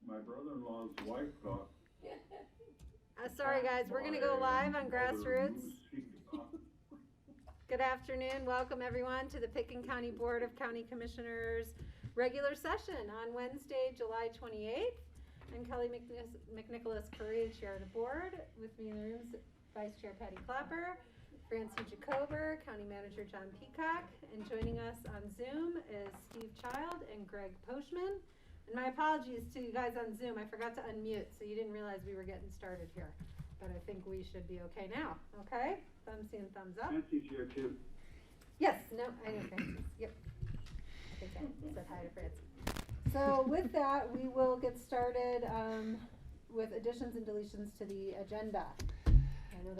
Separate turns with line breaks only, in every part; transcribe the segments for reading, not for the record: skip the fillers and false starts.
My brother-in-law's wife got.
Sorry guys, we're going to go live on Grassroots. Good afternoon. Welcome everyone to the Pickens County Board of County Commissioners regular session on Wednesday, July 28th. I'm Kelly McNicholas Curry, Chair of the Board. With me in the room is Vice Chair Patty Clapper, Francie Jacober, County Manager John Peacock, and joining us on Zoom is Steve Child and Greg Poshman. And my apologies to you guys on Zoom. I forgot to unmute, so you didn't realize we were getting started here. But I think we should be okay now. Okay? I'm seeing thumbs up.
Francie's here too.
Yes. No, I know Francie. Yep. I think I said hi to Francie. So with that, we will get started with additions and deletions to the agenda.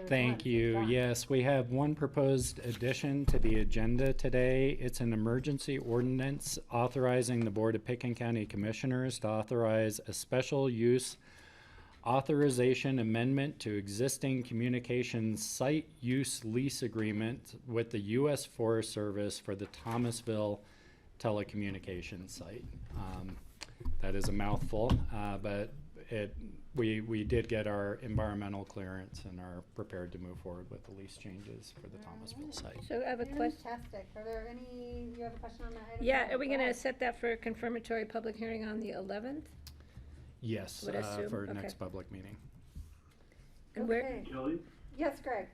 Thank you. Yes, we have one proposed addition to the agenda today. It's an emergency ordinance authorizing the Board of Pickens County Commissioners to authorize a special use authorization amendment to existing communications site use lease agreement with the U.S. Forest Service for the Thomasville telecommunications site. That is a mouthful, but we did get our environmental clearance and are prepared to move forward with the lease changes for the Thomasville site.
So I have a question.
Fantastic. Are there any, you have a question on that item?
Yeah, are we going to set that for a confirmatory public hearing on the 11th?
Yes,
Would assume,
for
okay.
next public meeting.
And where?
Okay.
Kelly,
Yes, Greg.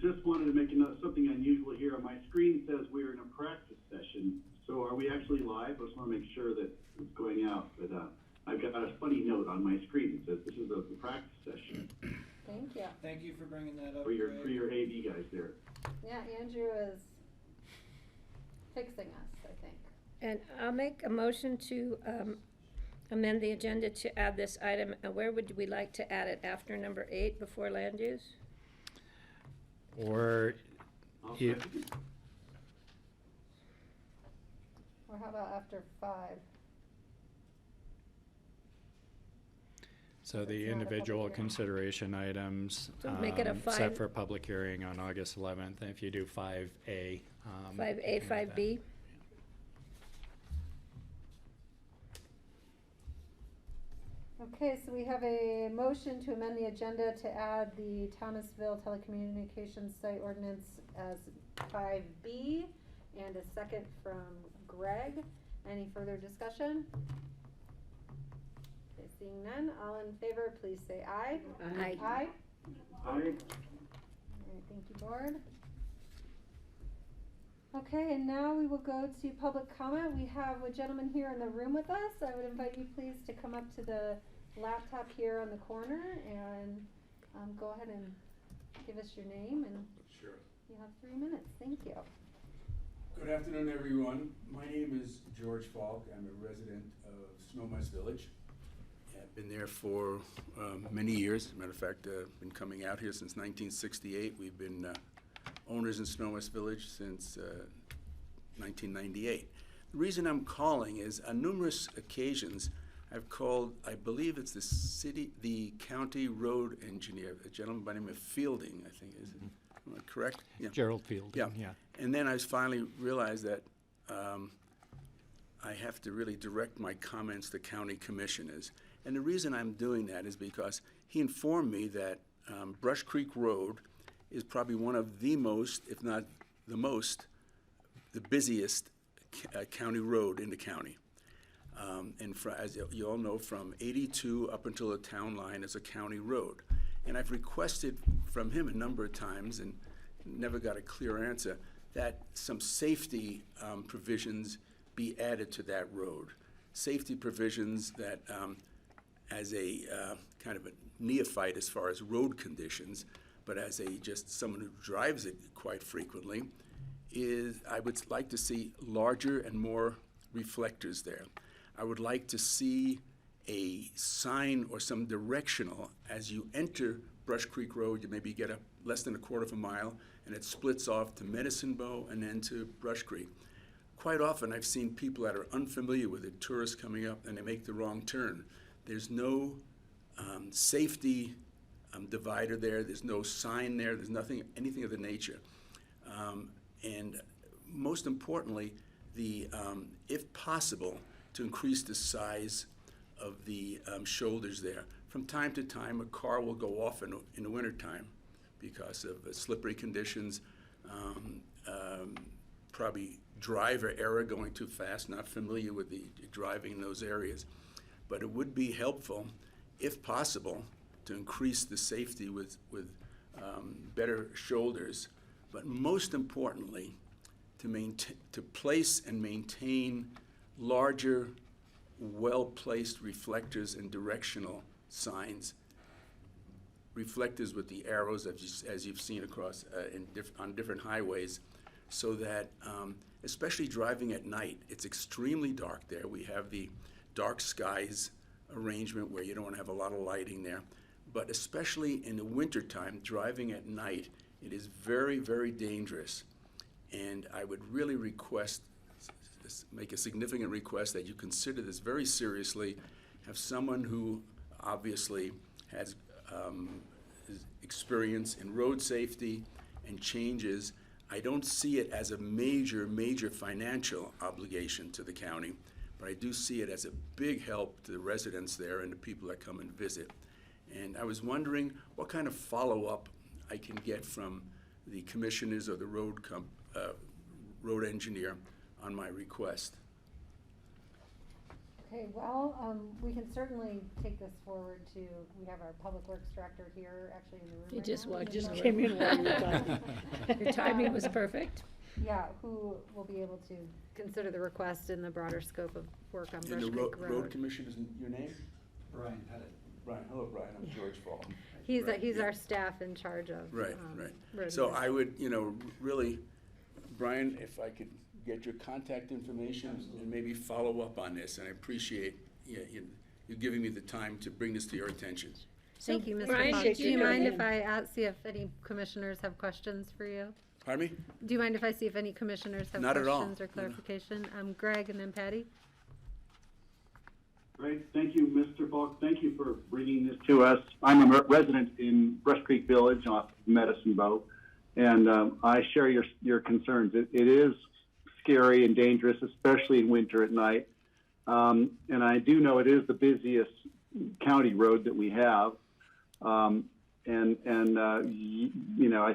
just wanted to make something unusual here. On my screen says we're in a practice session. So are we actually live? I just want to make sure that it's going out. But I've got a funny note on my screen that says this is a practice session.
Thank you.
Thank you for bringing that up.
For your
Greg.
AV guys there.
Yeah, Andrew is fixing us, I think.
And I'll make a motion to amend the agenda to add this item. Where would we like to add it? After number 8, before land use?
Or
I'll
you,
second.
Or how about after 5?
so
It's
the
not a
individual
public hearing.
consideration items
So make it a
set
5.
for public hearing on August 11th. And if you do 5A.
5A, 5B?
Okay, so we have a motion to amend the agenda to add the Thomasville telecommunications site ordinance as 5B and a second from Greg. Any further discussion? Okay, seeing none, all in favor, please say aye.
Aye.
Aye.
Aye.
All right, thank you, board. Okay, and now we will go to public comment. We have a gentleman here in the room with us. I would invite you please to come up to the laptop here on the corner and go ahead and give us your name, and
Sure.
you have 3 minutes. Thank you.
Good afternoon, everyone. My name is George Falk. I'm a resident of Snowmass Village. I've been there for many years. As a matter of fact, been coming out here since 1968. We've been owners in Snowmass Village since 1998. The reason I'm calling is on numerous occasions I've called, I believe it's the county road engineer, a gentleman by the name of Fielding, I think, is it? Am I correct? Yeah.
Gerald Field.
Yeah.
Yeah.
And then I finally realized that I have to really direct my comments to county commissioners. And the reason I'm doing that is because he informed me that Brush Creek Road is probably one of the most, if not the most, the busiest county road in the county. And as you all know, from 82 up until the town line is a county road. And I've requested from him a number of times and never got a clear answer that some safety provisions be added to that road. Safety provisions that, as a kind of a neophyte as far as road conditions, but as a just someone who drives it quite frequently, I would like to see larger and more reflectors there. I would like to see a sign or some directional as you enter Brush Creek Road. You maybe get less than a quarter of a mile, and it splits off to Medicine Bow and then to Brush Creek. Quite often I've seen people that are unfamiliar with it, tourists coming up, and they make the wrong turn. There's no safety divider there. There's no sign there. There's anything of the nature. And most importantly, if possible, to increase the size of the shoulders there. From time to time, a car will go off in the wintertime because of slippery conditions, probably driver error, going too fast, not familiar with the driving in those areas. But it would be helpful, if possible, to increase the safety with better shoulders, but most importantly, to place and maintain larger, well-placed reflectors and directional signs, reflectors with the arrows as you've seen across on different highways, so that especially driving at night, it's extremely dark there. We have the dark skies arrangement where you don't want to have a lot of lighting there. But especially in the wintertime, driving at night, it is very, very dangerous. And I would really make a significant request that you consider this very seriously. Have someone who obviously has experience in road safety and changes. I don't see it as a major, major financial obligation to the county, but I do see it as a big help to the residents there and the people that come and visit. And I was wondering what kind of follow-up I can get from the commissioners or the road engineer on my request.
Okay, well, we can certainly take this forward to, we have our Public Works Director here, actually in the room
You
right
just
now.
walked in.
So-
Came in while you were talking. Your timing was perfect.
Yeah, who will be able to consider the request in the broader scope of work on
And
Brush
the
Creek
road
Road.
commissioner, is your name?
Brian Pettit.
Brian. Hello, Brian. I'm George Fall.
He's
Right,
he's
yeah.
our staff in charge of.
Right.
road
So
use.
I would, really, Brian, if I could get your contact information and maybe follow up on this, and I appreciate you giving me the time to bring this to your attention.
Thank you, Mr.
Brian,
Falk.
did
Do you
you-
mind if I see if any commissioners have questions for you?
Pardon me?
Do you mind if I see if any commissioners have
Not at all.
questions or clarification? Greg and then Patty?
Great, thank you, Mr. Falk. Thank you for bringing this to us. I'm a resident in Brush Creek Village off Medicine Bow, and I share your concerns. It is scary and dangerous, especially in winter at night. And I do know it is the busiest county road that we have. I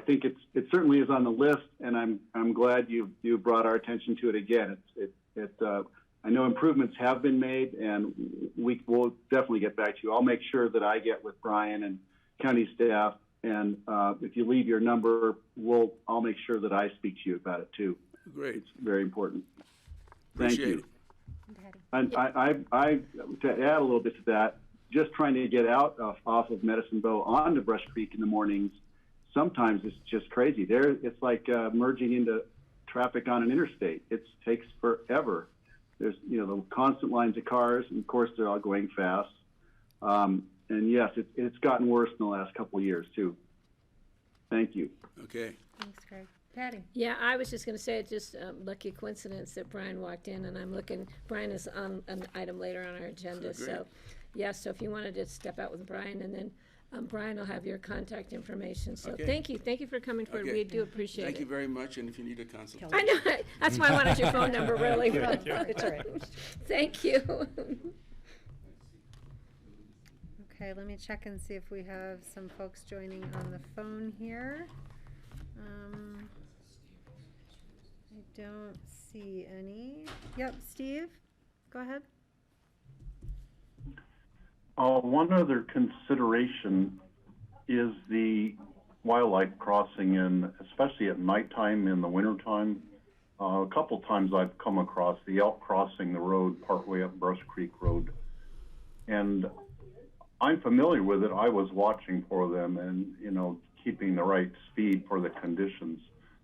think it certainly is on the list, and I'm glad you brought our attention to it again. I know improvements have been made, and we will definitely get back to you. I'll make sure that I get with Brian and county staff, and if you leave your number, I'll make sure that I speak to you about it too.
Great.
It's very important. Thank
Appreciate
you.
it.
And I to add a little bit to that, just trying to get out off of Medicine Bow onto Brush Creek in the mornings, sometimes it's just crazy. It's like merging into traffic on an interstate. It takes forever. There's the constant lines of cars, and of course they're all going fast. And yes, it's gotten worse in the last couple of years too. Thank you.
Okay.
Thanks, Greg. Patty?
Yeah, I was just gonna say, it's just a lucky coincidence that Brian walked in, and Brian is on an item later on our agenda,
Great.
so, yeah, so if you wanted to step out with Brian, and then, Brian will have your contact information, so
Okay.
thank you for coming forward,
Okay.
we do appreciate it.
Thank you very much, and if you need a consultation.
I know, that's why I wanted your phone number, really.
It's all right.
Thank you.
Okay, let me check and see if we have some folks joining on the phone here. I don't see any. Yep, Steve, go ahead.
One other consideration is the
wildlife crossing in, especially at nighttime in the wintertime. A couple times I've come across the elk crossing the road partway up Brush Creek Road. And I'm familiar with it. I was watching for them and, you know, keeping the right speed for the conditions.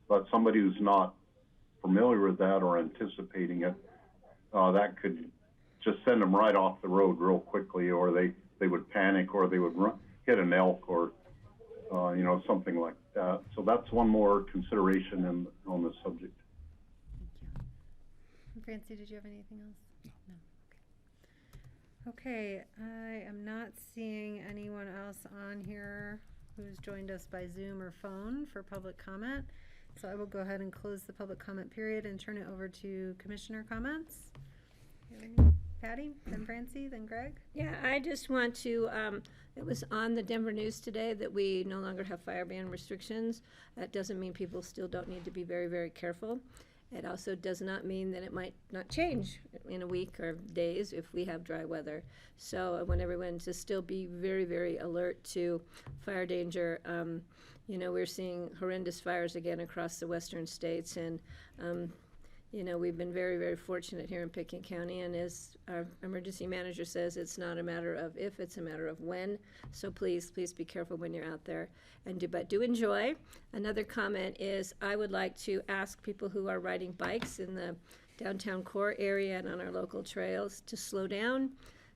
But somebody who's not familiar with that or anticipating it, that could just send them right off the road real quickly, or they would panic, or they would hit an elk, or you know, something like that. So that's one more consideration on the subject.
Thank you. Francie, did you have anything else? No. Okay, I am not seeing anyone else on here who's joined us by Zoom or phone for public comment. So I will go ahead and close the public comment period and turn it over to commissioner comments. Patty, then Francie, then Greg.
Yeah, I just want to, it was on the Denver News today that we no longer have fire ban restrictions. That doesn't mean people still don't need to be very, very careful. It also does not mean that it might not change in a week or days if we have dry weather. So I want everyone to still be very, very alert to fire danger. You know, we're seeing horrendous fires again across the western states, and you know, we've been very, very fortunate here in Pickens County, and as our emergency manager says, it's not a matter of if, it's a matter of when. So please, please be careful when you're out there, but do enjoy. Another comment is I would like to ask people who are riding bikes in the downtown core area and on our local trails to slow down,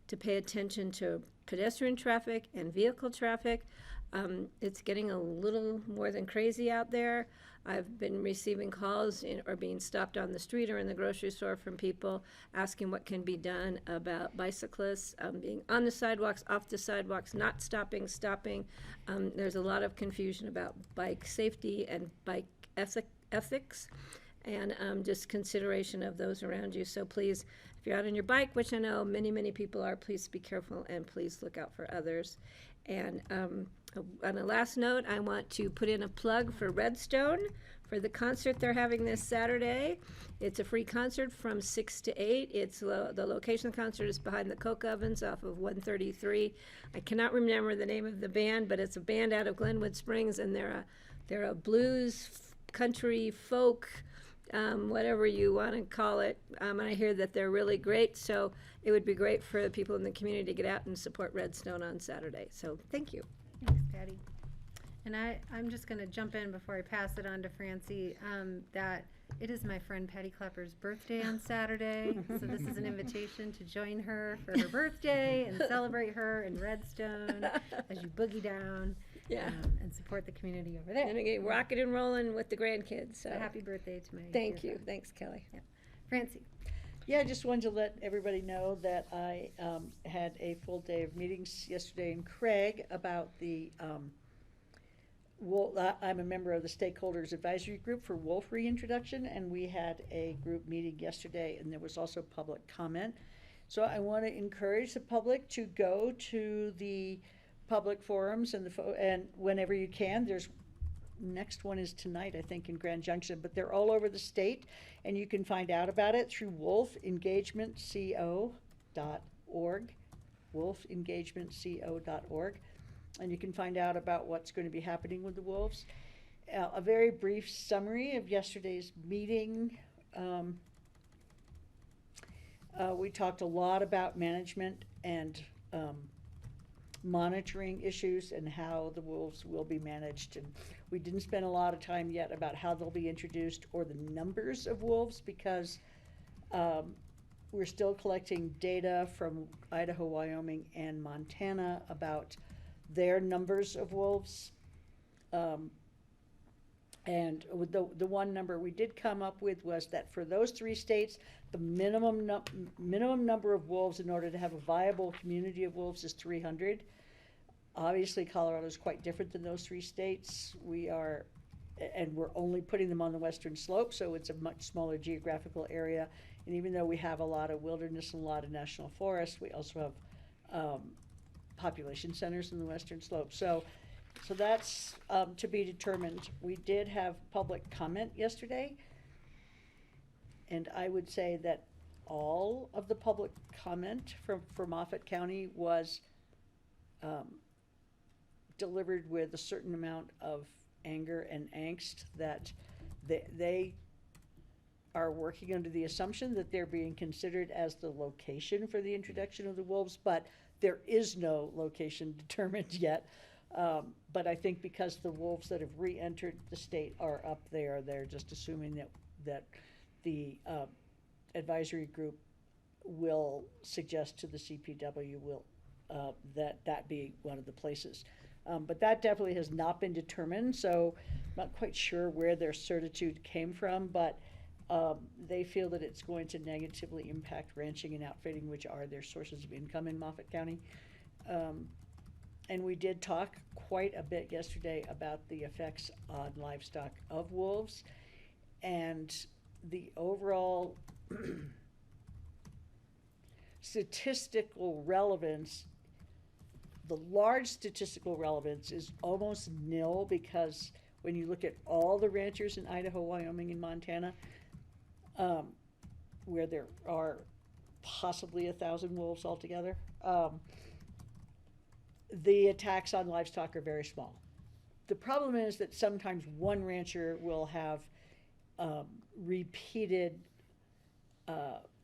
to pay attention to pedestrian traffic and vehicle traffic. It's getting a little more than crazy out there. I've been receiving calls or being stopped on the street or in the grocery store from people asking what can be done about bicyclists being on the sidewalks, off the sidewalks, not stopping. There's a lot of confusion about bike safety and bike ethics and just consideration of those around you. So please, if you're out on your bike, which I know many, many people are, please be careful and please look out for others. And on a last note, I want to put in a plug for Redstone for the concert they're having this Saturday. It's a free concert from 6 to 8. It's the location of the concert is behind the Coke Ovens off of 133. I cannot remember the name of the band, but it's a band out of Glenwood Springs, and they're a blues, country, folk, whatever you want to call it. And I hear that they're really great, so it would be great for the people in the community to get out and support Redstone on Saturday. So thank you.
Thanks, Patty. And I'm just going to jump in before I pass it on to Francie, that it is my friend Patty Clapper's birthday on Saturday. So this is an invitation to join her for her birthday and celebrate her in Redstone as you boogie down.
Yeah.
And support the community over there.
And get rocking and rolling with the grandkids. So
happy birthday to my
Thank
dear
you.
friend.
Thanks, Kelly.
Yeah. Francie.
Yeah, I just wanted to let everybody know that I had a full day of meetings yesterday in Craig about the I'm a member of the Stakeholders Advisory Group for wolf reintroduction, and we had a group meeting yesterday, and there was also public comment. So I want to encourage the public to go to the public forums and and whenever you can. Next one is tonight, I think, in Grand Junction, but they're all over the state, and you can find out about it through wolfengagementco.org, wolfengagementco.org, and you can find out about what's going to be happening with the wolves. A very brief summary of yesterday's meeting. We talked a lot about management and monitoring issues and how the wolves will be managed, and we didn't spend a lot of time yet about how they'll be introduced or the numbers of wolves, because we're still collecting data from Idaho, Wyoming, and Montana about their numbers of wolves. And with the one number we did come up with was that for those 3 states, the minimum number of wolves in order to have a viable community of wolves is 300. Obviously, Colorado is quite different than those 3 states. We're only putting them on the western slope, so it's a much smaller geographical area. And even though we have a lot of wilderness and a lot of national forests, we also have population centers in the western slope. So that's to be determined. We did have public comment yesterday, and I would say that all of the public comment from Moffat County was delivered with a certain amount of anger and angst that they are working under the assumption that they're being considered as the location for the introduction of the wolves, but there is no location determined yet. But I think because the wolves that have re-entered the state are up there, they're just assuming that the advisory group will suggest to the CPW that be one of the places. But that definitely has not been determined, so I'm not quite sure where their certitude came from, but they feel that it's going to negatively impact ranching and outfitting, which are their sources of income in Moffat County. And we did talk quite a bit yesterday about the effects on livestock of wolves, and the overall statistical relevance, the large statistical relevance is almost nil, because when you look at all the ranchers in Idaho, Wyoming, and Montana, where there are possibly 1,000 wolves altogether, the attacks on livestock are very small. The problem is that sometimes one rancher will have repeated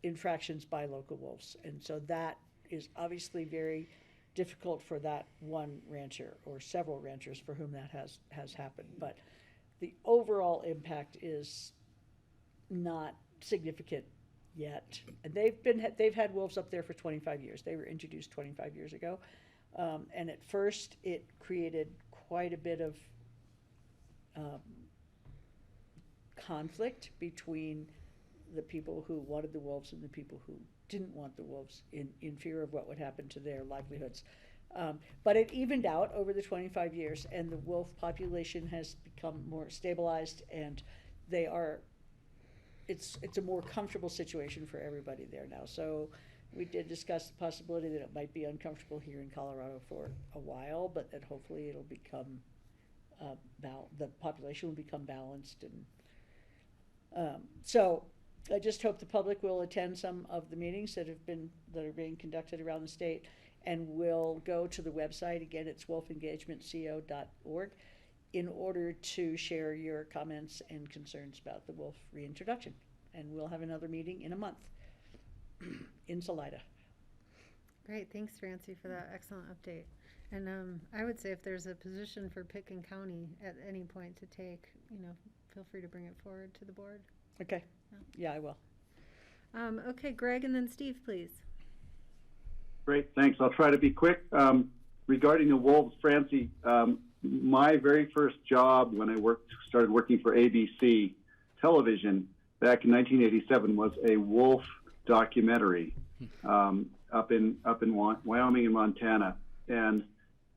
infractions by local wolves, and so that is obviously very difficult for that one rancher or several ranchers for whom that has happened. But the overall impact is not significant yet. And they've had wolves up there for 25 years. They were introduced 25 years ago. And at first it created quite a bit of conflict between the people who wanted the wolves and the people who didn't want the wolves, in fear of what would happen to their livelihoods. But it evened out over the 25 years, and the wolf population has become more stabilized, and it's a more comfortable situation for everybody there now. So we did discuss the possibility that it might be uncomfortable here in Colorado for a while, but that hopefully it'll become, the population will become balanced. And so I just hope the public will attend some of the meetings that are being conducted around the state, and will go to the website. Again, it's wolfengagementco.org, in order to share your comments and concerns about the wolf reintroduction. And we'll have another meeting in a month in Salida.
Great, thanks, Francie, for that excellent update. And I would say if there's a position for Picken County at any point to take, feel free to bring it forward to the board.
Okay. Yeah, I will.
Okay, Greg, and then Steve, please.
Great, thanks. I'll try to be quick. Regarding the wolves, Francie, my very first job when I started working for ABC television back in 1987 was a wolf documentary up in Wyoming and Montana, and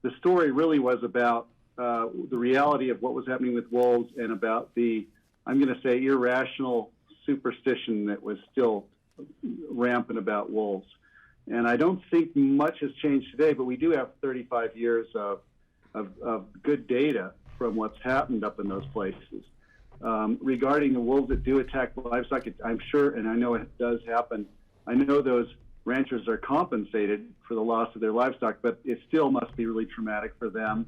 the story really was about the reality of what was happening with wolves, and about the, I'm going to say, irrational superstition that was still rampant about wolves. And I don't think much has changed today, but we do have 35 years of good data from what's happened up in those places. Regarding the wolves that do attack livestock, I'm sure, and I know it does happen, I know those ranchers are compensated for the loss of their livestock, but it still must be really traumatic for them.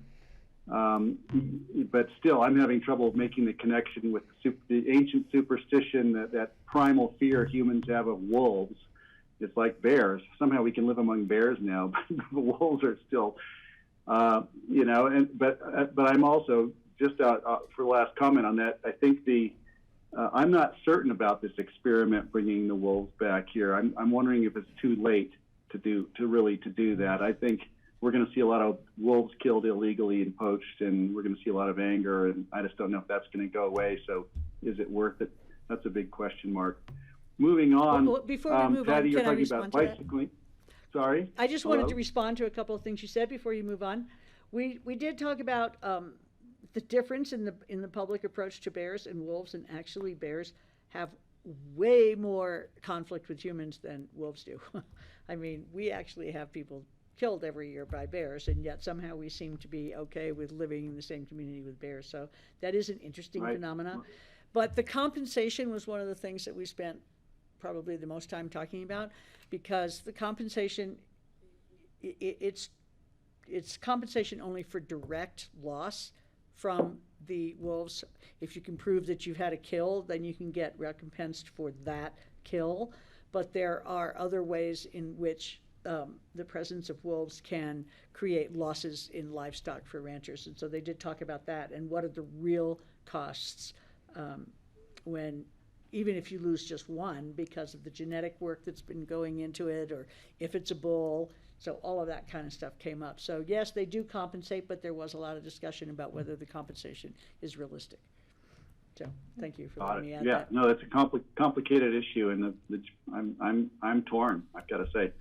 But still, I'm having trouble making the connection with the ancient superstition, that primal fear humans have of wolves. It's like bears. Somehow we can live among bears now, but the wolves are still, but I'm also, just for the last comment on that, I think I'm not certain about this experiment bringing the wolves back here. I'm wondering if it's too late to do that. I think we're going to see a lot of wolves killed illegally and poached, and we're going to see a lot of anger, and I just don't know if that's going to go away. So is it worth it? That's a big question mark. Moving on,
Well, before we move
Patty,
on,
you're
can I
talking
respond
about
to that?
bicycling. Sorry?
I just
Hello?
wanted to respond to a couple of things you said before you move on. We did talk about the difference in the public approach to bears and wolves, and actually bears have way more conflict with humans than wolves do. I mean, we actually have people killed every year by bears, and yet somehow we seem to be okay with living in the same community with bears. So that is an interesting phenomenon. But the compensation was one of the things that we spent probably the most time talking about, because the compensation, it's it's compensation only for direct loss from the wolves. If you can prove that you've had a kill, then you can get recompensed for that kill. But there are other ways in which the presence of wolves can create losses in livestock for ranchers. And so they did talk about that and what are the real costs when, even if you lose just one because of the genetic work that's been going into it, or if it's a bull. So all of that kind of stuff came up. So yes, they do compensate, but there was a lot of discussion about whether the compensation is realistic. So thank you for letting me add that.
No, it's a complicated issue, and I'm torn, I've got to say.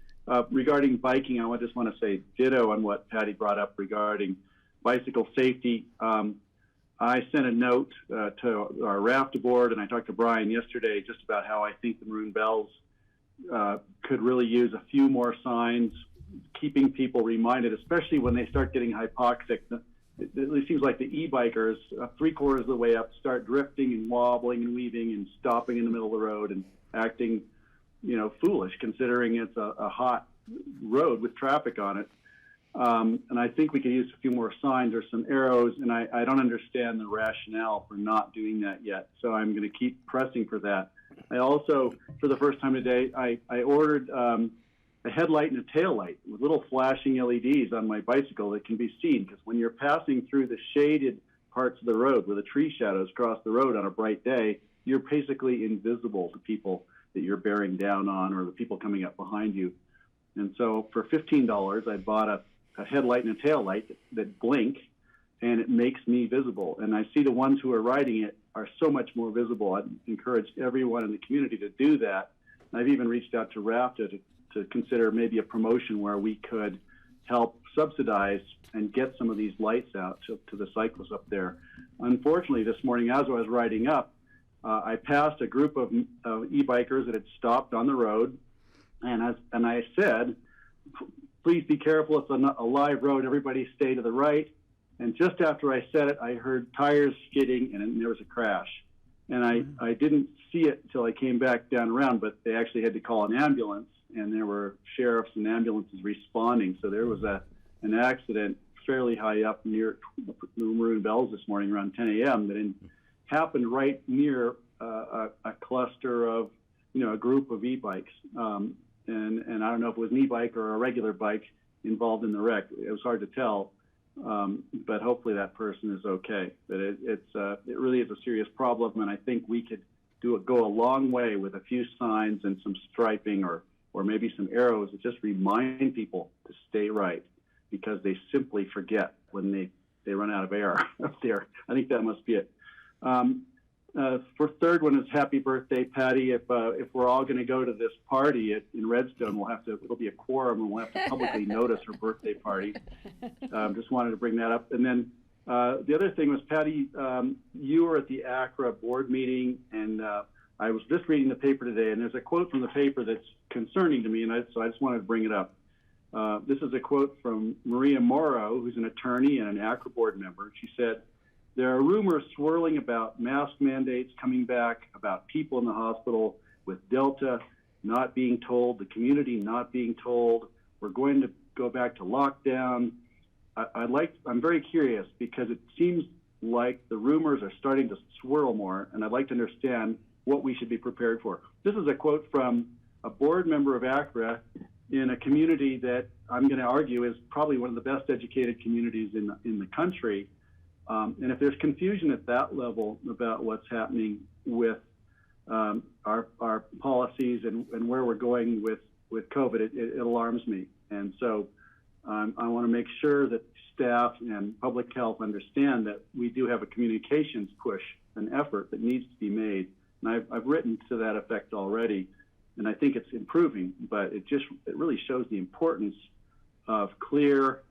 Regarding biking, I just want to say ditto on what Patty brought up regarding bicycle safety. I sent a note to our RAFTA board, and I talked to Brian yesterday just about how I think the Maroon Bells could really use a few more signs, keeping people reminded, especially when they start getting hypoxic. It seems like the e-bikers, 3/4 of the way up, start drifting and wobbling and weaving and stopping in the middle of the road and acting, foolish, considering it's a hot road with traffic on it. And I think we could use a few more signs or some arrows, and I don't understand the rationale for not doing that yet. So I'm going to keep pressing for that. I also, for the first time today, I ordered a headlight and a tail light with little flashing LEDs on my bicycle that can be seen, because when you're passing through the shaded parts of the road where the tree shadows cross the road on a bright day, you're basically invisible to people that you're bearing down on or the people coming up behind you. And so for $15, I bought a headlight and a tail light that blink, and it makes me visible. And I see the ones who are riding it are so much more visible. I'd encourage everyone in the community to do that. And I've even reached out to RAFTA to consider maybe a promotion where we could help subsidize and get some of these lights out to the cyclists up there. Unfortunately, this morning as I was riding up, I passed a group of e-bikers that had stopped on the road, and I said, please be careful, it's a live road, everybody stay to the right. And just after I said it, I heard tires skidding, and there was a crash. And I didn't see it until I came back down around, but they actually had to call an ambulance, and there were sheriffs and ambulances responding. So there was an accident fairly high up near the Maroon Bells this morning around 10 a.m. that happened right near a cluster of, a group of e-bikes. And I don't know if it was an e-bike or a regular bike involved in the wreck. It was hard to tell, but hopefully that person is okay. But it really is a serious problem, and I think we could go a long way with a few signs and some striping or maybe some arrows that just remind people to stay right, because they simply forget when they run out of air up there. I think that must be it. For third one is happy birthday, Patty. If we're all going to go to this party in Redstone, it'll be a quorum, and we'll have to publicly notice her birthday party. Just wanted to bring that up. And then the other thing was, Patty, you were at the ACRA board meeting, and I was just reading the paper today, and there's a quote from the paper that's concerning to me, and so I just wanted to bring it up. This is a quote from Maria Morrow, who's an attorney and an ACRA board member. She said, "There are rumors swirling about mask mandates coming back, about people in the hospital with Delta not being told, the community not being told. We're going to go back to lockdown." I'm very curious, because it seems like the rumors are starting to swirl more, and I'd like to understand what we should be prepared for. This is a quote from a board member of ACRA in a community that I'm going to argue is probably one of the best educated communities in the country. And if there's confusion at that level about what's happening with our policies and where we're going with COVID, it alarms me. And so I want to make sure that staff and public health understand that we do have a communications push, an effort that needs to be made. And I've written to that effect already, and I think it's improving, but it really shows the importance of clear,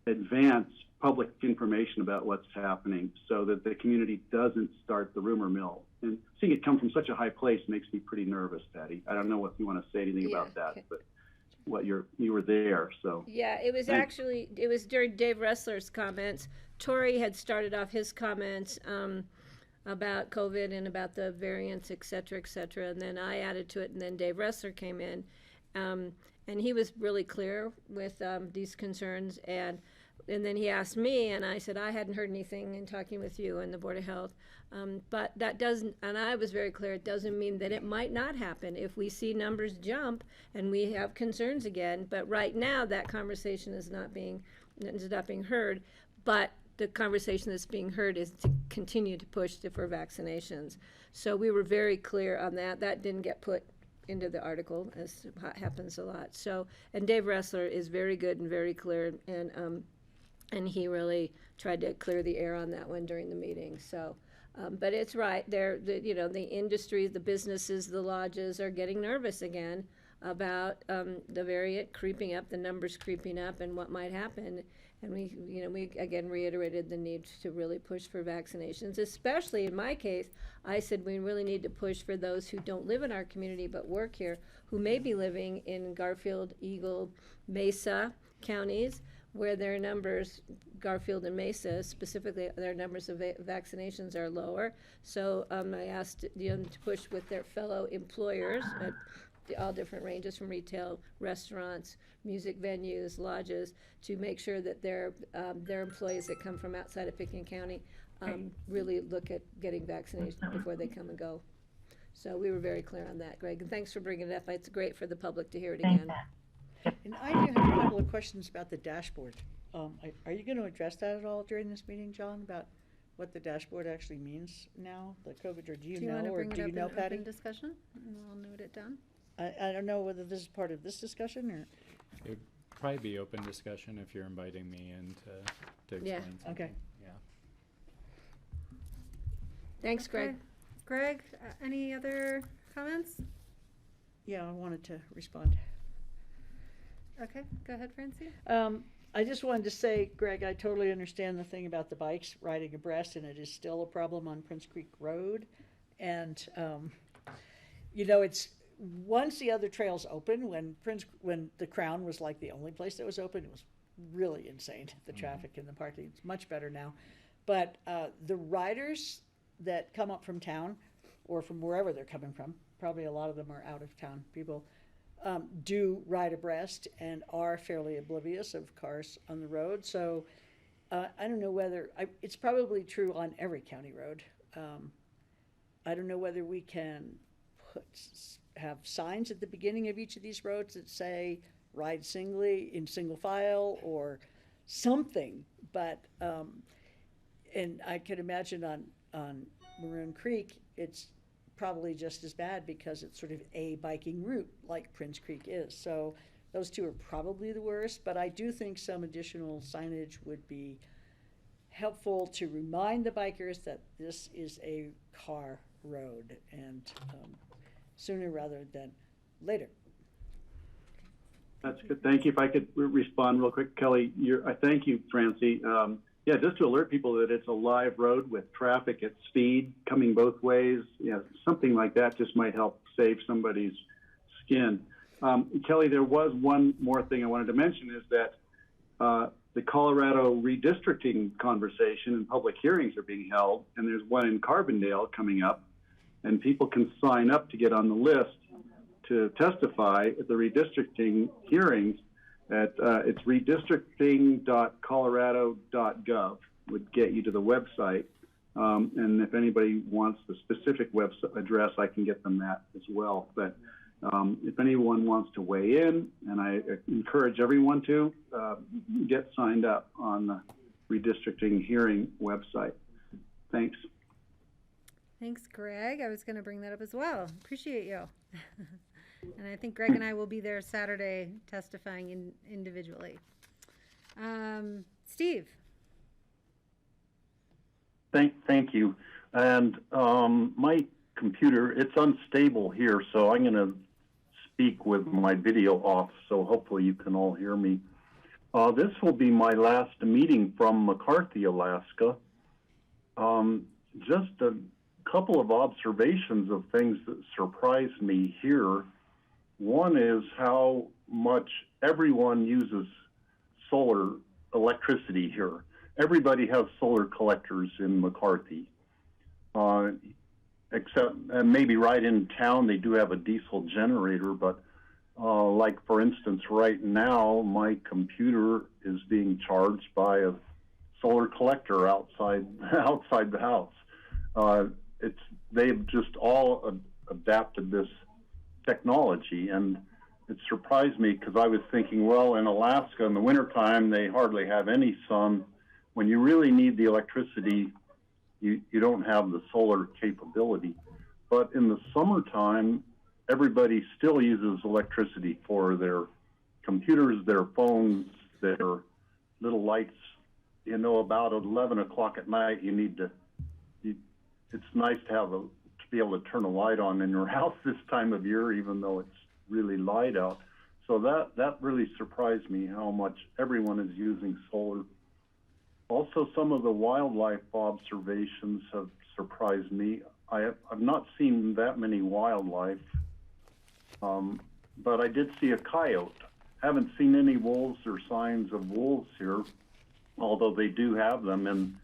advanced public information about what's happening, so that the community doesn't start the rumor mill. And seeing it come from such a high place makes me pretty nervous, Patty. I don't know if you want to say anything about that,
okay.
But you were there, so.
Yeah, it was it was during Dave Ressler's comments. Tori had started off his comments about COVID and about the variants, et cetera, and then I added to it, and then Dave Ressler came in. And he was really clear with these concerns, and then he asked me, and I said I hadn't heard anything in talking with you and the Board of Health. But that doesn't, and I was very clear, it doesn't mean that it might not happen if we see numbers jump and we have concerns again. But right now, that conversation is not being heard. But the conversation that's being heard is to continue to push for vaccinations. So we were very clear on that. That didn't get put into the article, as happens a lot. So, and Dave Ressler is very good and very clear, and he really tried to clear the air on that one during the meeting. So, but it's right. The industry, the businesses, the lodges are getting nervous again about the variant creeping up, the numbers creeping up, and what might happen. And we again reiterated the need to really push for vaccinations, especially in my case. I said we really need to push for those who don't live in our community but work here, who may be living in Garfield, Eagle, Mesa counties, where their numbers, Garfield and Mesa specifically, their numbers of vaccinations are lower. So I asked them to push with their fellow employers at all different ranges, from retail, restaurants, music venues, lodges, to make sure that their employees that come from outside of Pickens County really look at getting vaccinated before they come and go. So we were very clear on that, Greg, and thanks for bringing it up. It's great for the public to hear it again.
And I do have a couple of questions about the dashboard. Are you going to address that at all during this meeting, John, about what the dashboard actually means now, the COVID, or do you know, or do you know, Patty?
Open discussion, and I'll note it down.
I don't know whether this is part of this discussion or.
It would probably be open discussion if you're inviting me in to explain something.
Okay.
Yeah.
Thanks, Greg.
Okay. Greg, any other comments?
Yeah, I wanted to respond.
Okay, go ahead, Francie.
I just wanted to say, Greg, I totally understand the thing about the bikes riding abreast, and it is still a problem on Prince Creek Road. And, it's once the other trails open, when the Crown was like the only place that was open, it was really insane, the traffic and the parking. It's much better now. But the riders that come up from town, or from wherever they're coming from, probably a lot of them are out of town people, do ride abreast and are fairly oblivious of cars on the road. So I don't know whether, it's probably true on every county road. I don't know whether we can have signs at the beginning of each of these roads that say ride singly, in single file, or something. But, and I could imagine on Maroon Creek, it's probably just as bad because it's sort of a biking route like Prince Creek is. So those two are probably the worst, but I do think some additional signage would be helpful to remind the bikers that this is a car road, and sooner rather than later.
That's good. Thank you. If I could respond real quick, Kelly, I thank you, Francie. Yeah, just to alert people that it's a live road with traffic at speed coming both ways. Yeah, something like that just might help save somebody's skin. Kelly, there was one more thing I wanted to mention, is that the Colorado redistricting conversation and public hearings are being held, and there's one in Carbondale coming up, and people can sign up to get on the list to testify at the redistricting hearings. It's redistricting.colorado.gov would get you to the website. And if anybody wants the specific website address, I can get them that as well. But if anyone wants to weigh in, and I encourage everyone to get signed up on the redistricting hearing website. Thanks.
Thanks, Greg. I was going to bring that up as well. Appreciate you. And I think Greg and I will be there Saturday testifying individually. Steve.
Thank you. And my computer, it's unstable here, so I'm going to speak with my video off, so hopefully you can all hear me. This will be my last meeting from McCarthy, Alaska. Just a couple of observations of things that surprised me here. One is how much everyone uses solar electricity here. Everybody has solar collectors in McCarthy, except maybe right in town they do have a diesel generator, but Like for instance, right now my computer is being charged by a solar collector outside the house. They've just all adapted this technology, and it surprised me because I was thinking, well, in Alaska in the wintertime they hardly have any sun. When you really need the electricity, you don't have the solar capability. But in the summertime, everybody still uses electricity for their computers, their phones, their little lights. You know, about 11 o'clock at night, it's nice to be able to turn a light on in your house this time of year, even though it's really light out. So that really surprised me how much everyone is using solar. Also, some of the wildlife observations have surprised me. I've not seen that many wildlife, but I did see a coyote. Haven't seen any wolves or signs of wolves here, although they do have them in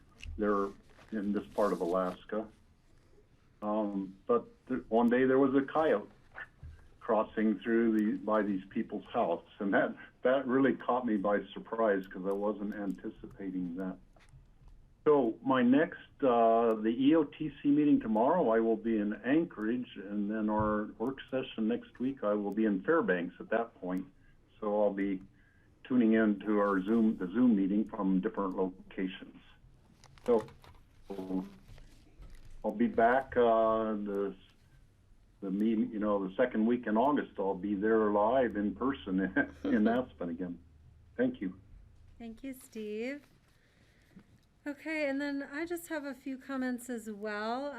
this part of Alaska. But one day there was a coyote crossing by these people's house, and that really caught me by surprise because I wasn't anticipating that. So my next, the EOTC meeting tomorrow, I will be in Anchorage, and then our work session next week, I will be in Fairbanks at that point. So I'll be tuning in to the Zoom meeting from different locations. So I'll be back the meeting, the second week in August. I'll be there live in person in Aspen again. Thank you.
Thank you, Steve. Okay, and then I just have a few comments as well.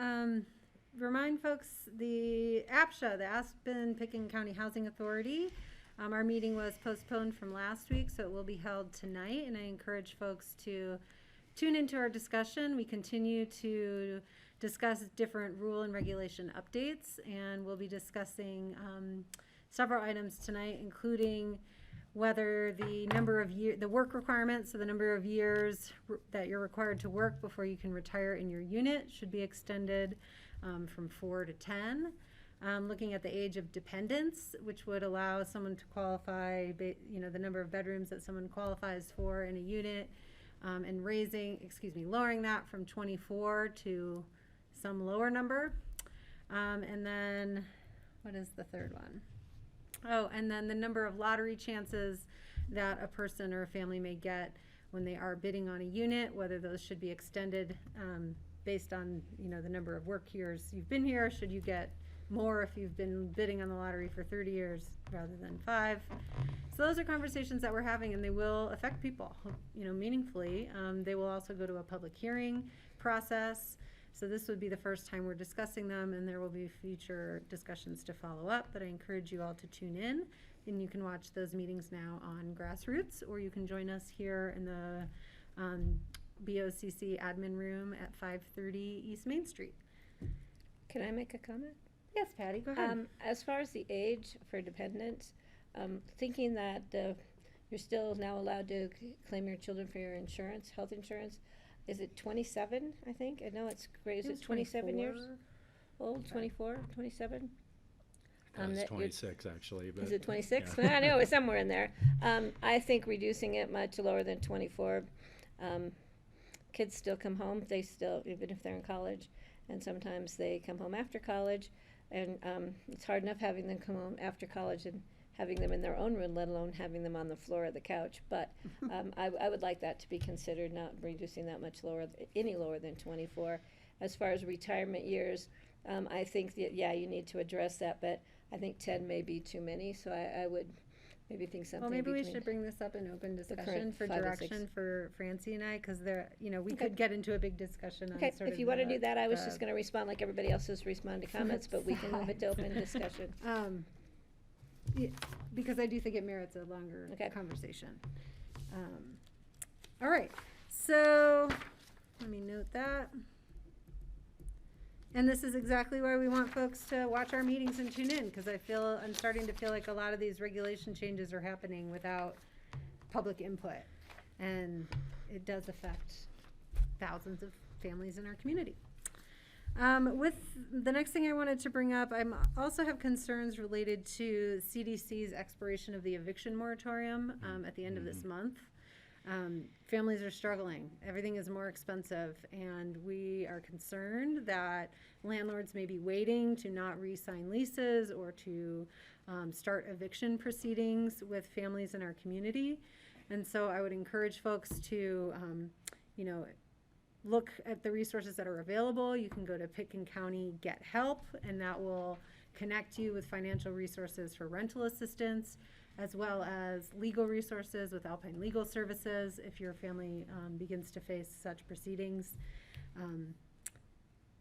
Remind folks, the APSHA, the Aspen-Pickens County Housing Authority, our meeting was postponed from last week, so it will be held tonight, and I encourage folks to tune into our discussion. We continue to discuss different rule and regulation updates, and we'll be discussing several items tonight, including whether the number of the work requirements, so the number of years that you're required to work before you can retire in your unit should be extended from 4 to 10. Looking at the age of dependence, which would allow someone to qualify, the number of bedrooms that someone qualifies for in a unit, and lowering that from 24 to some lower number. And then, what is the third one? Oh, and then the number of lottery chances that a person or a family may get when they are bidding on a unit, whether those should be extended based on, the number of work years you've been here. Should you get more if you've been bidding on the lottery for 30 years rather than 5? So those are conversations that we're having, and they will affect people, meaningfully. They will also go to a public hearing process. So this would be the first time we're discussing them, and there will be future discussions to follow up, but I encourage you all to tune in, and you can watch those meetings now on Grassroots, or you can join us here in the BOCC admin room at 530 East Main Street.
Can I make a comment?
Yes, Patty, go ahead.
As far as the age for dependents, thinking that you're still now allowed to claim your children for your insurance, health insurance. Is it 27, I think? I know it's great. Is it 27 years old? 24, 27?
It's 26, actually. But
is it 26?
Yeah.
I know, it's somewhere in there. I think reducing it much lower than 24. Kids still come home. They still, even if they're in college, and sometimes they come home after college. And it's hard enough having them come home after college and having them in their own room, let alone having them on the floor of the couch. But I would like that to be considered, not reducing that much lower, any lower than 24. As far as retirement years, I think that, you need to address that, but I think 10 may be too many, so I would maybe think something.
Well, maybe we
between
should bring this up in open discussion for
5 and
direction
6.
for Francie and I, because we could get into a big discussion on
Okay,
sort of
if you want to
the-
do that, I was
the-
just going to respond like everybody else has responded to comments, but we can move it to open discussion.
Because I do think it merits a longer
Okay.
conversation. All right, so let me note that. And this is exactly why we want folks to watch our meetings and tune in, because I'm starting to feel like a lot of these regulation changes are happening without public input. And it does affect thousands of families in our community. With the next thing I wanted to bring up, I also have concerns related to CDC's expiration of the eviction moratorium at the end of this month. Families are struggling. Everything is more expensive, and we are concerned that landlords may be waiting to not re-sign leases or to start eviction proceedings with families in our community. And so I would encourage folks to, look at the resources that are available. You can go to Picken County Get Help, and that will connect you with financial resources for rental assistance, as well as legal resources with Alpine Legal Services if your family begins to face such proceedings.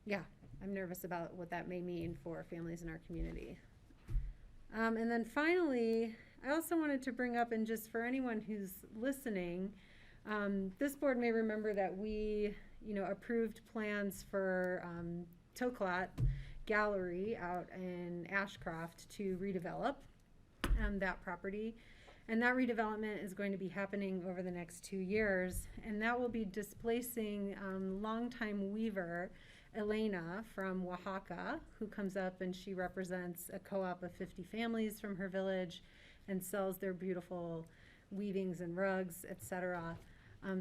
Yeah, I'm nervous about what that may mean for families in our community. And then finally, I also wanted to bring up, and just for anyone who's listening, this board may remember that we approved plans for Toklat Gallery out in Ashcroft to redevelop that property. And that redevelopment is going to be happening over the next 2 years. And that will be displacing longtime weaver Elena from Oaxaca, who comes up and she represents a co-op of 50 families from her village and sells their beautiful weavings and rugs, etc.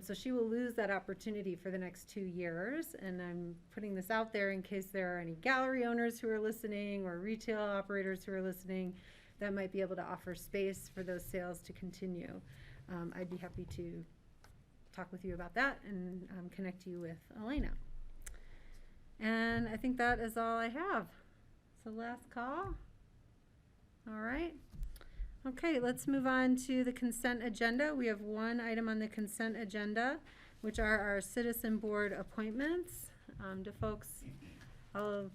So she will lose that opportunity for the next 2 years, and I'm putting this out there in case there are any gallery owners who are listening or retail operators who are listening that might be able to offer space for those sales to continue. I'd be happy to talk with you about that and connect you with Elena. And I think that is all I have. So last call. All right. Okay, let's move on to the consent agenda. We have one item on the consent agenda, which are our citizen board appointments. Do folks, I'll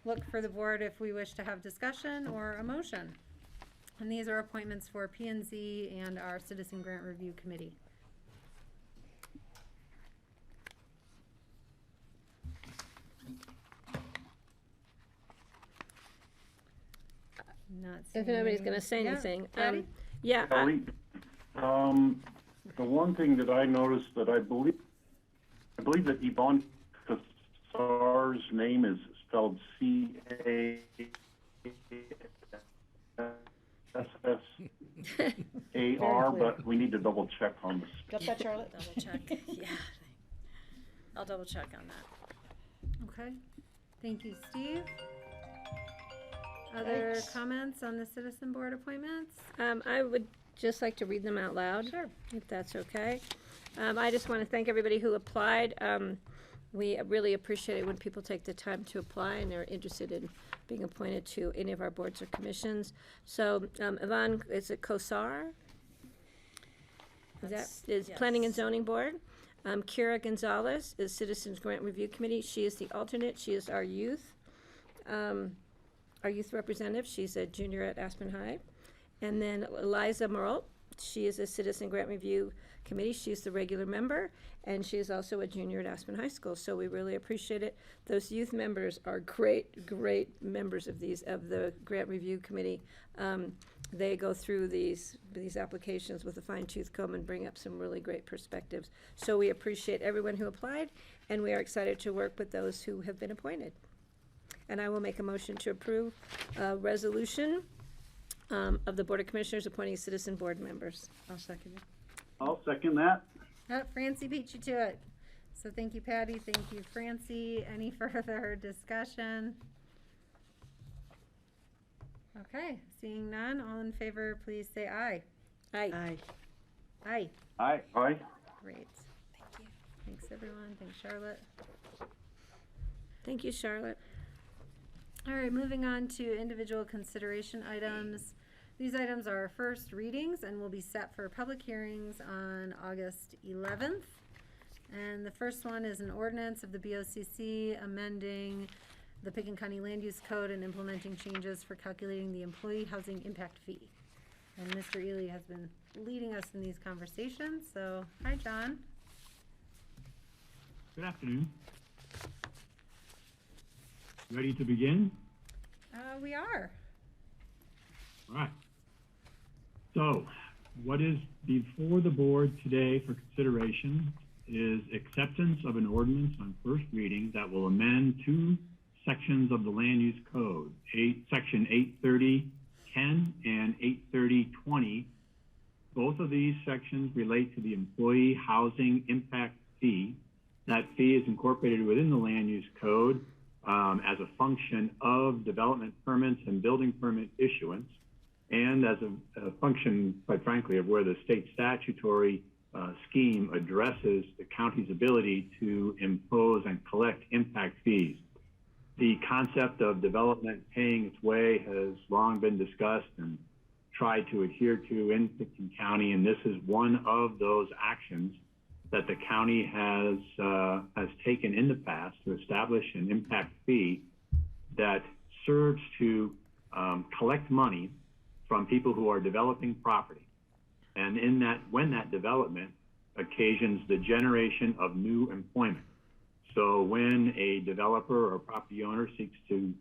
look for the board if we wish to have discussion or a motion. And these are appointments for P&Z and our Citizen Grant Review Committee. Not
If
seeing
nobody's
any.
going to say
Yeah,
anything.
Patty?
Yeah.
Kelly, the one thing that I noticed that I believe that Yvonne Cassar's name is spelled C-A-S-S-A-R, but we need to double check on this.
Got that, Charlotte?
Double check, yeah. I'll double check on that.
Okay, thank you, Steve. Other comments on the citizen board appointments?
I would just like to read them out loud.
Sure.
If that's okay. I just want to thank everybody who applied. We really appreciate it when people take the time to apply and they're interested in being appointed to any of our boards or commissions. So, Yvonne, is it COSAR?
That's-
Is
yes.
Planning and Zoning Board. Kira Gonzalez is Citizens Grant Review Committee. She is the alternate. She is our youth representative. She's a junior at Aspen High. And then Eliza Merle, she is a Citizen Grant Review Committee. She's the regular member, and she is also a junior at Aspen High School. So we really appreciate it. Those youth members are great, great members of the Grant Review Committee. They go through these applications with a fine-tooth comb and bring up some really great perspectives. So we appreciate everyone who applied, and we are excited to work with those who have been appointed. And I will make a motion to approve a resolution of the Board of Commissioners appointing citizen board members.
I'll second it.
I'll second that.
Francie beat you to it. So thank you, Patty. Thank you, Francie. Any further discussion? Okay, seeing none, all in favor, please say aye.
Aye.
Aye.
Aye.
Aye.
Aye.
Great.
Thank you.
Thanks, everyone. Thanks, Charlotte.
Thank you, Charlotte.
All right, moving on to individual consideration items. These items are first readings and will be set for public hearings on August 11th. And the first one is an ordinance of the BOCC amending the Picken County Land Use Code and implementing changes for calculating the employee housing impact fee. And Mr. Ely has been leading us in these conversations, so hi, John.
Good afternoon. Ready to begin?
We are.
All right. So, what is before the board today for consideration is acceptance of an ordinance on first reading that will amend two sections of the Land Use Code, Section 830.10 and 830.20. Both of these sections relate to the employee housing impact fee. That fee is incorporated within the Land Use Code as a function of development permits and building permit issuance, and as a function, quite frankly, of where the state statutory scheme addresses the county's ability to impose and collect impact fees. The concept of development paying its way has long been discussed and tried to adhere to in Pitkin County, and this is one of those actions that the county has taken in the past to establish an impact fee that serves to collect money from people who are developing property. And in that, when that development occasions the generation of new employment. So when a developer or property owner seeks to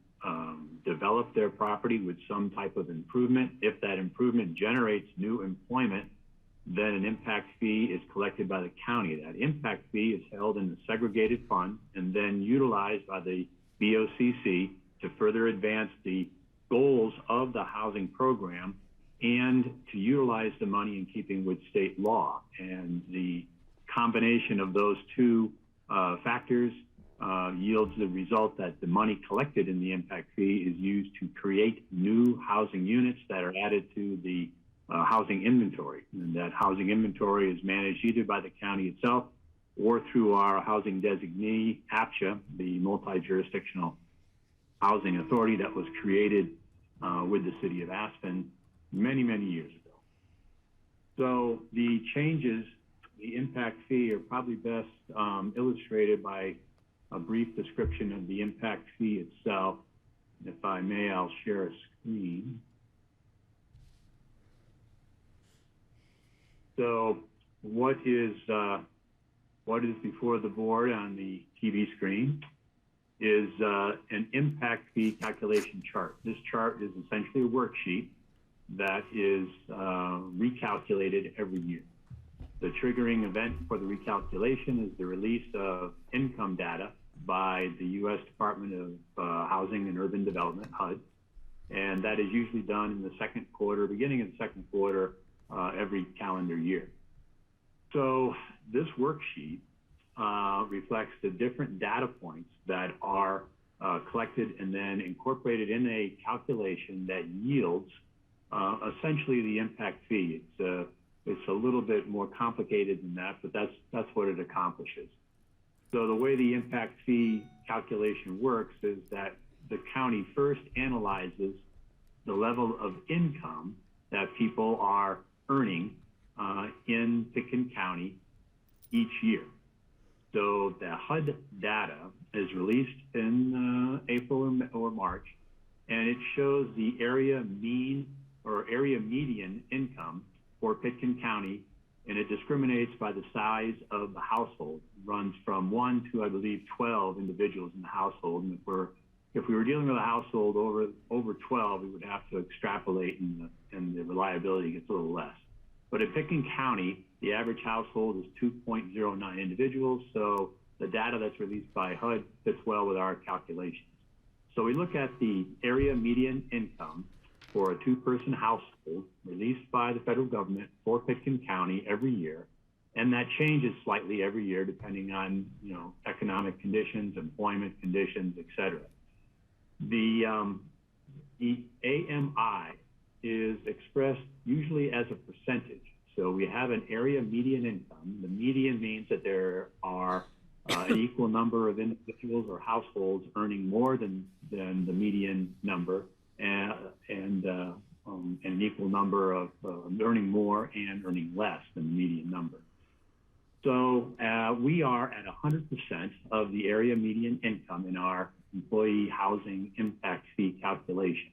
develop their property with some type of improvement, if that improvement generates new employment, then an impact fee is collected by the county. That impact fee is held in the segregated fund and then utilized by the BOCC to further advance the goals of the housing program and to utilize the money in keeping with state law. And the combination of those two factors yields the result that the money collected in the impact fee is used to create new housing units that are added to the housing inventory. And that housing inventory is managed either by the county itself or through our housing designee, APCHA, the multi-jurisdictional housing authority that was created with the city of Aspen many, many years ago. So the changes, the impact fee, are probably best illustrated by a brief description of the impact fee itself. If I may, I'll share a screen. So what is before the board on the TV screen is an impact fee calculation chart. This chart is essentially a worksheet that is recalculated every year. The triggering event for the recalculation is the release of income data by the U.S. Department of Housing and Urban Development, HUD, and that is usually done in the second quarter, beginning of the second quarter, every calendar year. So this worksheet reflects the different data points that are collected and then incorporated in a calculation that yields essentially the impact fee. It's a little bit more complicated than that, but that's what it accomplishes. So the way the impact fee calculation works is that the county first analyzes the level of income that people are earning in Pitkin County each year. So the HUD data is released in April or March, and it shows the area mean or area median income for Pitkin County, and it discriminates by the size of the household. It runs from 1 to, I believe, 12 individuals in the household. And if we were dealing with a household over 12, we would have to extrapolate, and the reliability gets a little less. But in Pitkin County, the average household is 2.09 individuals, so the data that's released by HUD fits well with our calculations. So we look at the area median income for a two-person household released by the federal government for Pitkin County every year, and that changes slightly every year depending on economic conditions, employment conditions, et cetera. The AMI is expressed usually as a percentage. So we have an area median income. The median means that there are an equal number of individuals or households earning more than the median number, and an equal number of earning more and earning less than the median number. So we are at 100% of the area median income in our employee housing impact fee calculation.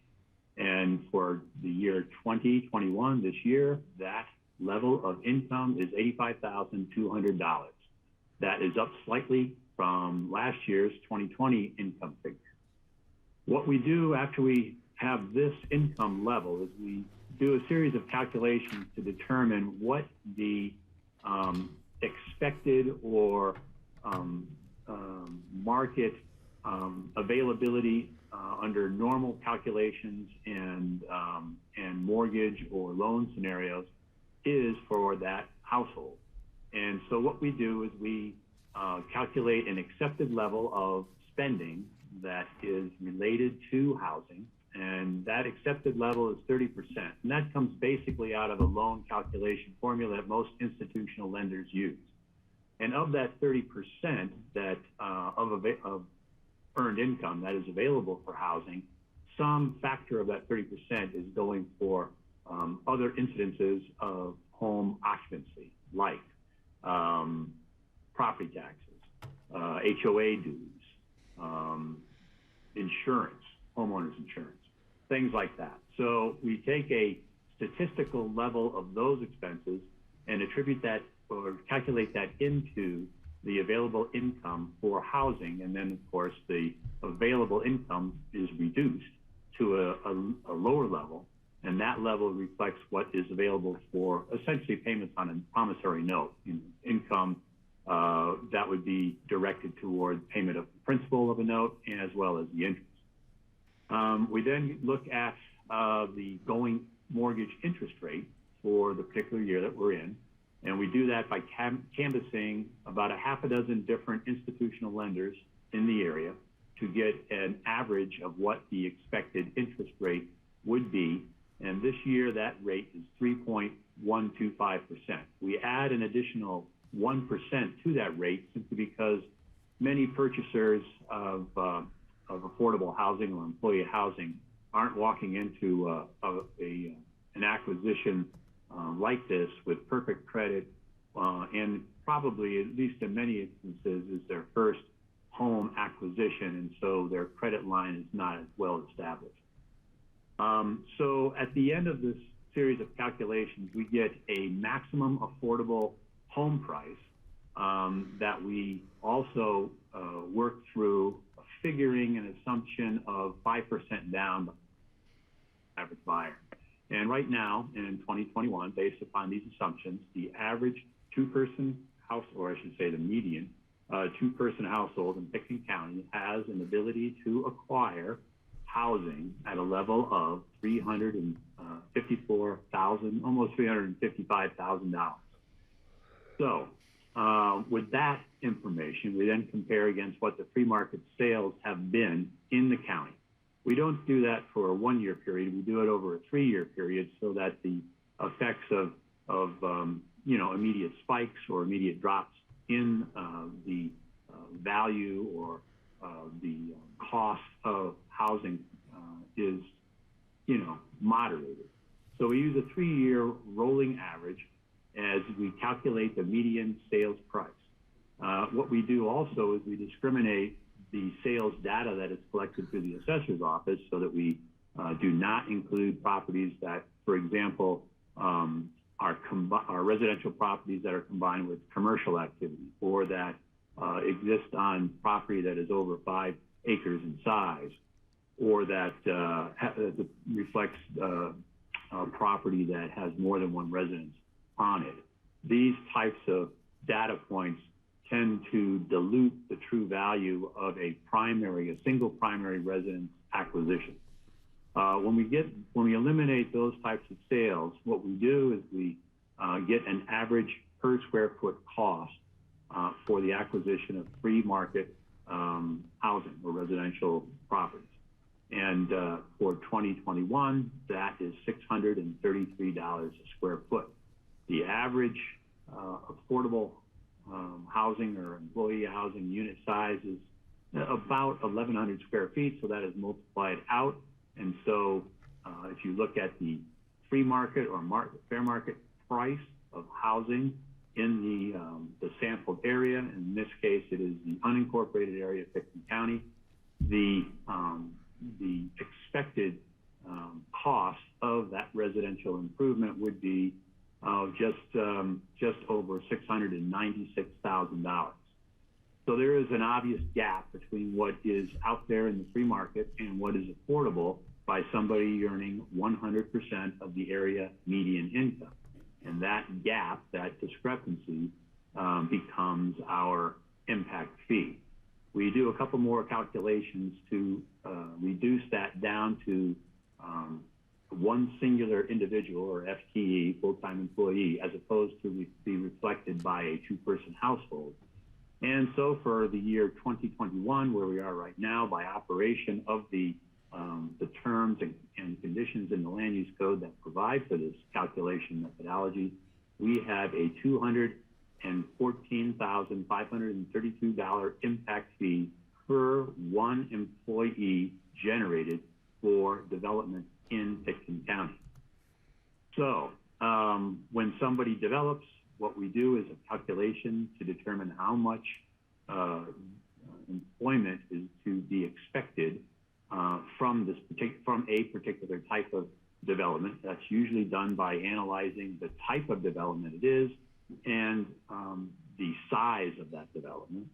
And for the year 2021, this year, that level of income is $85,200. That is up slightly from last year's 2020 income figure. What we do after we have this income level is we do a series of calculations to determine what the expected or market availability under normal calculations and mortgage or loan scenarios is for that household. And so what we do is we calculate an accepted level of spending that is related to housing, and that accepted level is 30%. And that comes basically out of a loan calculation formula that most institutional lenders use. And of that 30% that of earned income that is available for housing, some factor of that 30% is going for other incidences of home occupancy, like property taxes, HOA dues, insurance, homeowners insurance, things like that. So we take a statistical level of those expenses and attribute that or calculate that into the available income for housing. And then, of course, the available income is reduced to a lower level, and that level reflects what is available for essentially payments on a promissory note. Income that would be directed toward payment of the principal of a note and as well as the interest. We then look at the going mortgage interest rate for the particular year that we're in, and we do that by canvassing about a half a dozen different institutional lenders in the area to get an average of what the expected interest rate would be. And this year, that rate is 3.125%. We add an additional 1% to that rate simply because many purchasers of affordable housing or employee housing aren't walking into an acquisition like this with perfect credit, and probably, at least in many instances, is their first home acquisition, and so their credit line is not as well established. So at the end of this series of calculations, we get a maximum affordable home price that we also work through figuring an assumption of 5% down average buyer. And right now, in 2021, based upon these assumptions, the average two-person house, or I should say the median, two-person household in Pickens County has an ability to acquire housing at a level of $354,000, almost $355,000. So with that information, we then compare against what the free market sales have been in the county. We don't do that for a one-year period. We do it over a 3-year period so that the effects of immediate spikes or immediate drops in the value or the cost of housing is, moderated. So we use a 3-year rolling average as we calculate the median sales price. What we do also is we discriminate the sales data that is collected through the assessor's office so that we do not include properties that, for example, are residential properties that are combined with commercial activity, or that exist on property that is over 5 acres in size, or that reflects a property that has more than one residence on it. These types of data points tend to dilute the true value of a single primary residence acquisition. When we eliminate those types of sales, what we do is we get an average per square foot cost for the acquisition of free market housing or residential properties. And for 2021, that is $633 a square foot. The average affordable housing or employee housing unit size is about 1,100 square feet, so that is multiplied out. And so if you look at the free market or fair market price of housing in the sampled area, in this case it is the unincorporated area of Pickens County, the expected cost of that residential improvement would be just over $696,000. So there is an obvious gap between what is out there in the free market and what is affordable by somebody earning 100% of the area median income. And that gap, that discrepancy, becomes our impact fee. We do a couple more calculations to reduce that down to one singular individual, or FTE, full-time employee, as opposed to be reflected by a two-person household. And so for the year 2021, where we are right now, by operation of the terms and conditions in the land use code that provide for this calculation methodology, we have a $214,532 impact fee per one employee generated for development in Pitkin County. So when somebody develops, what we do is a calculation to determine how much employment is to be expected from a particular type of development. That's usually done by analyzing the type of development it is and the size of that development.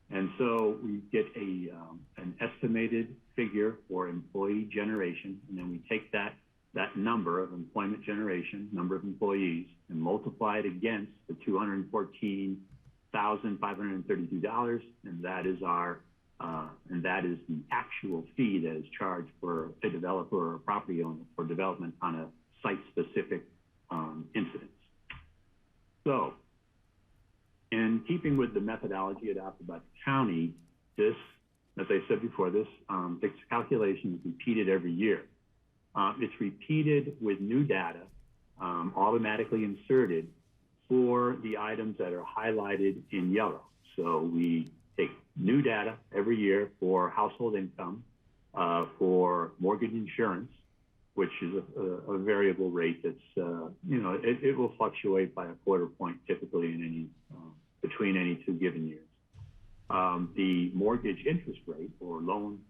And so we get an estimated figure for employee generation, and then we take that number of employment generation, number of employees, and multiply it against the $214,532, and that is the actual fee that is charged for a developer or a property owner for development on a site-specific incident. So, in keeping with the methodology adopted by the county, this, as I said before, this calculation is repeated every year. It's repeated with new data automatically inserted for the items that are highlighted in yellow. So we take new data every year for household income, for mortgage insurance, which is a variable rate that's, it will fluctuate by a quarter point typically in any, between any two given years. The mortgage interest rate or loan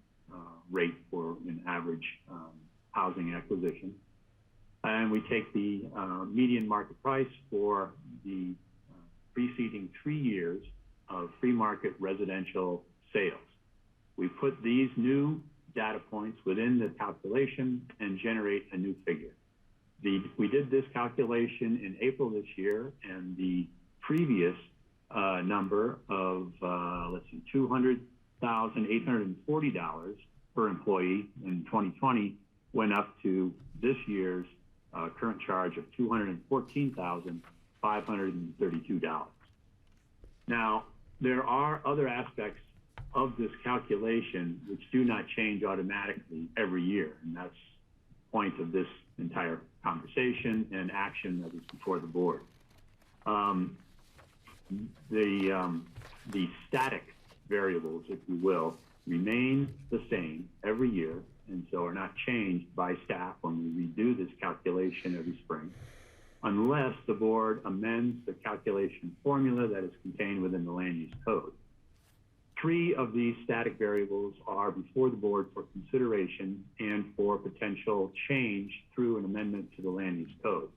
rate for an average housing acquisition. And we take the median market price for the preceding 3 years of free market residential sales. We put these new data points within the calculation and generate a new figure. We did this calculation in April this year, and the previous number of, $200,840 per employee in 2020 went up to this year's current charge of $214,532. Now, there are other aspects of this calculation which do not change automatically every year, and that's the point of this entire conversation and action that is before the board. The static variables, if you will, remain the same every year, and so are not changed by staff when we redo this calculation every spring, unless the board amends the calculation formula that is contained within the land use code. 3 of these static variables are before the board for consideration and for potential change through an amendment to the land use code.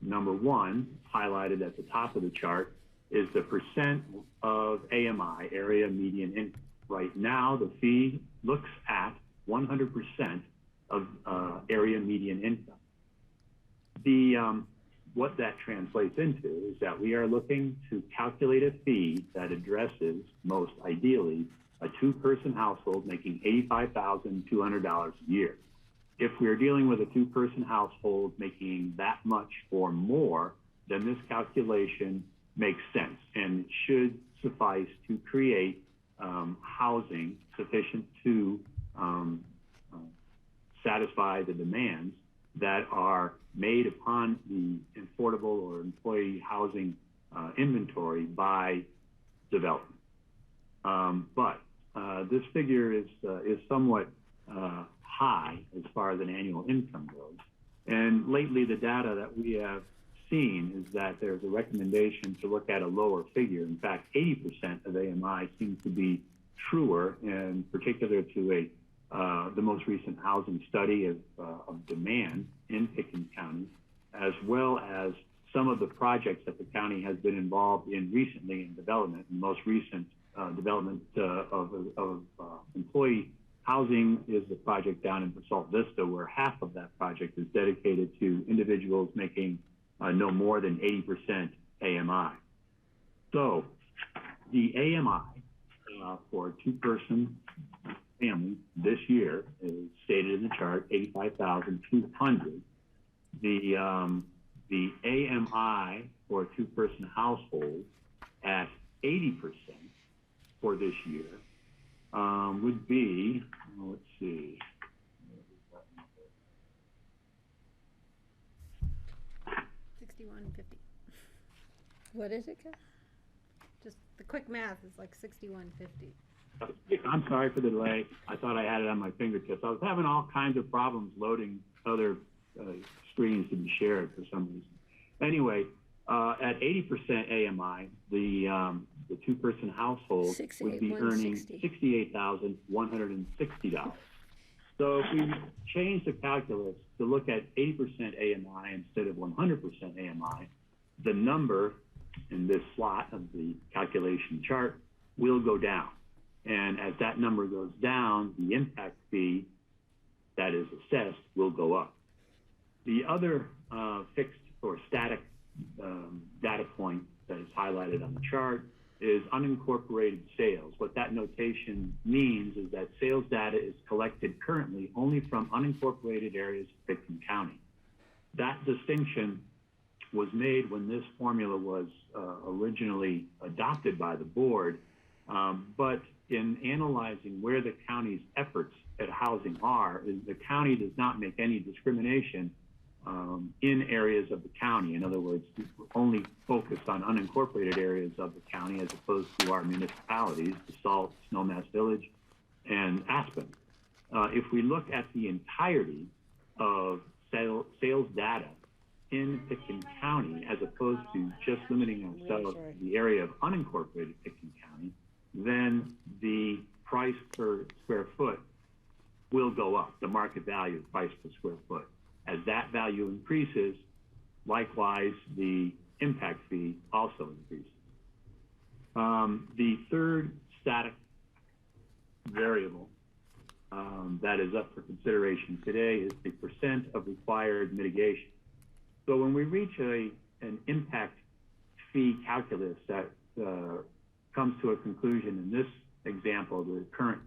Number 1, highlighted at the top of the chart, is the percent of AMI, area median income. Right now, the fee looks at 100% of area median income. What that translates into is that we are looking to calculate a fee that addresses, most ideally, a 2-person household making $85,200 a year. If we are dealing with a 2-person household making that much or more, then this calculation makes sense and should suffice to create housing sufficient to satisfy the demands that are made upon the affordable or employee housing inventory by development. But this figure is somewhat high as far as an annual income goes. And lately, the data that we have seen is that there's a recommendation to look at a lower figure. In fact, 80% of AMI seems to be truer, in particular to the most recent housing study of demand in Pickens County, as well as some of the projects that the county has been involved in recently in development. The most recent development of employee housing is the project down in Basalt Vista, where half of that project is dedicated to individuals making no more than 80% AMI. So the AMI for a two-person family this year is stated in the chart, 85,200. The AMI for a two-person household at 80% for this year would be, let's see.
$61.50.
What is it, Kat?
Just the quick math is like $61.50.
I'm sorry for the delay. I thought I had it on my fingertips. I was having all kinds of problems loading other screens to be shared for some reason. Anyway, at 80% AMI, the two-person household would be earning $68,160. So if we change the calculus to look at 80% AMI instead of 100% AMI, the number in this slot of the calculation chart will go down. And as that number goes down, the impact fee that is assessed will go up. The other fixed or static data point that is highlighted on the chart is unincorporated sales. What that notation means is that sales data is collected currently only from unincorporated areas of Pitkin County. That distinction was made when this formula was originally adopted by the board, but in analyzing where the county's efforts at housing are, the county does not make any discrimination in areas of the county. In other words, only focus on unincorporated areas of the county as opposed to our municipalities, DeSalt, Snowmass Village, and Aspen. If we look at the entirety of sales data in Pitkin County, as opposed to just limiting ourselves to the area of unincorporated Pitkin County, then the price per square foot will go up, the market value price per square foot. As that value increases, likewise, the impact fee also increases. The third static variable that is up for consideration today is the percent of required mitigation. So when we reach an impact fee calculus that comes to a conclusion in this example, the current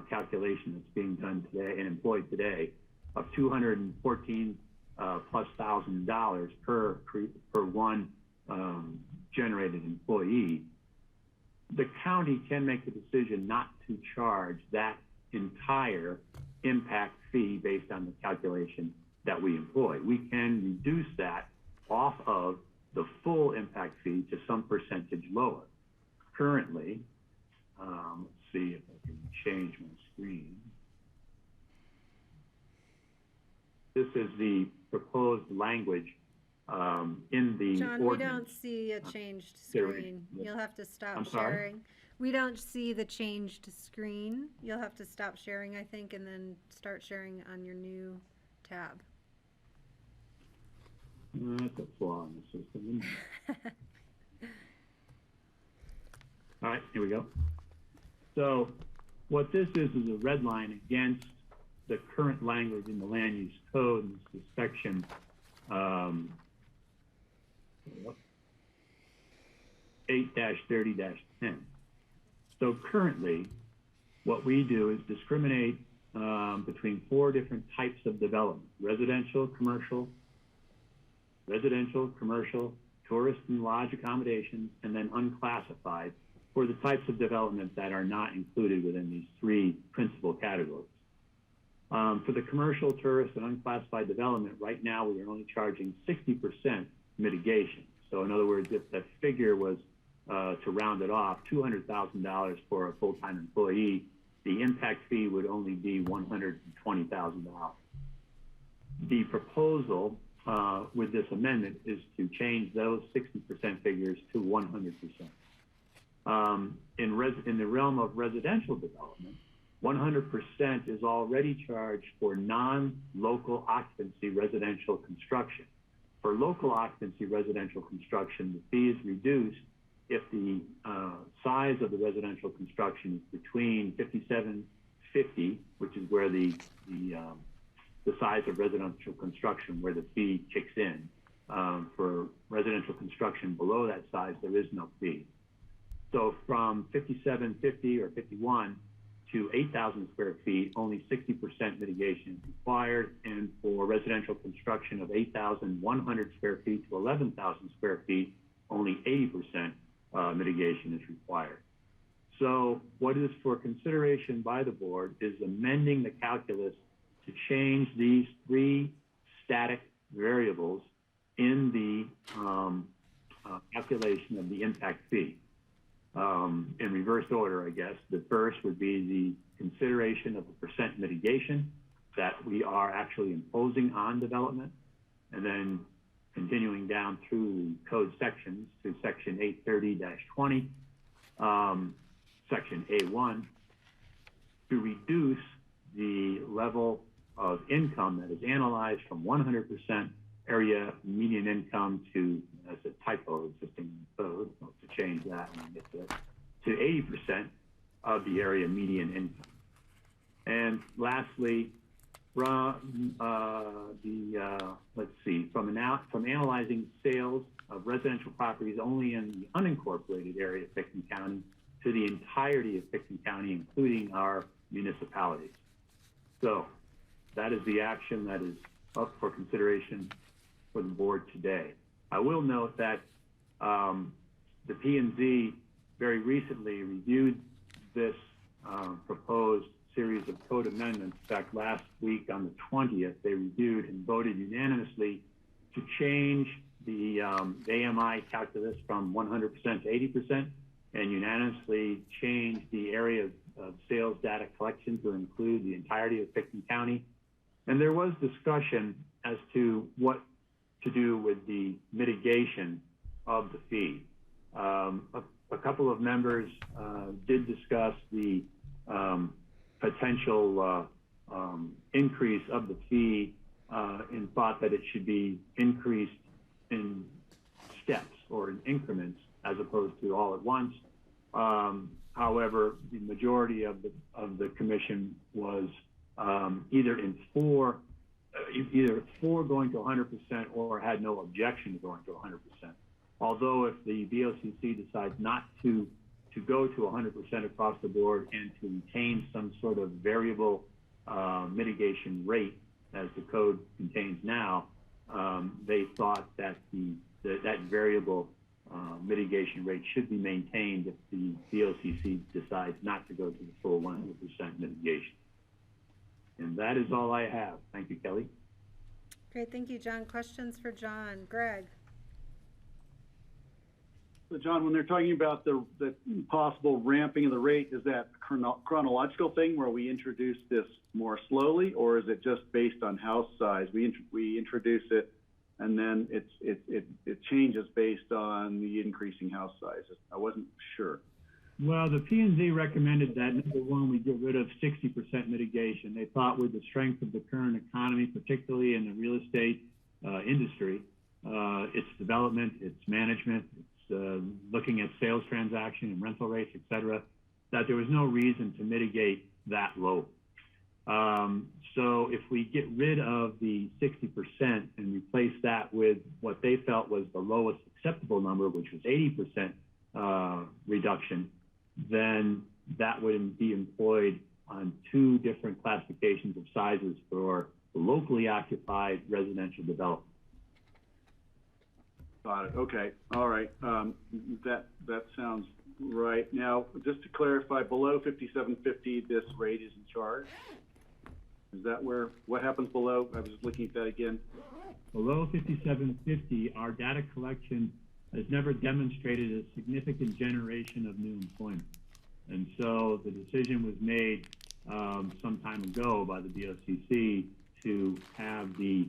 calculation that's being done today and employed today, of $214 plus $1,000 per one generated employee, the county can make the decision not to charge that entire impact fee based on the calculation that we employ. We can reduce that off of the full impact fee to some percentage lower. Currently, let's see if I can change my screen. This is the proposed language in the
John,
ordinance.
we don't see a changed screen. You'll have to stop
I'm sorry?
sharing. We don't see the changed screen. You'll have to stop sharing, I think, and then start sharing on your new tab.
That's a flaw in the system, isn't it? All right, here we go. So what this is a red line against the current language in the land use code, and this is section 8-30-10. So currently, what we do is discriminate between four different types of development: residential, commercial, tourist and lodge accommodations, and then unclassified for the types of development that are not included within these three principal categories. For the commercial, tourist, and unclassified development, right now we are only charging 60% mitigation. So in other words, if the figure was, to round it off, $200,000 for a full-time employee, the impact fee would only be $120,000. The proposal with this amendment is to change those 60% figures to 100%. In the realm of residential development, 100% is already charged for non-local occupancy residential construction. For local occupancy residential construction, the fee is reduced if the size of the residential construction is between 5750, which is where the size of residential construction where the fee kicks in, For residential construction below that size, there is no fee. So from 5750 or 51 to 8,000 square feet, only 60% mitigation is required. And for residential construction of 8,100 square feet to 11,000 square feet, only 80% mitigation is required. So what is for consideration by the board is amending the calculus to change these three static variables in the calculation of the impact fee. In reverse order, I guess. The first would be the consideration of the percent mitigation that we are actually imposing on development, and then continuing down through code sections to section 830-20, section A1, to reduce the level of income that is analyzed from 100% area median income to, that's a typo existing code, to change that when we get to 80% of the area median income. And lastly, let's see, from analyzing sales of residential properties only in the unincorporated area of Pickton County to the entirety of Pickton County, including our municipalities. So that is the action that is up for consideration for the board today. I will note that the P&Z very recently reviewed this proposed series of code amendments. In fact, last week on the 20th, they reviewed and voted unanimously to change the AMI calculus from 100% to 80%, and unanimously change the area of sales data collection to include the entirety of Pickton County. And there was discussion as to what to do with the mitigation of the fee. A couple of members did discuss the potential increase of the fee and thought that it should be increased in steps or in increments as opposed to all at once. However, the majority of the commission was either for going to 100% or had no objection to going to 100%. Although if the BOCC decides not to go to 100% across the board and to retain some sort of variable mitigation rate as the code contains now, they thought that that variable mitigation rate should be maintained if the BOCC decides not to go to the full 100% mitigation. And that is all I have. Thank you, Kelly.
Great, thank you, John. Questions for John? Greg?
So John, when they're talking about the possible ramping of the rate, is that a chronological thing where we introduce this more slowly, or is it just based on house size? We introduce it and then it changes based on the increasing house sizes. I wasn't sure.
Well, the P&Z recommended that, number one, we get rid of 60% mitigation. They thought with the strength of the current economy, particularly in the real estate industry, its development, its management, its looking at sales transaction and rental rates, et cetera, that there was no reason to mitigate that low. So if we get rid of the 60% and replace that with what they felt was the lowest acceptable number, which was 80% reduction, then that would be employed on two different classifications of sizes for the locally occupied residential development.
Got it. Okay. All right. That sounds right. Now, just to clarify, below 5750, this rate is in charge. Is that what happens below? I was looking at that again.
Below 5750, our data collection has never demonstrated a significant generation of new employment. And so the decision was made some time ago by the BOCC to have the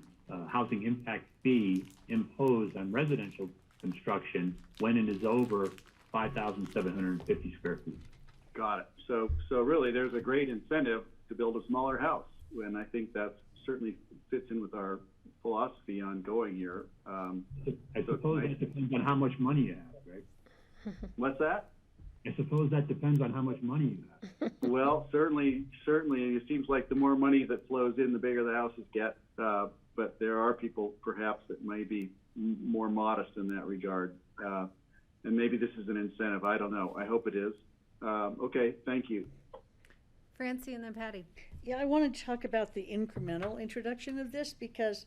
housing impact fee imposed on residential construction when it is over 5,750 square feet.
Got it. So really, there's a great incentive to build a smaller house, and I think that certainly fits in with our philosophy on going here.
I suppose that depends on how much money you have, right?
What's that?
I suppose that depends on how much money you have.
Well, certainly, it seems like the more money that flows in, the bigger the houses get. But there are people, perhaps, that may be more modest in that regard. And maybe this is an incentive. I don't know. I hope it is. Okay, thank you.
Francie and then Patty.
Yeah, I want to talk about the incremental introduction of this, because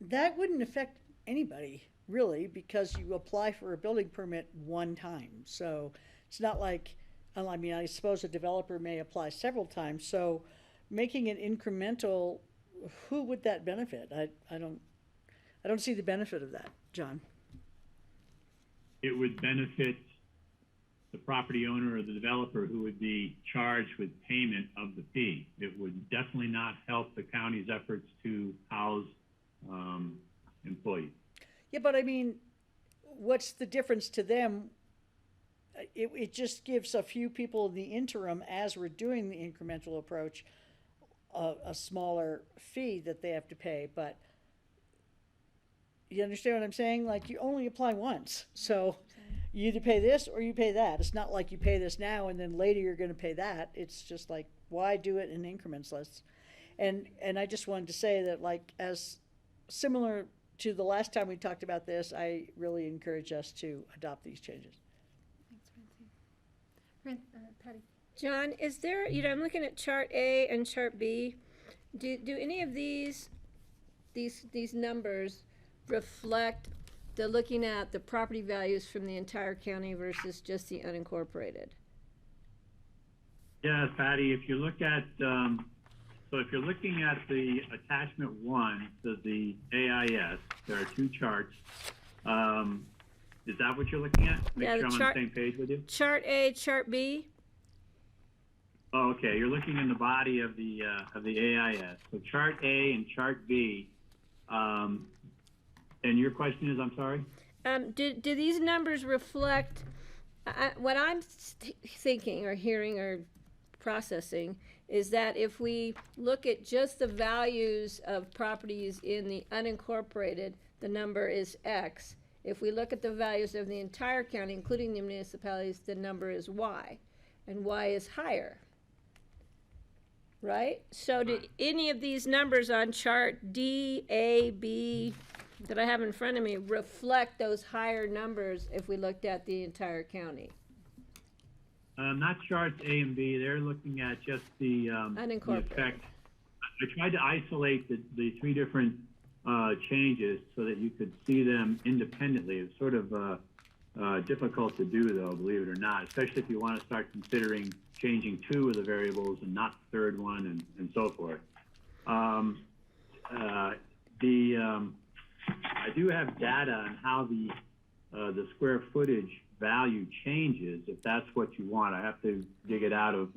that wouldn't affect anybody, really, because you apply for a building permit one time. So it's not like, I mean, I suppose a developer may apply several times. So making it incremental, who would that benefit? I don't see the benefit of that, John.
It would benefit the property owner or the developer who would be charged with payment of the fee. It would definitely not help the county's efforts to house employees.
Yeah, but I mean, what's the difference to them? It just gives a few people in the interim, as we're doing the incremental approach, a smaller fee that they have to pay. But you understand what I'm saying? Like, you only apply once. So you either pay this or you pay that. It's not like you pay this now and then later you're going to pay that. It's just like, why do it in increments? And I just wanted to say that, like, as similar to the last time we talked about this, I really encourage us to adopt these changes.
Thanks, Patty.
John, is there, I'm looking at chart A and chart B. Do any of these numbers reflect looking at the property values from the entire county versus just the unincorporated?
Yes, Patty, if you look at, so if you're looking at the attachment 1 to the AIS, there are 2 charts. Is that what you're looking at? Make sure I'm on the same page with you.
Chart A, chart B.
Oh, okay. You're looking in the body of the AIS. So chart A and chart B. And your question is, I'm sorry?
Do these numbers reflect what I'm thinking or hearing or processing is that if we look at just the values of properties in the unincorporated, the number is X. If we look at the values of the entire county, including the municipalities, the number is Y, and Y is higher, right? So do any of these numbers on chart D, A, B that I have in front of me reflect those higher numbers if we looked at the entire county?
Not charts A and B. They're looking at just the effect. I tried to isolate the 3 different changes so that you could see them independently. It's sort of difficult to do, though, believe it or not, especially if you want to start considering changing 2 of the variables and not the 3rd one and so forth. I do have data on how the square footage value changes, if that's what you want. I have to dig it out of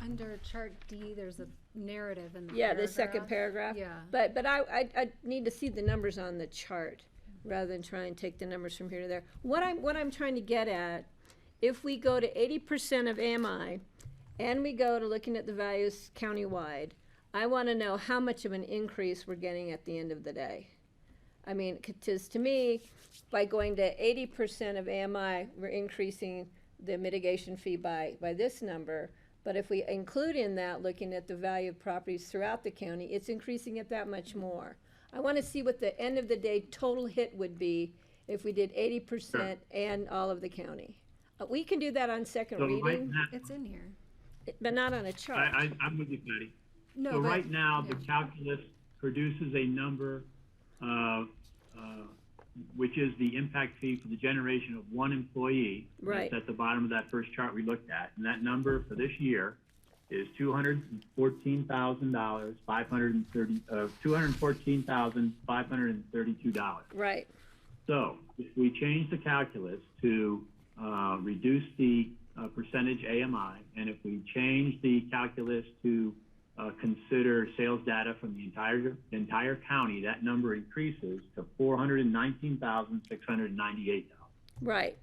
Under chart D, there's a narrative in the
the second paragraph.
Yeah.
But I need to see the numbers on the chart rather than try and take the numbers from here to there. What I'm trying to get at, if we go to 80% of AMI and we go to looking at the values countywide, I want to know how much of an increase we're getting at the end of the day. I mean, because to me, by going to 80% of AMI, we're increasing the mitigation fee by this number. But if we include in that, looking at the value of properties throughout the county, it's increasing it that much more. I want to see what the end of the day total hit would be if we did 80% and all of the county. We can do that on second reading.
It's in here.
But not on a chart.
I'm with you, Patty.
No,
so
but,
right now, the calculus produces a number which is the impact fee for the generation of 1 employee.
Right.
That's at the bottom of that first chart we looked at. And that number for this year is $214,532.
Right.
So if we change the calculus to reduce the percentage AMI, and if we change the calculus to consider sales data from the entire county, that number increases to $419,698.
Right.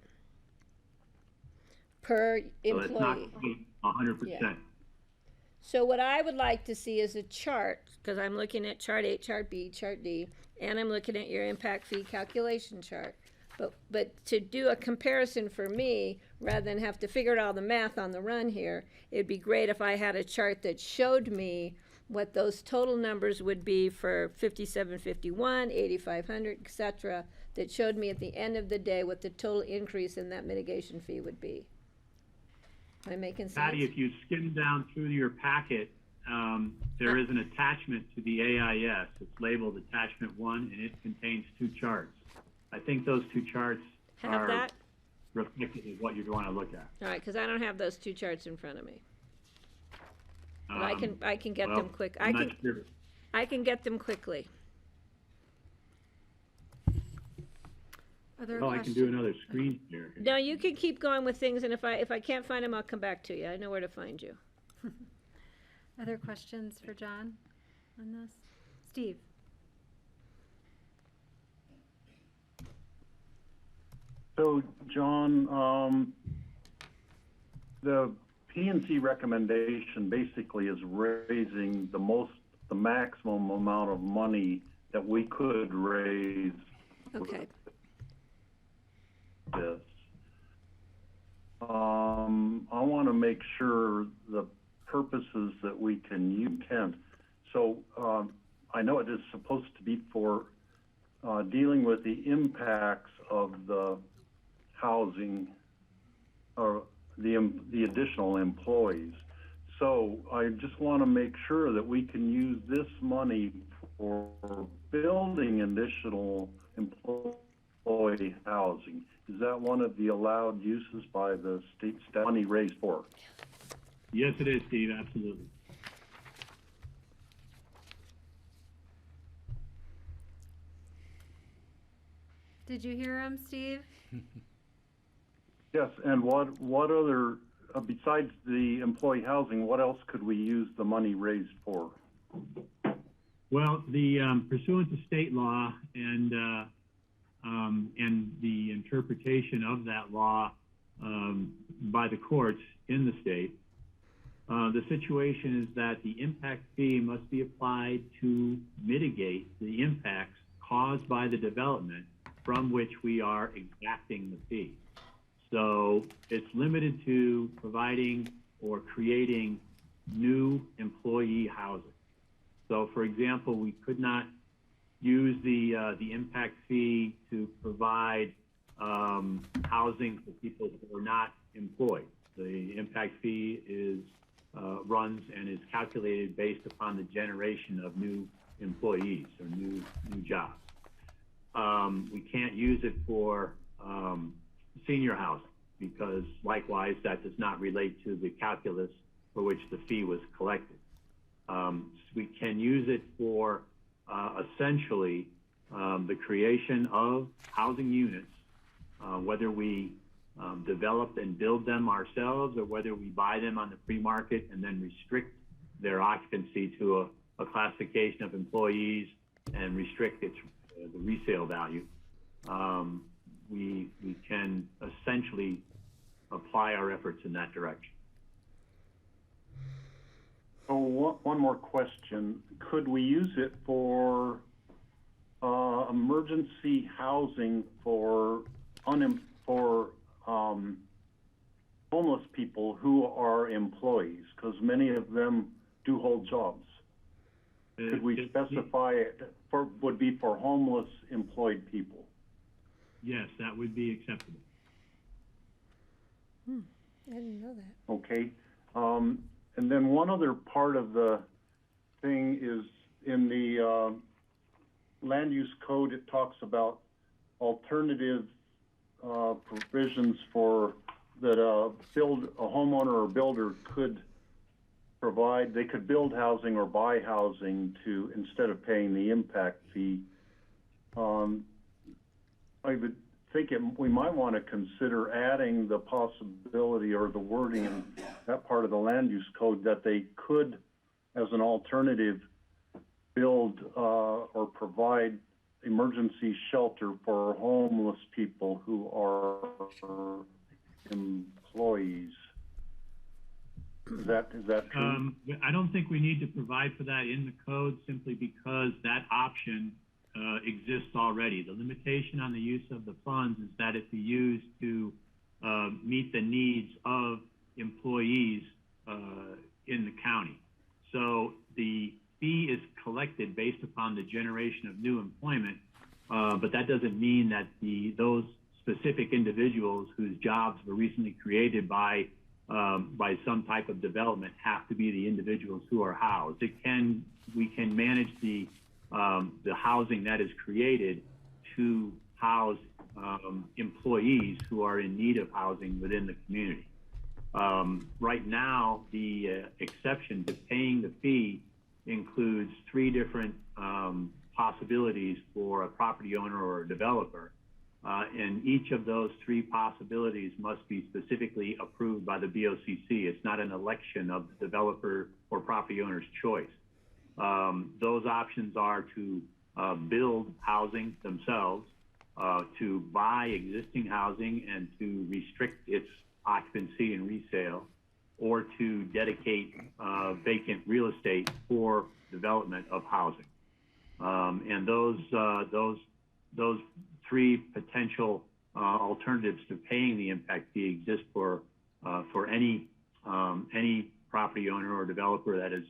Per employee.
So it's not 100%.
Yeah. So what I would like to see is a chart, because I'm looking at chart A, chart B, chart D, and I'm looking at your impact fee calculation chart. But to do a comparison for me, rather than have to figure out all the math on the run here, it'd be great if I had a chart that showed me what those total numbers would be for 5751, 8500, et cetera, that showed me at the end of the day what the total increase in that mitigation fee would be. Am I making sense?
Patty, if you skim down through your packet, there is an attachment to the AIS. It's labeled Attachment 1, and it contains 2 charts. I think those 2 charts
Have
are
that?
reflective of what you'd want to look at.
All right, because I don't have those 2 charts in front of me. But I can get
well,
them quick.
I'm not sure.
I can get them quickly.
Other
Oh, I can do another screen share.
No, you can keep going with things, and if I can't find them, I'll come back to you. I know where to find you.
Other questions for John on this? Steve?
So, John, the P&C recommendation basically is raising the maximum amount of money that we could raise.
Okay.
With this. I want to make sure the purposes that we can use. So, I know it is supposed to be for dealing with the impacts of the housing or the additional employees. So I just want to make sure that we can use this money for building additional employee housing. Is that one of the allowed uses by the state money raised for?
Yes, it is, Steve, absolutely.
Did you hear him, Steve?
Yes, and what other, besides the employee housing, what else could we use the money raised for?
Well, the pursuant to state law and the interpretation of that law by the courts in the state, the situation is that the impact fee must be applied to mitigate the impacts caused by the development from which we are exacting the fee. So it's limited to providing or creating new employee housing. So, for example, we could not use the impact fee to provide housing for people who are not employed. The impact fee runs and is calculated based upon the generation of new employees or new jobs. We can't use it for senior housing because, likewise, that does not relate to the calculus for which the fee was collected. We can use it for essentially the creation of housing units, whether we develop and build them ourselves or whether we buy them on the free market and then restrict their occupancy to a classification of employees and restrict the resale value. We can essentially apply our efforts in that direction.
So one more question. Could we use it for emergency housing for homeless people who are employees? Because many of them do hold jobs. Could we specify it would be for homeless employed people?
Yes, that would be acceptable.
I didn't know that.
Okay. And then one other part of the thing is in the land use code, it talks about alternative provisions for that a homeowner or builder could provide. They could build housing or buy housing instead of paying the impact fee. I would think we might want to consider adding the possibility or the wording in that part of the land use code that they could, as an alternative, build or provide emergency shelter for homeless people who are employees. Is that true?
I don't think we need to provide for that in the code simply because that option exists already. The limitation on the use of the funds is that it be used to meet the needs of employees in the county. So the fee is collected based upon the generation of new employment, but that doesn't mean that those specific individuals whose jobs were recently created by some type of development have to be the individuals who are housed. We can manage the housing that is created to house employees who are in need of housing within the community. Right now, the exception to paying the fee includes 3 different possibilities for a property owner or a developer. And each of those 3 possibilities must be specifically approved by the BOCC. It's not an election of the developer or property owner's choice. Those options are to build housing themselves, to buy existing housing and to restrict its occupancy and resale, or to dedicate vacant real estate for development of housing. And those 3 potential alternatives to paying the impact fee exist for any property owner or developer that is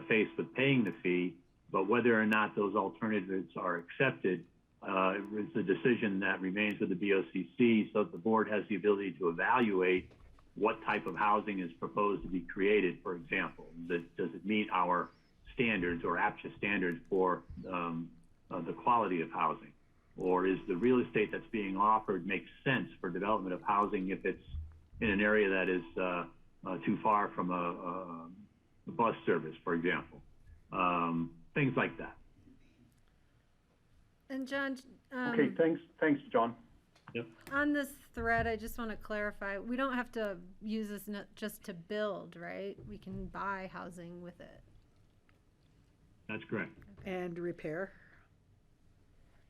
faced with paying the fee. But whether or not those alternatives are accepted is a decision that remains with the BOCC, so that the board has the ability to evaluate what type of housing is proposed to be created. For example, does it meet our standards or APSHA standards for the quality of housing? Or is the real estate that's being offered make sense for development of housing if it's in an area that is too far from a bus service, for example? Things like that.
And John,
Okay, thanks, John.
Yep.
on this thread, I just want to clarify, we don't have to use this just to build, right? We can buy housing with it.
That's correct.
And repair.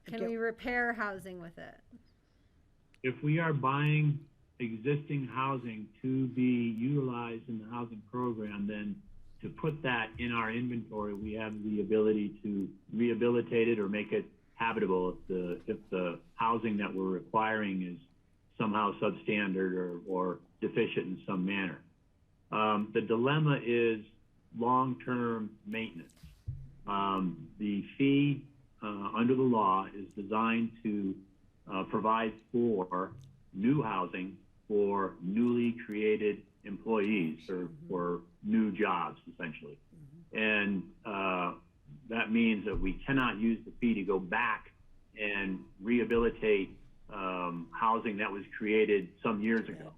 Can we repair housing with it?
If we are buying existing housing to be utilized in the housing program, then to put that in our inventory, we have the ability to rehabilitate it or make it habitable if the housing that we're requiring is somehow substandard or deficient in some manner. The dilemma is long-term maintenance. The fee under the law is designed to provide for new housing for newly created employees or new jobs, essentially. And that means that we cannot use the fee to go back and rehabilitate housing that was created some years ago,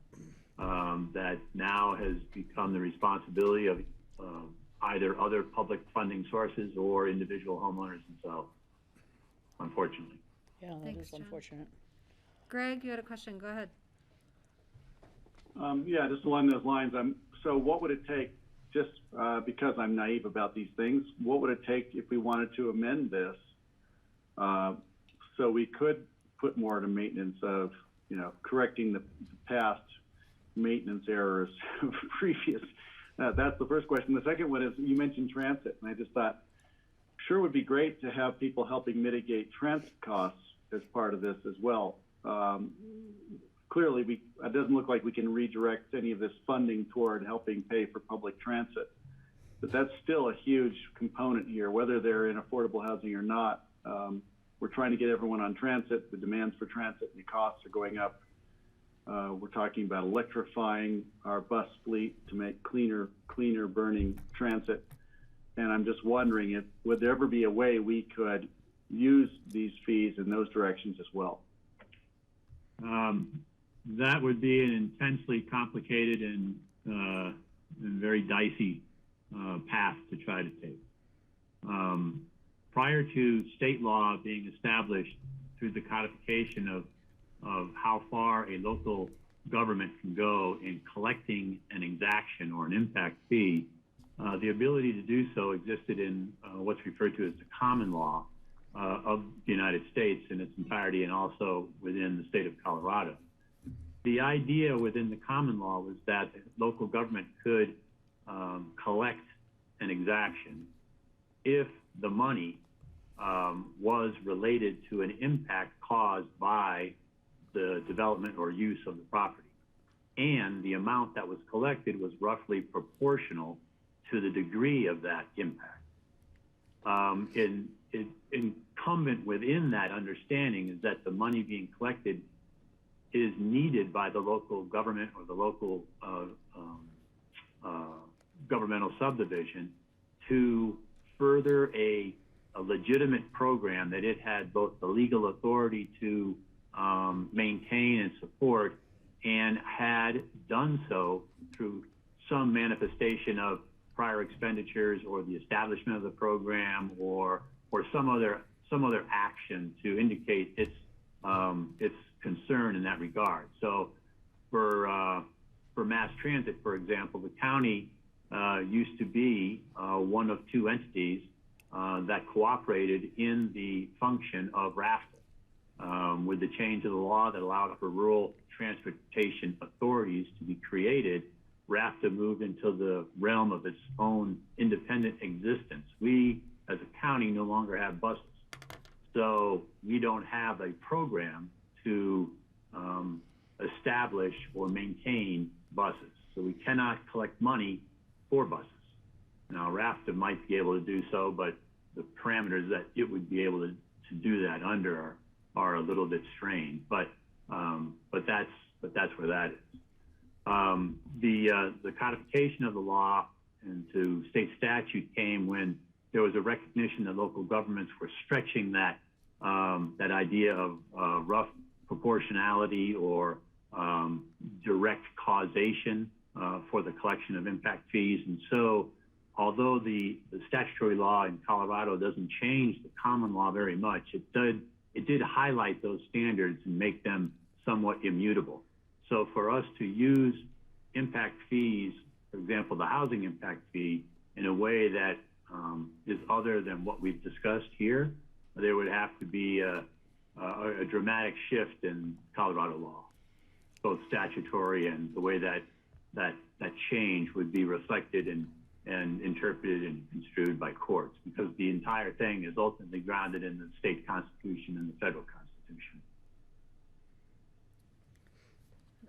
that now has become the responsibility of either other public funding sources or individual homeowners themselves, unfortunately.
Yeah, that
Thanks,
is
John.
unfortunate.
Greg, you had a question. Go ahead.
Yeah, just along those lines. So what would it take, just because I'm naive about these things, what would it take if we wanted to amend this so we could put more to maintenance of, correcting the past maintenance errors of previous? That's the first question. The second one is, you mentioned transit, and I just thought, sure would be great to have people helping mitigate transit costs as part of this as well. Clearly, it doesn't look like we can redirect any of this funding toward helping pay for public transit. But that's still a huge component here, whether they're in affordable housing or not. We're trying to get everyone on transit. The demands for transit and the costs are going up. We're talking about electrifying our bus fleet to make cleaner burning transit. And I'm just wondering, would there ever be a way we could use these fees in those directions as well?
That would be an intensely complicated and very dicey path to try to take. Prior to state law being established through the codification of how far a local government can go in collecting an exaction or an impact fee, the ability to do so existed in what's referred to as the common law of the United States in its entirety, and also within the state of Colorado. The idea within the common law was that the local government could collect an exaction if the money was related to an impact caused by the development or use of the property. And the amount that was collected was roughly proportional to the degree of that impact. incumbent within that understanding is that the money being collected is needed by the local government or the local governmental subdivision to further a legitimate program that it had both the legal authority to maintain and support, and had done so through some manifestation of prior expenditures or the establishment of the program or some other action to indicate its concern in that regard. So for mass transit, for example, the county used to be one of two entities that cooperated in the function of RAFTA. With the change of the law that allowed for rural transportation authorities to be created, RAFTA moved into the realm of its own independent existence. We, as a county, no longer have buses. So we don't have a program to establish or maintain buses. So we cannot collect money for buses. Now, RAFTA might be able to do so, but the parameters that it would be able to do that under are a little bit strained. But that's where that is. The codification of the law into state statute came when there was a recognition that local governments were stretching that idea of rough proportionality or direct causation for the collection of impact fees. And so, although the statutory law in Colorado doesn't change the common law very much, it did highlight those standards and make them somewhat immutable. So for us to use impact fees, for example, the housing impact fee, in a way that is other than what we've discussed here, there would have to be a dramatic shift in Colorado law, both statutory and the way that change would be reflected and interpreted and construed by courts, because the entire thing is ultimately grounded in the state constitution and the federal constitution.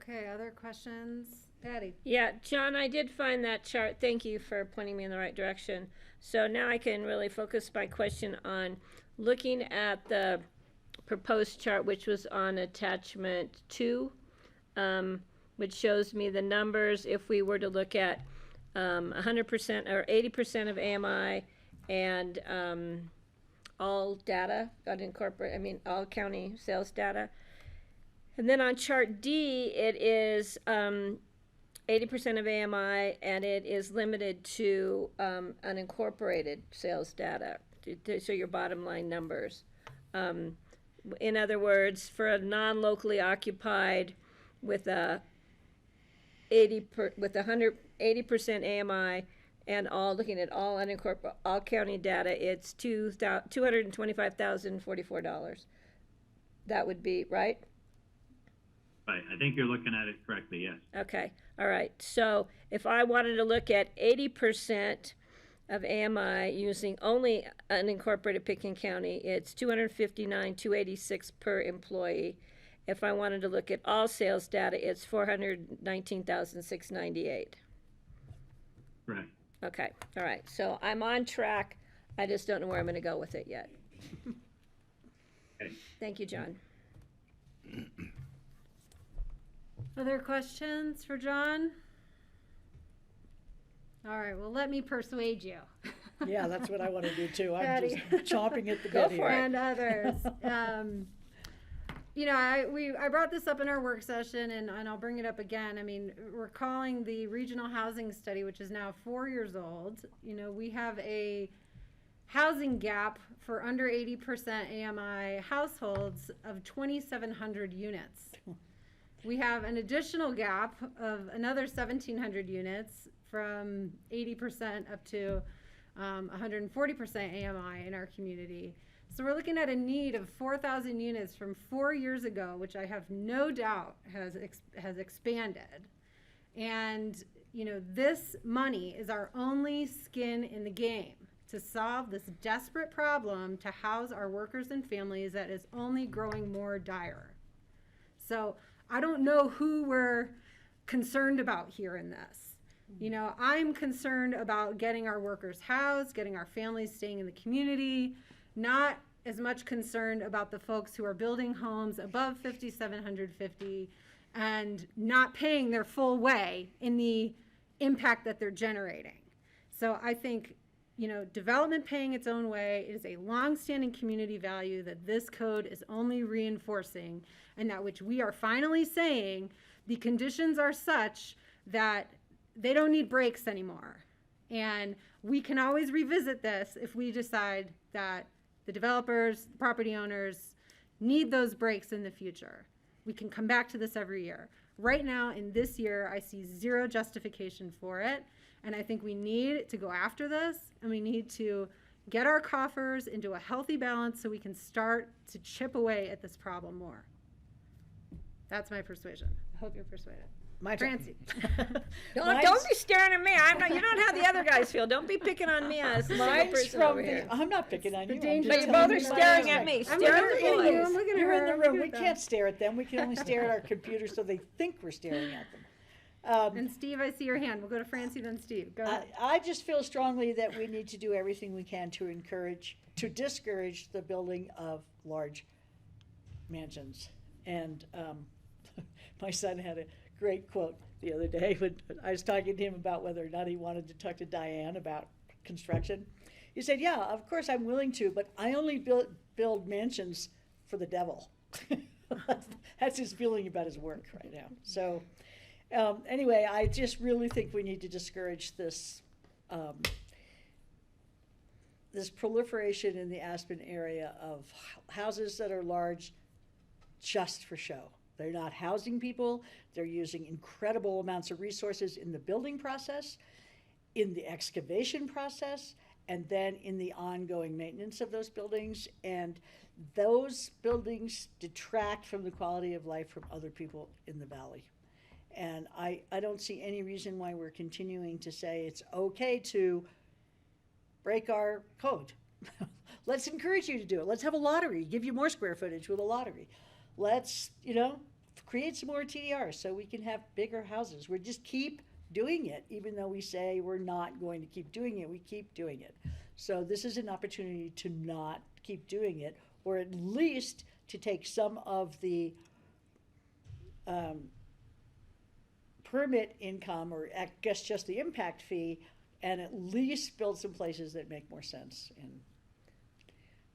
Okay, other questions? Patty?
Yeah, John, I did find that chart. Thank you for pointing me in the right direction. So now I can really focus my question on looking at the proposed chart, which was on attachment 2, which shows me the numbers if we were to look at 100% or 80% of AMI and all data, all county sales data. And then on chart D, it is 80% of AMI, and it is limited to unincorporated sales data, so your bottom line numbers. In other words, for a non-locally occupied with 80% AMI and looking at all unincorporated, all county data, it's $225,044. That would be right.
Right, I think you're looking at it correctly, yes.
Okay, all right. So if I wanted to look at 80% of AMI using only unincorporated Pickens County, it's $259,286 per employee. If I wanted to look at all sales data, it's $419,698.
Right.
Okay, all right. So I'm on track. I just don't know where I'm going to go with it yet.
Okay.
Thank you, John.
Other questions for John? All right, well, let me persuade you.
Yeah, that's what I want to do too. I'm
Patty.
just chomping at the
Go
bit
for
here.
it.
And others. You know, I brought this up in our work session, and I'll bring it up again. I mean, we're calling the regional housing study, which is now 4 years old. You know, we have a housing gap for under 80% AMI households of 2,700 units. We have an additional gap of another 1,700 units from 80% up to 140% AMI in our community. So we're looking at a need of 4,000 units from 4 years ago, which I have no doubt has expanded. And, you know, this money is our only skin in the game to solve this desperate problem to house our workers and families that is only growing more dire. So I don't know who we're concerned about here in this. You know, I'm concerned about getting our workers housed, getting our families staying in the community, not as much concerned about the folks who are building homes above 5,750 and not paying their full way in the impact that they're generating. So I think, you know, development paying its own way is a long-standing community value that this code is only reinforcing, and that which we are finally saying the conditions are such that they don't need breaks anymore. And we can always revisit this if we decide that the developers, the property owners need those breaks in the future. We can come back to this every year. Right now, in this year, I see zero justification for it. And I think we need to go after this, and we need to get our coffers into a healthy balance so we can start to chip away at this problem more. That's my persuasion. I hope you're persuaded.
My turn.
Francie.
Don't be staring at me. I'm not. You don't have the other guys feel. Don't be picking on me as the single
Mine's
person
from
over here.
I'm not picking on you. I'm
danger-
just
But you
telling
both are
you my
staring at
perspective.
me.
I'm
Stare
looking
at
at
the
you.
boys.
I'm looking at
You're
her.
in the
I'm
room.
looking
We
at them.
can't stare at them. We can only stare at our computers so they think we're staring at them.
And Steve, I see your hand. We'll go to Francie, then Steve. Go ahead.
I just feel strongly that we need to do everything we can to discourage the building of large mansions. And my son had a great quote the other day when I was talking to him about whether or not he wanted to talk to Diane about construction. He said, "Yeah, of course I'm willing to, but I only build mansions for the devil." That's his feeling about his work right now. So. Anyway, I just really think we need to discourage this this proliferation in the Aspen area of houses that are large just for show. They're not housing people. They're using incredible amounts of resources in the building process, in the excavation process, and then in the ongoing maintenance of those buildings. And those buildings detract from the quality of life from other people in the valley. And I don't see any reason why we're continuing to say it's okay to break our code. Let's encourage you to do it. Let's have a lottery, give you more square footage with a lottery. Let's, create some more TDRs so we can have bigger houses. We just keep doing it, even though we say we're not going to keep doing it, we keep doing it. So this is an opportunity to not keep doing it, or at least to take some of the permit income, or I guess just the impact fee, and at least build some places that make more sense. And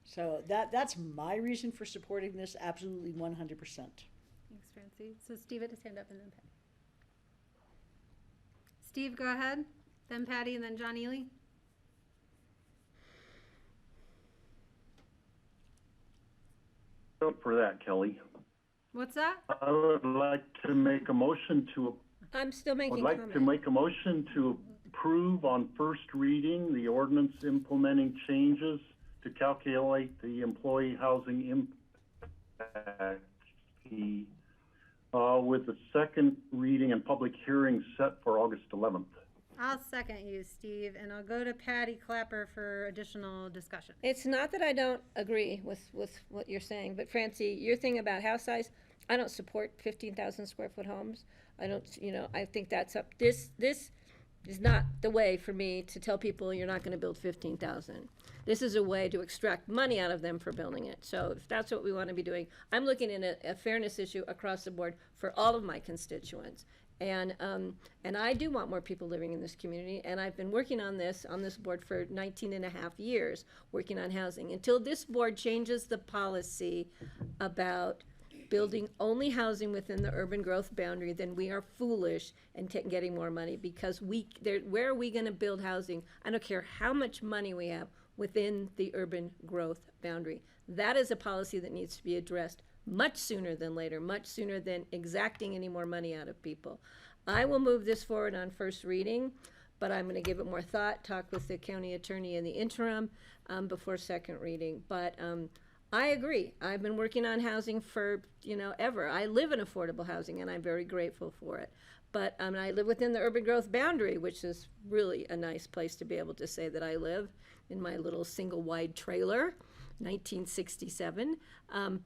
so that's my reason for supporting this, absolutely 100%.
Thanks, Francie. So Steve had his hand up, and then Patty. Steve, go ahead. Then Patty, and then John Ely.
Up for that, Kelly.
What's that?
I would like to make a motion to
I'm still
I'd
making
like
comments.
to make a motion to approve on first reading the ordinance implementing changes to calculate the employee housing impact fee with the second reading and public hearing set for August 11th.
I'll second you, Steve, and I'll go to Patty Clapper for additional discussion.
It's not that I don't agree with what you're saying, but Francie, your thing about house size, I don't support 15,000 square foot homes. I don't, I think that's up. This is not the way for me to tell people you're not going to build 15,000. This is a way to extract money out of them for building it. So if that's what we want to be doing, I'm looking at a fairness issue across the board for all of my constituents. And I do want more people living in this community, and I've been working on this board for 19 and a half years, working on housing. Until this board changes the policy about building only housing within the urban growth boundary, then we are foolish and getting more money, because where are we going to build housing? I don't care how much money we have within the urban growth boundary. That is a policy that needs to be addressed much sooner than later, much sooner than exacting any more money out of people. I will move this forward on first reading, but I'm going to give it more thought, talk with the county attorney in the interim before second reading. But I agree. I've been working on housing for, ever. I live in affordable housing, and I'm very grateful for it. But I live within the urban growth boundary, which is really a nice place to be able to say that I live in my little single wide trailer, 1967.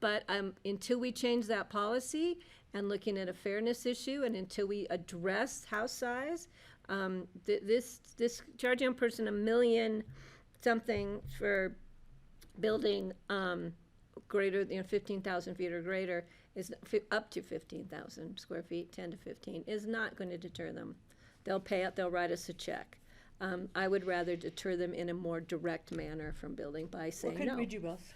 But until we change that policy and looking at a fairness issue, and until we address house size, this charging a person $1 million something for building greater, 15,000 feet or greater, is up to 15,000 square feet, 10 to 15, is not going to deter them. They'll pay it, they'll write us a check. I would rather deter them in a more direct manner from building by
Well,
saying
couldn't
no.
we do both?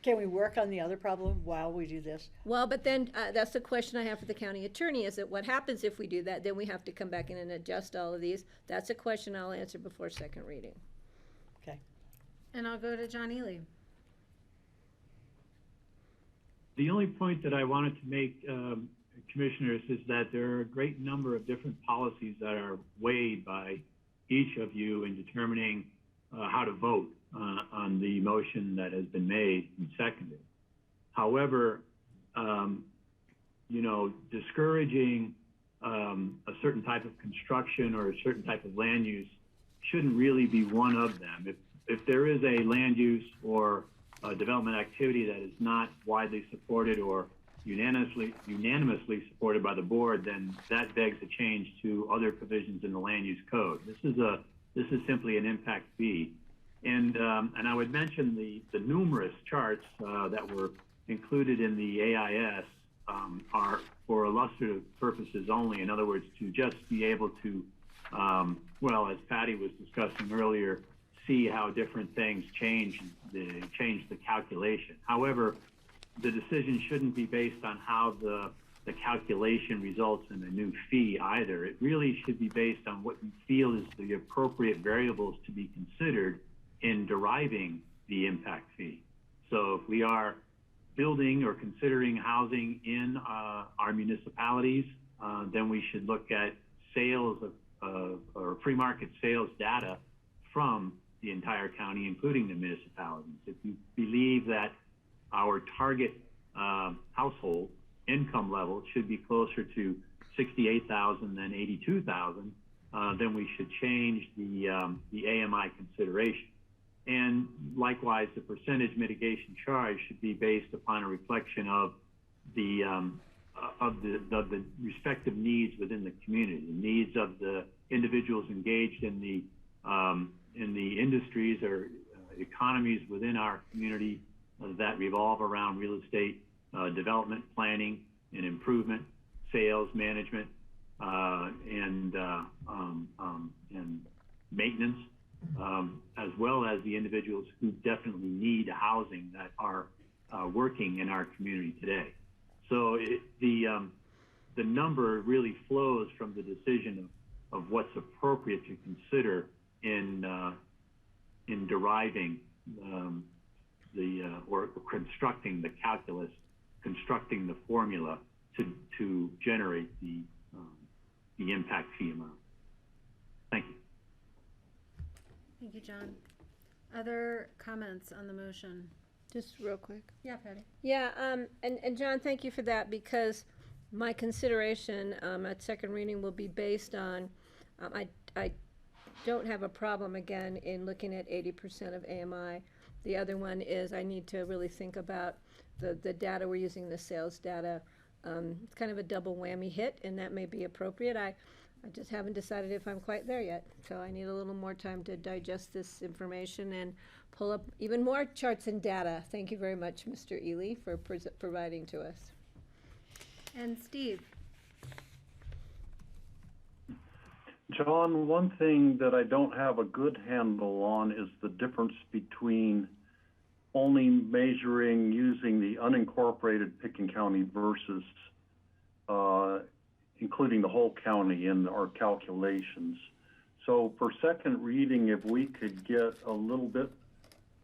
Can we work on the other problem while we do this?
Well, but then, that's the question I have for the county attorney, is that what happens if we do that? Then we have to come back in and adjust all of these. That's a question I'll answer before second reading.
Okay.
And I'll go to John Ely.
The only point that I wanted to make, commissioners, is that there are a great number of different policies that are weighed by each of you in determining how to vote on the motion that has been made and seconded. However, discouraging a certain type of construction or a certain type of land use shouldn't really be one of them. If there is a land use or a development activity that is not widely supported or unanimously supported by the board, then that begs a change to other provisions in the land use code. This is simply an impact fee. And I would mention the numerous charts that were included in the AIS are for illustrative purposes only. In other words, to just be able to, as Patty was discussing earlier, see how different things change the calculation. However, the decision shouldn't be based on how the calculation results in a new fee either. It really should be based on what you feel is the appropriate variables to be considered in deriving the impact fee. So if we are building or considering housing in our municipalities, then we should look at sales or free market sales data from the entire county, including the municipalities. If you believe that our target household income level should be closer to 68,000 than 82,000, then we should change the AMI consideration. And likewise, the percentage mitigation charge should be based upon a reflection of the respective needs within the community, the needs of the individuals engaged in the industries or economies within our community that revolve around real estate development, planning, and improvement, sales, management, and maintenance, as well as the individuals who definitely need housing that are working in our community today. So the number really flows from the decision of what's appropriate to consider in deriving or constructing the calculus, constructing the formula to generate the impact fee amount. Thank you.
Thank you, John. Other comments on the motion?
Just real quick.
Yeah, Patty.
Yeah, and John, thank you for that, because my consideration at second reading will be based on, I don't have a problem, again, in looking at 80% of AMI. The other one is I need to really think about the data we're using, the sales data. It's kind of a double whammy hit, and that may be appropriate. I just haven't decided if I'm quite there yet, so I need a little more time to digest this information and pull up even more charts and data. Thank you very much, Mr. Ely, for providing to us.
And Steve?
John, one thing that I don't have a good handle on is the difference between only measuring using the unincorporated Pickens County versus including the whole county in our calculations. So for second reading, if we could get a little bit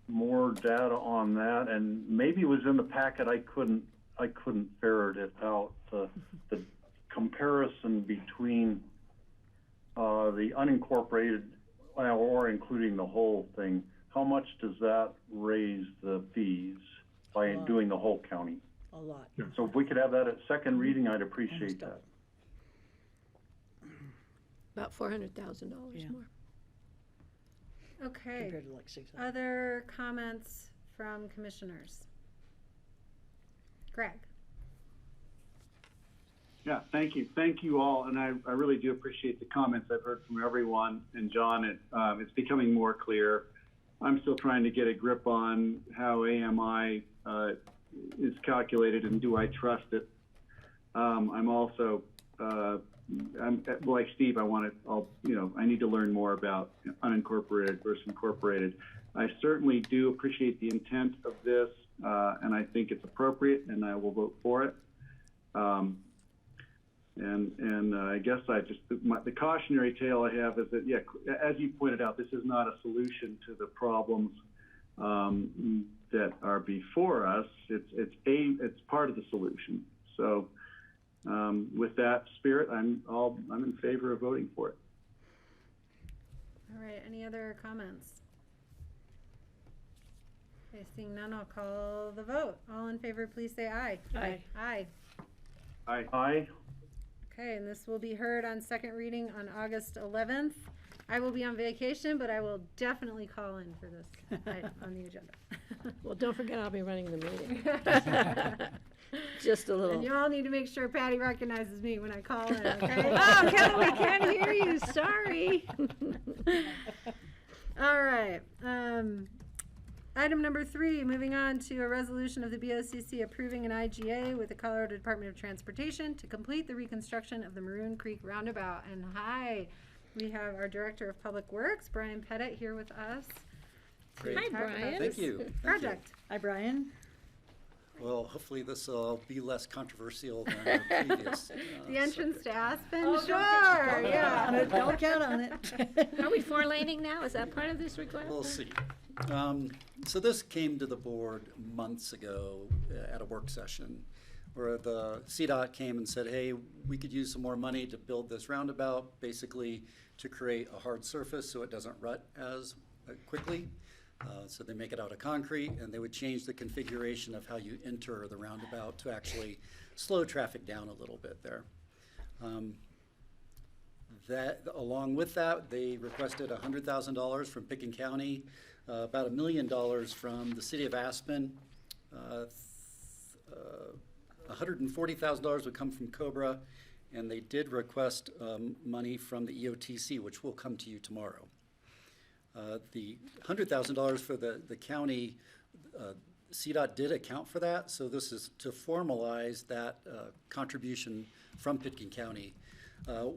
more data on that, and maybe it was in the packet, I couldn't ferret it out. The comparison between the unincorporated or including the whole thing, how much does that raise the fees by doing the whole county?
A lot.
So if we could have that at second reading, I'd appreciate that.
About $400,000
Yeah.
more.
Okay.
Compared to like 600.
Other comments from commissioners? Greg?
Yeah, thank you. Thank you all. And I really do appreciate the comments I've heard from everyone. And John, it's becoming more clear. I'm still trying to get a grip on how AMI is calculated and do I trust it. I'm also, I'm like Steve, I need to learn more about unincorporated versus incorporated. I certainly do appreciate the intent of this, and I think it's appropriate, and I will vote for it. I guess the cautionary tale I have is that, yeah, as you pointed out, this is not a solution to the problems that are before us. It's part of the solution. So with that spirit, I'm in favor of voting for it.
All right, any other comments? Okay, seeing none, I'll call the vote. All in favor, please say aye.
Aye.
Aye.
Aye.
Aye.
Okay, and this will be heard on second reading on August 11th. I will be on vacation, but I will definitely call in for this item on the agenda.
Well, don't forget I'll be running the meeting. Just a little.
And you all need to make sure Patty recognizes me when I call in, okay?
Oh, Kelly, we can't hear you. Sorry.
All right. Item number 3, moving on to a resolution of the BOCC approving an IGA with the Colorado Department of Transportation to complete the reconstruction of the Maroon Creek Roundabout. And hi, we have our Director of Public Works, Brian Pettit, here with us.
Great.
Hi,
Brian.
Thank you. Thank you.
Project.
Hi, Brian.
Well, hopefully this will be less controversial than our previous.
The entrance
subject.
to Aspen?
Oh,
Sure,
Don't
yeah.
count on it. Don't count on it.
Are we 4-laning now? Is that part of this request?
We'll see. So this came to the board months ago at a work session where the CDOT came and said, hey, we could use some more money to build this roundabout, basically to create a hard surface so it doesn't rut as quickly. So they make it out of concrete, and they would change the configuration of how you enter the roundabout to actually slow traffic down a little bit there. Along with that, they requested $100,000 from Picken County, about $1 million from the city of Aspen. $140,000 would come from Cobra, and they did request money from the EOTC, which will come to you tomorrow. The $100,000 for the county, CDOT did account for that, so this is to formalize that contribution from Pitkin County.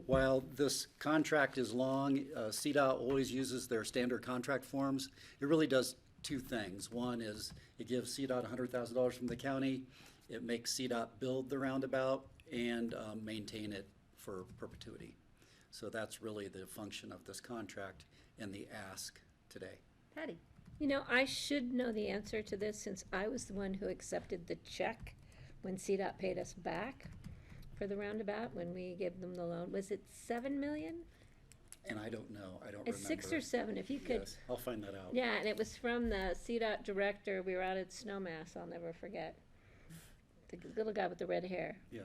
While this contract is long, CDOT always uses their standard contract forms. It really does two things. One is it gives CDOT $100,000 from the county. It makes CDOT build the roundabout and maintain it for perpetuity. So that's really the function of this contract and the ask today.
Patty.
You know, I should know the answer to this since I was the one who accepted the check when CDOT paid us back for the roundabout when we gave them the loan. Was it $7 million?
And I don't know. I don't
It's
remember.
6 or 7. If you could.
Yes, I'll find that out.
Yeah, and it was from the CDOT director. We were out at Snowmass. I'll never forget. The little guy with the red hair.
Yeah.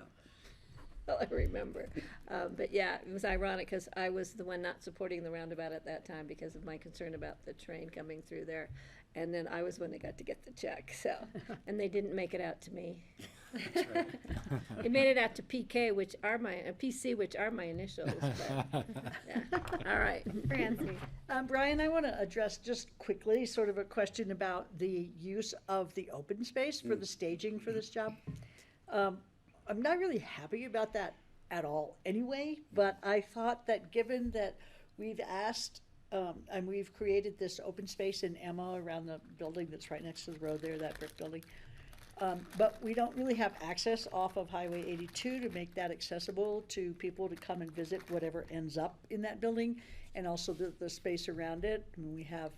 All I remember. But yeah, it was ironic because I was the one not supporting the roundabout at that time because of my concern about the train coming through there. And then I was one that got to get the check. So, and they didn't make it out to me.
That's right.
It made it out to PK, which are PC, which are my initials. But, yeah. All right.
Francie.
Brian, I want to address just quickly sort of a question about the use of the open space for the staging for this job. I'm not really happy about that at all anyway, but I thought that given that we've asked and we've created this open space in Emma around the building that's right next to the road there, that brick building, but we don't really have access off of Highway 82 to make that accessible to people to come and visit whatever ends up in that building, and also the space around it. I mean, we have,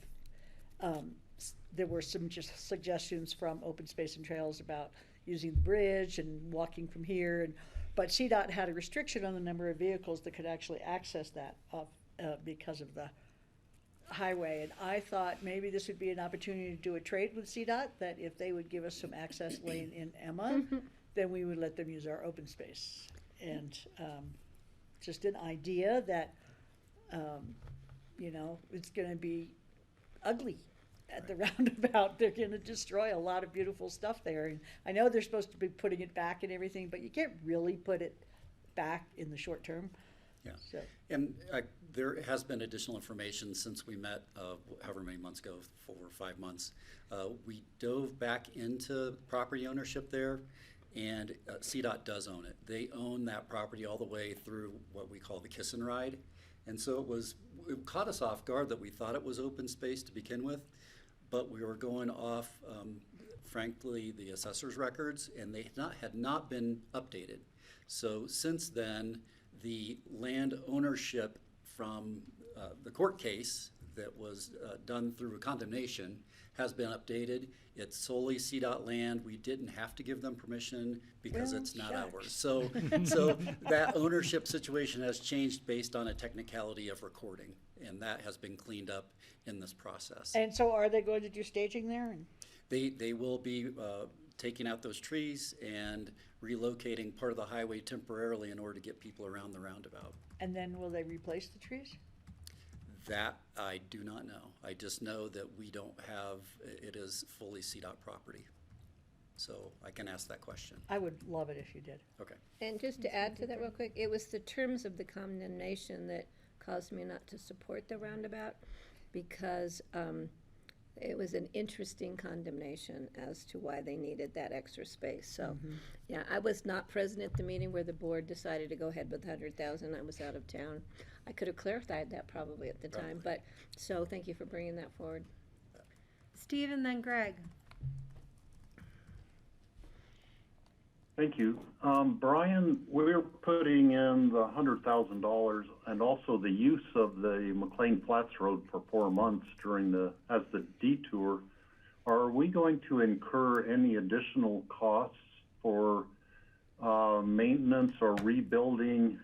there were some just suggestions from Open Space and Trails about using the bridge and walking from here, but CDOT had a restriction on the number of vehicles that could actually access that because of the highway. And I thought maybe this would be an opportunity to do a trade with CDOT, that if they would give us some access lane in Emma, then we would let them use our open space. And just an idea that, you know, it's going to be ugly at the roundabout. They're going to destroy a lot of beautiful stuff there. And I know they're supposed to be putting it back and everything, but you can't really put it back in the short term.
Yeah.
So,
And there has been additional information since we met, however many months ago, 4 or 5 months. We dove back into property ownership there, and CDOT does own it. They own that property all the way through what we call the kiss and ride. And so it caught us off guard that we thought it was open space to begin with, but we were going off, frankly, the assessor's records, and they had not been updated. So since then, the land ownership from the court case that was done through a condemnation has been updated. It's solely CDOT land. We didn't have to give them permission because
Well,
it's not
shucks.
ours. So that ownership situation has changed based on a technicality of recording, and that has been cleaned up in this process.
and so are they going to do staging there? And
They will be taking out those trees and relocating part of the highway temporarily in order to get people around the roundabout.
then will they replace the trees?
That I do not know. I just know that we don't have, it is fully CDOT property. So I can ask that question.
I would love it if you did.
Okay.
And just to add to that real quick, it was the terms of the condemnation that caused me not to support the roundabout, because it was an interesting condemnation as to why they needed that extra space. So, yeah, I was not present at the meeting where the board decided to go ahead with 100,000. I was out of town. I could have clarified that probably at the time, but, so thank you for bringing that forward.
Steve and then Greg.
Thank you. Brian, we're putting in the $100,000 and also the use of the McLean Flats Road for 4 months as the detour. Are we going to incur any additional costs for maintenance or rebuilding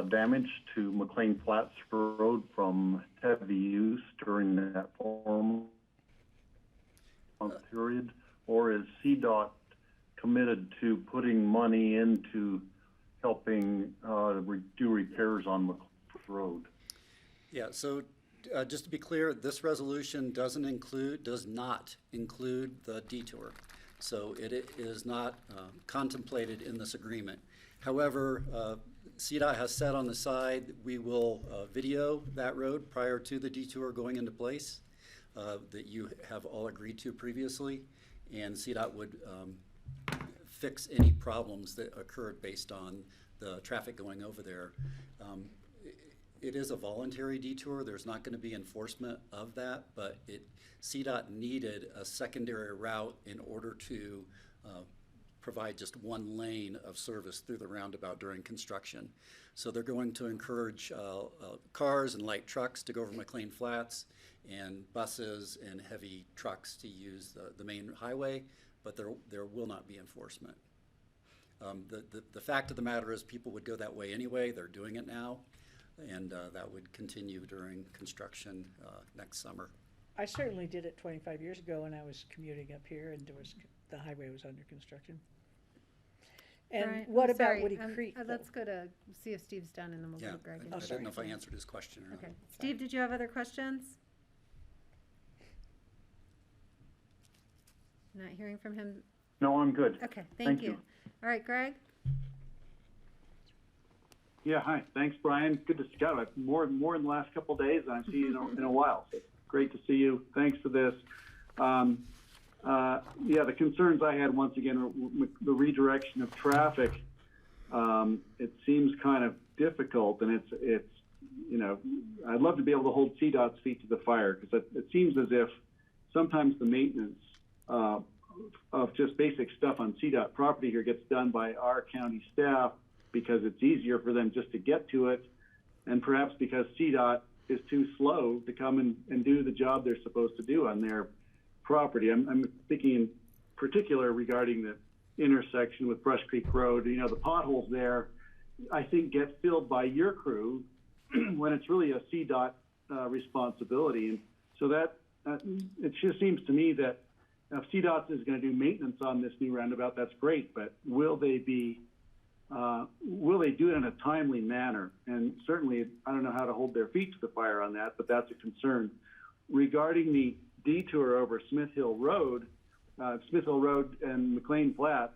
damage to McLean Flats Road from heavy use during that 4-month period? Or is CDOT committed to putting money into helping do repairs on McLean Road?
Yeah, so just to be clear, this resolution does not include the detour. So it is not contemplated in this agreement. However, CDOT has said on the side that we will video that road prior to the detour going into place that you have all agreed to previously, and CDOT would fix any problems that occurred based on the traffic going over there. It is a voluntary detour. There's not going to be enforcement of that, but CDOT needed a secondary route in order to provide just one lane of service through the roundabout during construction. So they're going to encourage cars and light trucks to go over McLean Flats, and buses and heavy trucks to use the main highway, but there will not be enforcement. The fact of the matter is people would go that way anyway. They're doing it now, and that would continue during construction next summer.
I certainly did it 25 years ago when I was commuting up here and the highway was under construction. And
Brian,
what
I'm
about
sorry,
Woody Creek? though?
Let's go to see if Steve's done, and then we'll
Yeah,
go to Greg.
I
sorry.
don't know if I answered his question or not.
Okay, Steve, did you have other questions? Not hearing from him.
No, I'm good.
Okay,
Thank
thank you.
you.
All right, Greg?
Yeah, hi. Thanks, Brian. Good to see you. More in the last couple of days than I've seen you in a while. So great to see you. Thanks for this. Yeah, the concerns I had, once again, are the redirection of traffic. It seems kind of difficult, and it's I'd love to be able to hold CDOT's feet to the fire, because it seems as if sometimes the maintenance of just basic stuff on CDOT property here gets done by our county staff because it's easier for them just to get to it, and perhaps because CDOT is too slow to come and do the job they're supposed to do on their property. I'm thinking in particular regarding the intersection with Brush Creek Road. The potholes there, I think, get filled by your crew when it's really a CDOT responsibility. And so that it just seems to me that if CDOT is going to do maintenance on this new roundabout, that's great, but will they do it in a timely manner? And certainly, I don't know how to hold their feet to the fire on that, but that's a concern. Regarding the detour over Smith Hill Road and McLean Flats,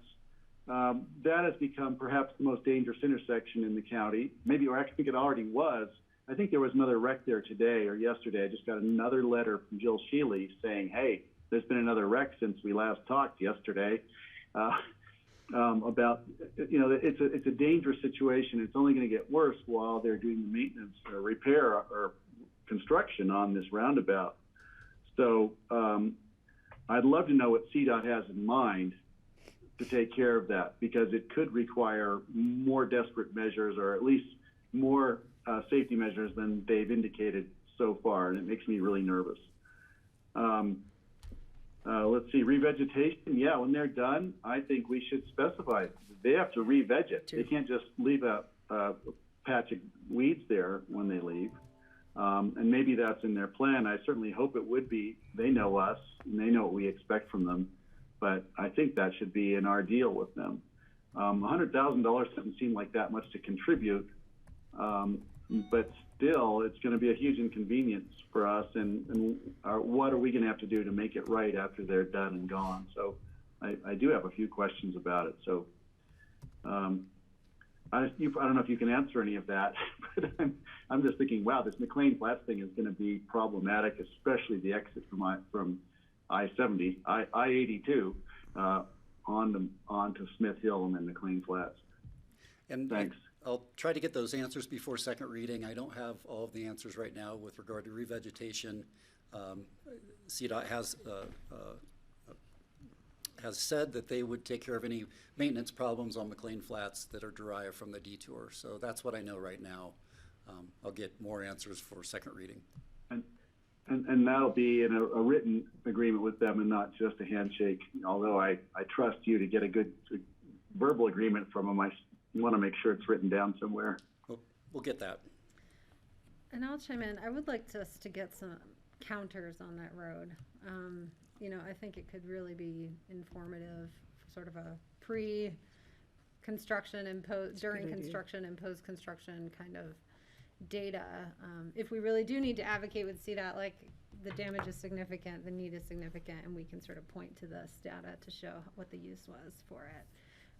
that has become perhaps the most dangerous intersection in the county. Maybe, or I think it already was. I think there was another wreck there today or yesterday. I just got another letter from Jill Shealy saying, hey, there's been another wreck since we last talked yesterday. About, you know, it's a dangerous situation. It's only going to get worse while they're doing the maintenance or repair or construction on this roundabout. So I'd love to know what CDOT has in mind to take care of that, because it could require more desperate measures, or at least more safety measures than they've indicated so far, and it makes me really nervous. Let's see, revegetation. Yeah, when they're done, I think we should specify they have to re-veg it. They can't just leave a patch of weeds there when they leave. And maybe that's in their plan. I certainly hope it would be. They know us, and they know what we expect from them. But I think that should be in our deal with them. $100,000 doesn't seem like that much to contribute, but still, it's going to be a huge inconvenience for us. And what are we going to have to do to make it right after they're done and gone? So I do have a few questions about it. So I don't know if you can answer any of that, but I'm just thinking, wow, this McLean Flats thing is going to be problematic, especially the exit from I-70, I-82 onto Smith Hill and then McLean Flats.
And
thanks.
I'll try to get those answers before second reading. I don't have all of the answers right now with regard to revegetation. CDOT has said that they would take care of any maintenance problems on McLean Flats that are derived from the detour. So that's what I know right now. I'll get more answers for second reading.
And that'll be in a written agreement with them and not just a handshake. Although I trust you to get a good verbal agreement from them, I want to make sure it's written down somewhere.
We'll get that.
And I'll chime in. I would like us to get some counters on that road. You know, I think it could really be informative, sort of a pre-construction and during construction and post-construction kind of data. If we really do need to advocate with CDOT, like the damage is significant, the need is significant, and we can sort of point to this data to show what the use was for it.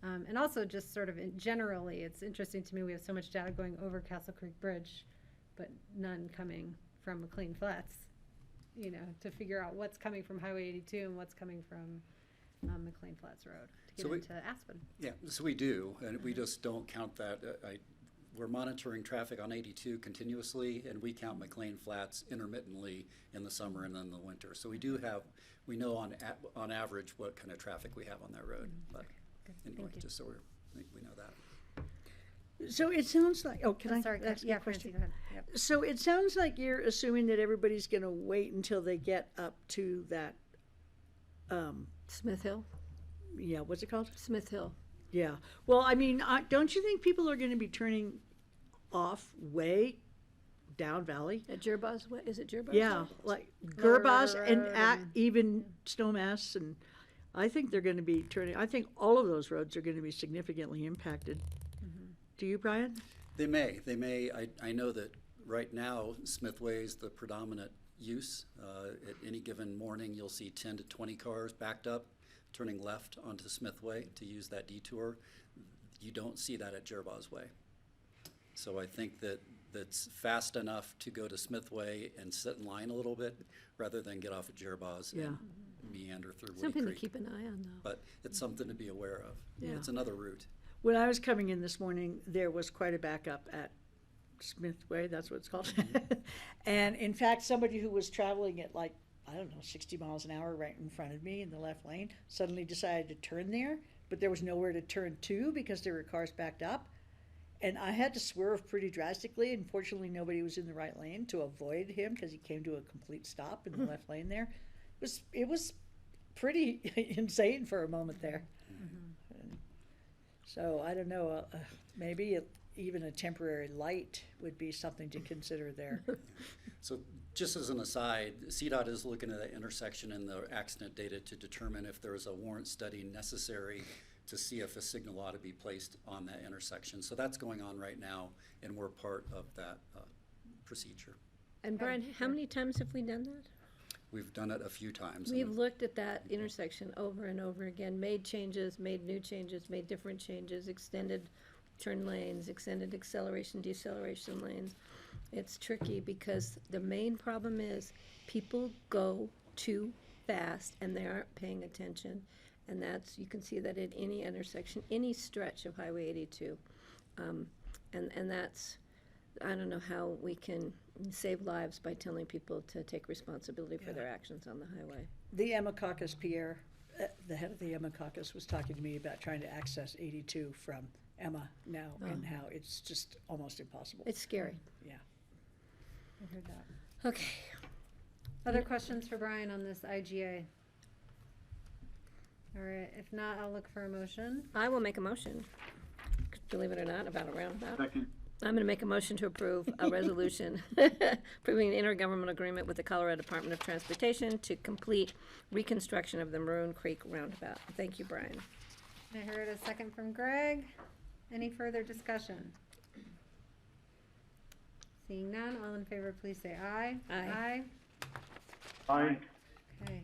And also just sort of generally, it's interesting to me, we have so much data going over Castle Creek Bridge, but none coming from McLean Flats, you know, to figure out what's coming from Highway 82 and what's coming from McLean Flats Road to get into Aspen.
Yeah, so we do, and we just don't count that. We're monitoring traffic on 82 continuously, and we count McLean Flats intermittently in the summer and in the winter. So we know on average what kind of traffic we have on that road. But anyway, just so we know that.
So it sounds like, can I ask you a question?
Francie, go ahead. Yep.
So it sounds like you're assuming that everybody's going to wait until they get up to that,
Smith Hill?
Yeah, what's it called?
Smith Hill.
Yeah. Well, I mean, don't you think people are going to be turning off way down valley?
At Jerboz, is it Jerboz?
Yeah, like Gerbaz and even Snowmass, and I think they're going to be turning. I think all of those roads are going to be significantly impacted. Mm-hmm. Do you, Brian?
They may. I know that right now Smithway is the predominant use. At any given morning, you'll see 10 to 20 cars backed up, turning left onto Smithway to use that detour. You don't see that at Jerboz Way. So I think that's fast enough to go to Smithway and sit in line a little bit rather than get off at Jerboz and meander through Woody
Something
Creek.
to keep an eye on, though.
But it's something to be aware of.
Yeah.
It's another route.
When I was coming in this morning, there was quite a backup at Smithway, that's what it's called. And in fact, somebody who was traveling at 60 miles an hour right in front of me in the left lane suddenly decided to turn there, but there was nowhere to turn to because there were cars backed up. And I had to swerve pretty drastically. Unfortunately, nobody was in the right lane to avoid him because he came to a complete stop in the left lane there. It was pretty insane for a moment there. Mm-hmm. So I don't know, maybe even a temporary light would be something to consider there.
So just as an aside, CDOT is looking at that intersection in the accident data to determine if there is a warrant study necessary to see if a signal ought to be placed on that intersection. So that's going on right now, and we're part of that procedure.
And Brian, how many times have we done that?
We've done it a few times.
We've looked at that intersection over and over again, made changes, made new changes, made different changes, extended turn lanes, extended acceleration, deceleration lanes. It's tricky because the main problem is people go too fast and they aren't paying attention. And that's, you can see that at any intersection, any stretch of Highway 82. And that's, I don't know how we can save lives by telling people to take responsibility for their actions on the highway.
The Emma Caucus, Pierre, the head of the Emma Caucus, was talking to me about trying to access 82 from Emma now and how it's just almost impossible.
It's scary.
Yeah.
I heard that.
Okay.
Other questions for Brian on this IGA? All right, if not, I'll look for a motion.
I will make a motion, believe it or not, about a roundabout.
Second.
I'm going to make a motion to approve a resolution approving an intergovernmental agreement with the Colorado Department of Transportation to complete reconstruction of the Maroon Creek roundabout. Thank you, Brian.
I heard a second from Greg. Any further discussion? Seeing none, all in favor, please say aye.
Aye.
Aye.
Okay.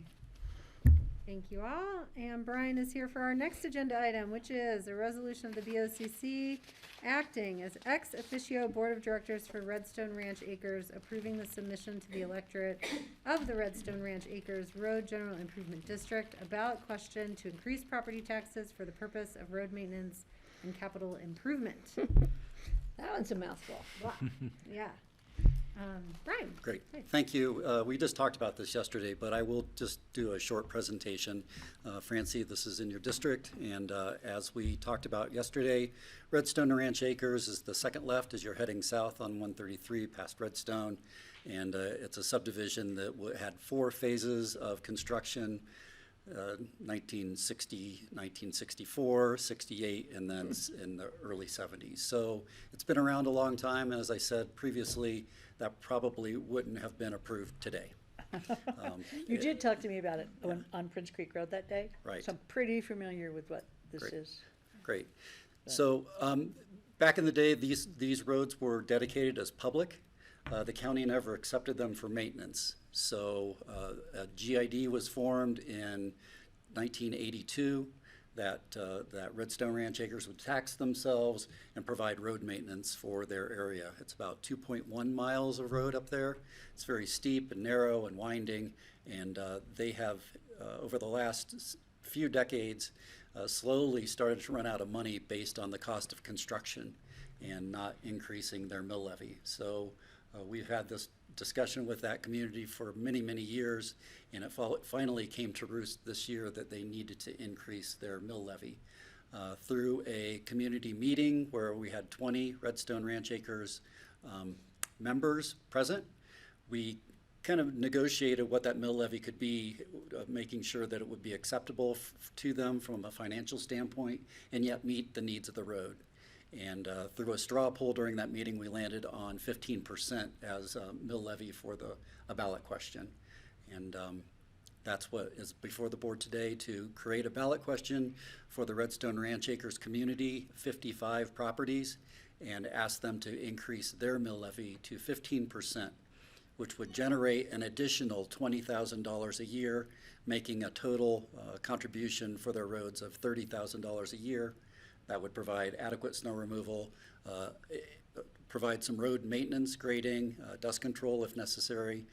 Thank you all. And Brian is here for our next agenda item, which is a resolution of the BOCC acting as ex officio Board of Directors for Redstone Ranch Acres, approving the submission to the electorate of the Redstone Ranch Acres Road General Improvement District, a ballot question to increase property taxes for the purpose of road maintenance and capital improvement.
That one's a mouthful.
Wow. Yeah. Brian.
Great,
Hey.
thank you. We just talked about this yesterday, but I will just do a short presentation. Francie, this is in your district, and as we talked about yesterday, Redstone Ranch Acres is the second left as you're heading south on 133 past Redstone, and it's a subdivision that had 4 phases of construction, 1960, 1964, 68, and then in the early 70s. So it's been around a long time, and as I said previously, that probably wouldn't have been approved today.
You did talk to me about it on Prince Creek Road that day.
Right.
So I'm pretty familiar with what this
Great.
is.
Great. So back in the day, these roads were dedicated as public. The county never accepted them for maintenance. So a GID was formed in 1982 that Redstone Ranch Acres would tax themselves and provide road maintenance for their area. It's about 2.1 miles of road up there. It's very steep and narrow and winding, and they have, over the last few decades, slowly started to run out of money based on the cost of construction and not increasing their mill levy. So we've had this discussion with that community for many, many years, and it finally came to roost this year that they needed to increase their mill levy. Through a community meeting where we had 20 Redstone Ranch Acres members present, we kind of negotiated what that mill levy could be, making sure that it would be acceptable to them from a financial standpoint and yet meet the needs of the road. And through a straw poll during that meeting, we landed on 15% as a mill levy for a ballot question. And that's what is before the board today, to create a ballot question for the Redstone Ranch Acres community, 55 properties, and ask them to increase their mill levy to 15%, which would generate an additional $20,000 a year, making a total contribution for their roads of $30,000 a year. That would provide adequate snow removal, provide some road maintenance, grading, dust control if necessary,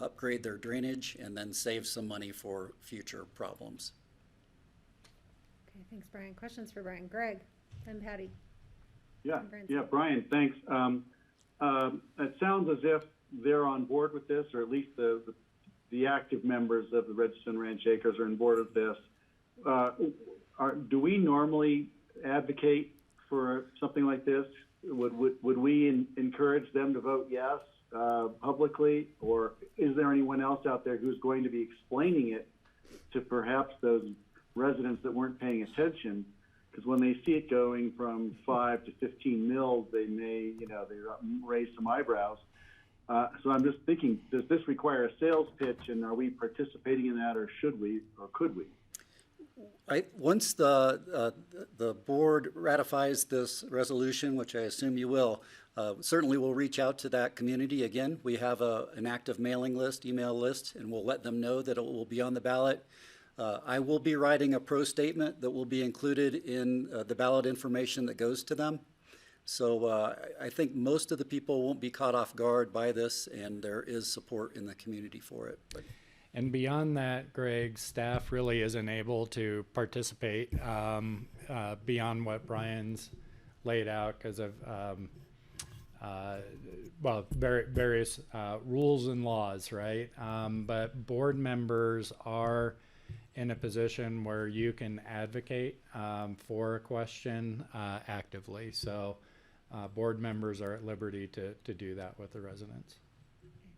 upgrade their drainage, and then save some money for future problems.
Okay, thanks, Brian. Questions for Brian? Greg, then Patty.
Yeah,
Brian.
yeah, Brian, thanks. It sounds as if they're on board with this, or at least the active members of the Redstone Ranch Acres are on board with this. Do we normally advocate for something like this? Would we encourage them to vote yes publicly, or is there anyone else out there who's going to be explaining it to perhaps those residents that weren't paying attention? Because when they see it going from 5 to 15 mils, they may, they raise some eyebrows. So I'm just thinking, does this require a sales pitch, and are we participating in that, or should we, or could we?
Once the board ratifies this resolution, which I assume you will, certainly we'll reach out to that community again. We have an active mailing list, email list, and we'll let them know that it will be on the ballot. I will be writing a pro statement that will be included in the ballot information that goes to them. So I think most of the people won't be caught off guard by this, and there is support in the community for it. But
And beyond that, Greg, staff really isn't able to participate beyond what Brian's laid out because of various rules and laws, right? But board members are in a position where you can advocate for a question actively. So board members are at liberty to do that with the residents.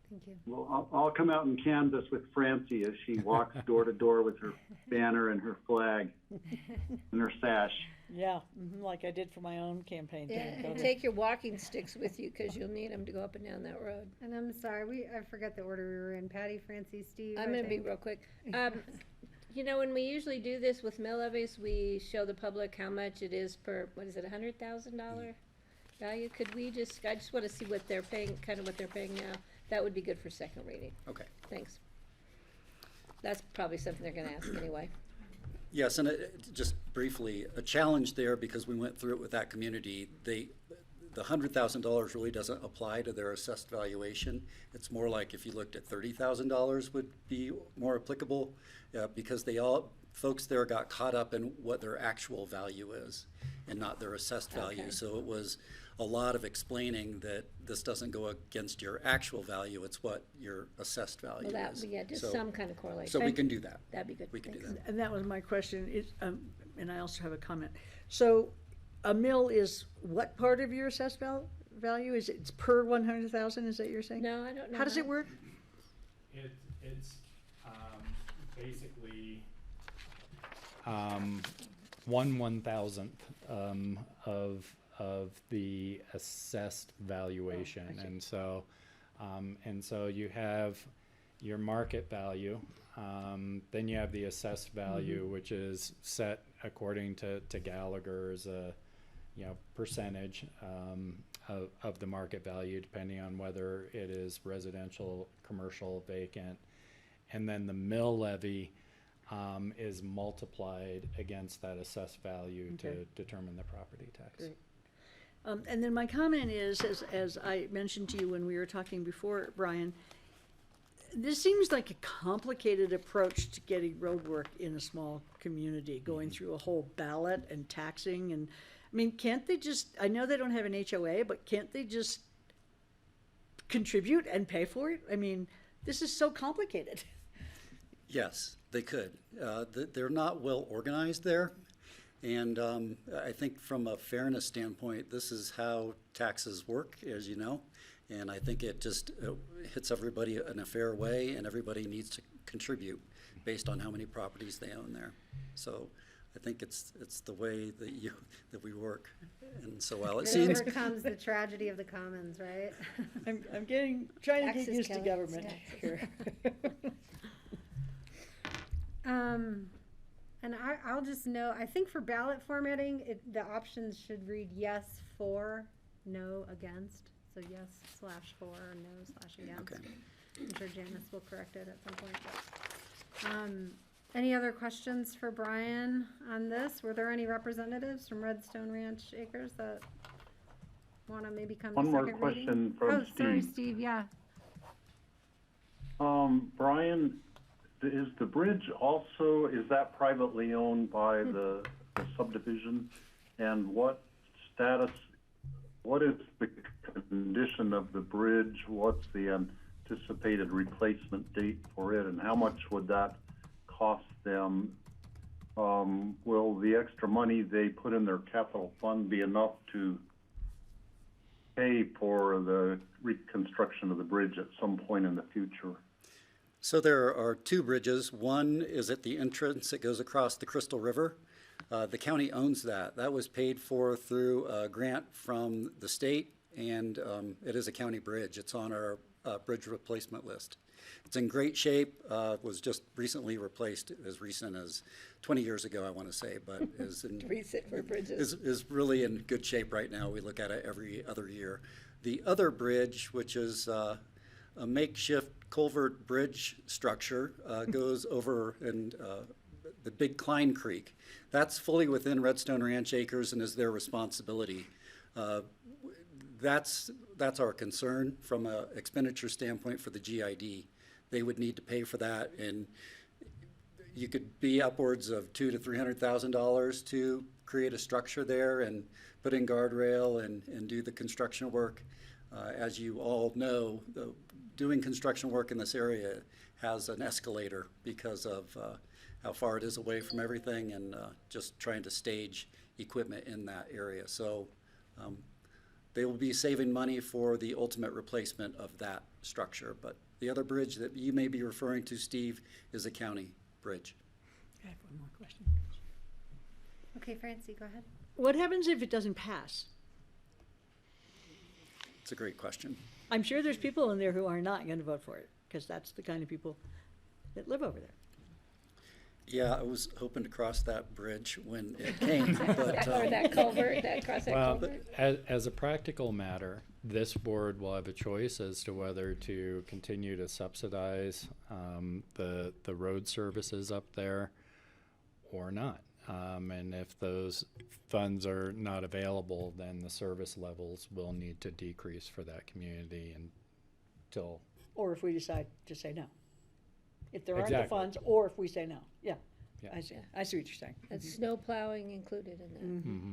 Thank you.
Well, I'll come out and canvass with Francie as she walks door to door with her banner and her flag and her sash.
Yeah, like I did for my own campaign.
Yeah, and take your walking sticks with you because you'll need them to go up and down that road.
And I'm sorry, I forgot the order we were in. Patty, Francie, Steve.
I'm going to be real quick. You know, when we usually do this with mill levies, we show the public how much it is per, what is it, $100,000 value? Could we just, I just want to see what they're paying, kind of what they're paying now. That would be good for second reading.
okay.
Thanks. That's probably something they're going to ask anyway.
Yes, and just briefly, a challenge there because we went through it with that community. The $100,000 really doesn't apply to their assessed valuation. It's more like if you looked at $30,000 would be more applicable because folks there got caught up in what their actual value is and not their assessed value.
Okay.
So it was a lot of explaining that this doesn't go against your actual value, it's what your assessed value
Well,
is.
yeah, just
So-
some kind of correlation.
So we can do that.
That'd be good.
We can do
Thanks.
that.
And that was my question, is, and I also have a comment. So a mill is what part of your assessed value? Is it, it's per 100,000, is that what you're saying?
No, I don't know.
How does it work?
It's basically 1/1000th of the assessed valuation, and so you have your market value, then you have the assessed value, which is set according to Gallagher's percentage of the market value, depending on whether it is residential, commercial, vacant, and then the mill levy is multiplied against that assessed value to determine the property tax.
Great. And then my comment is, as I mentioned to you when we were talking before, Brian, this seems like a complicated approach to getting road work in a small community, going through a whole ballot and taxing. And I mean, can't they just, I know they don't have an HOA, but can't they just contribute and pay for it? I mean, this is so complicated.
Yes, they could. They're not well organized there. And I think from a fairness standpoint, this is how taxes work, as you know. And I think it just hits everybody in a fair way, and everybody needs to contribute based on how many properties they own there. So I think it's the way that we work. And so while it seems
overcomes the tragedy of the commons, right?
I'm trying to get
Taxes
used to
count.
government here.
And I'll just know, I think for ballot formatting, the options should read yes, for, no, against. So yes/for, no/against.
Okay.
I'm sure Janice will correct it at some point. But, any other questions for Brian on this? Were there any representatives from Redstone Ranch Acres that want to maybe come to
One more
second reading?
question from Steve.
Sorry, Steve, yeah.
Brian, is the bridge also, is that privately owned by the subdivision? And what is the condition of the bridge? What's the anticipated replacement date for it? And how much would that cost them? Will the extra money they put in their capital fund be enough to pay for the reconstruction of the bridge at some point in the future?
So there are two bridges. One is at the entrance. It goes across the Crystal River. The county owns that. That was paid for through a grant from the state, and it is a county bridge. It's on our bridge replacement list. It's in great shape, was just recently replaced, as recent as 20 years ago, I want to say, but is in,
Recent for bridges.
is really in good shape right now. We look at it every other year. The other bridge, which is a makeshift culvert bridge structure, goes over in the Big Klein Creek. That's fully within Redstone Ranch Acres and is their responsibility. That's our concern from an expenditure standpoint for the GID. They would need to pay for that, and you could be upwards of $200,000 to $300,000 to create a structure there and put in guardrail and do the construction work. As you all know, doing construction work in this area has an escalator because of how far it is away from everything and just trying to stage equipment in that area. So they will be saving money for the ultimate replacement of that structure. But the other bridge that you may be referring to, Steve, is a county bridge.
I have one more question.
Okay, Francie, go ahead.
What happens if it doesn't pass?
It's a great question.
I'm sure there's people in there who are not going to vote for it, because that's the kind of people that live over there.
Yeah, I was hoping to cross that bridge when it came, but
Or that culvert, that cross that
Well,
culvert.
as a practical matter, this board will have a choice as to whether to continue to subsidize the road services up there or not. And if those funds are not available, then the service levels will need to decrease for that community until.
Or if we decide to say no. If there aren't the
Exactly.
funds, or if we say no. Yeah,
Yeah.
I see what you're saying.
And snow plowing included in that.
Mm-hmm.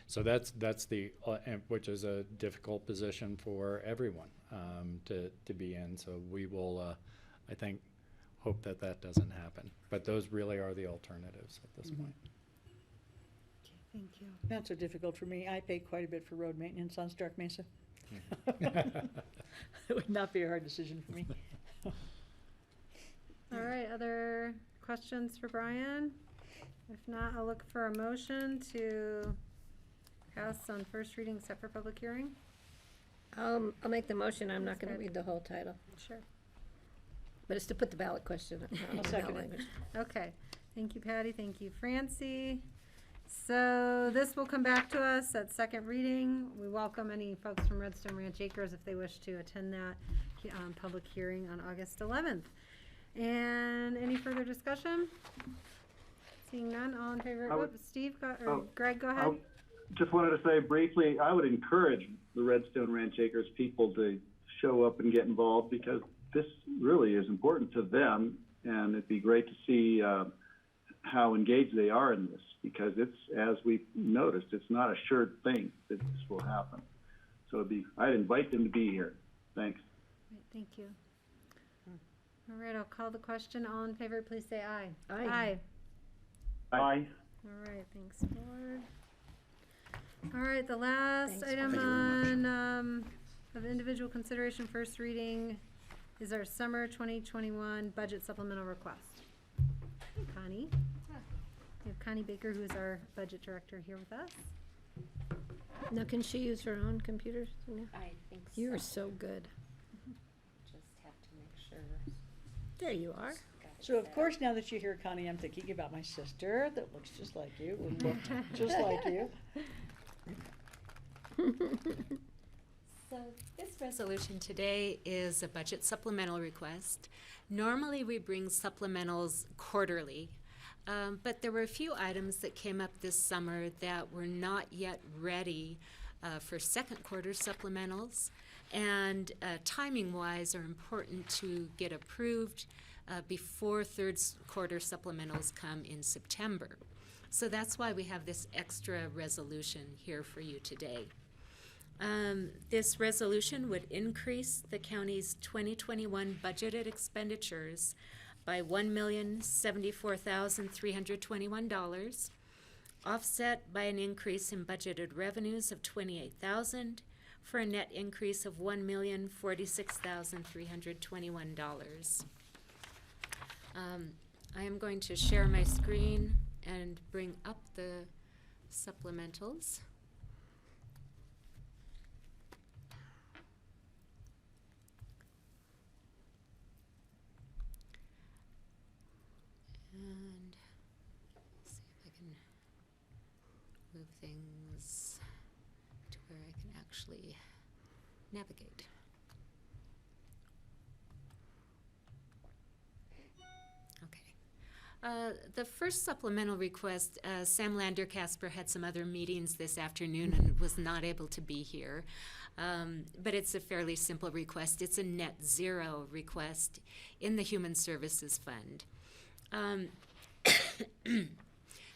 So that's the and which is a difficult position for everyone to be in. So we will, I think, hope that doesn't happen. But those really are the alternatives at this point.
Thank you.
Not so difficult for me. I pay quite a bit for road maintenance on Stark Mesa. It would not be a hard decision for me.
All right, other questions for Brian? If not, I'll look for a motion to pass on first reading set for public hearing.
I'll make the motion. I'm not
That's
going to
good.
read the whole title,
Sure.
but it's to put the ballot question.
I'll second it.
Okay, thank you, Patty, thank you, Francie. So this will come back to us at second reading. We welcome any folks from Redstone Ranch Acres if they wish to attend that public hearing on August 11th. And any further discussion? Seeing none, all in favor, whoops, Steve, Greg, go ahead.
Just wanted to say briefly, I would encourage the Redstone Ranch Acres people to show up and get involved because this really is important to them, and it'd be great to see how engaged they are in this because it's, as we've noticed, it's not a sure thing that this will happen. So I'd invite them to be here. Thanks.
Right, thank you. All right, I'll call the question. All in favor, please say aye.
Aye.
Bye.
All right, thanks, board. All right, the last
Thanks,
item
Thank you very much.
on, of individual consideration, first reading, is our summer 2021 budget supplemental request. Connie? We have Connie Baker, who is our budget director, here with us.
Now, can she use her own computer? Sonia?
I think so.
You are so good.
Just have to make sure.
There you are.
Got it
So of
set
course, now that you hear Connie, I'm thinking about my sister that looks just like you, and looked just like you.
So this resolution today is a budget supplemental request. Normally, we bring supplementals quarterly, but there were a few items that came up this summer that were not yet ready for second quarter supplementals, and timing-wise are important to get approved before third quarter supplementals come in September. So that's why we have this extra resolution here for you today. This resolution would increase the county's 2021 budgeted expenditures by $1,074,321, offset by an increase in budgeted revenues of $28,000 for a net increase of $1,046,321. I am going to share my screen and bring up the supplementals. move things to where I can actually navigate. The first supplemental request, Sam Lander-Casper had some other meetings this afternoon and was not able to be here. But it's a fairly simple request. It's a net zero request in the Human Services Fund.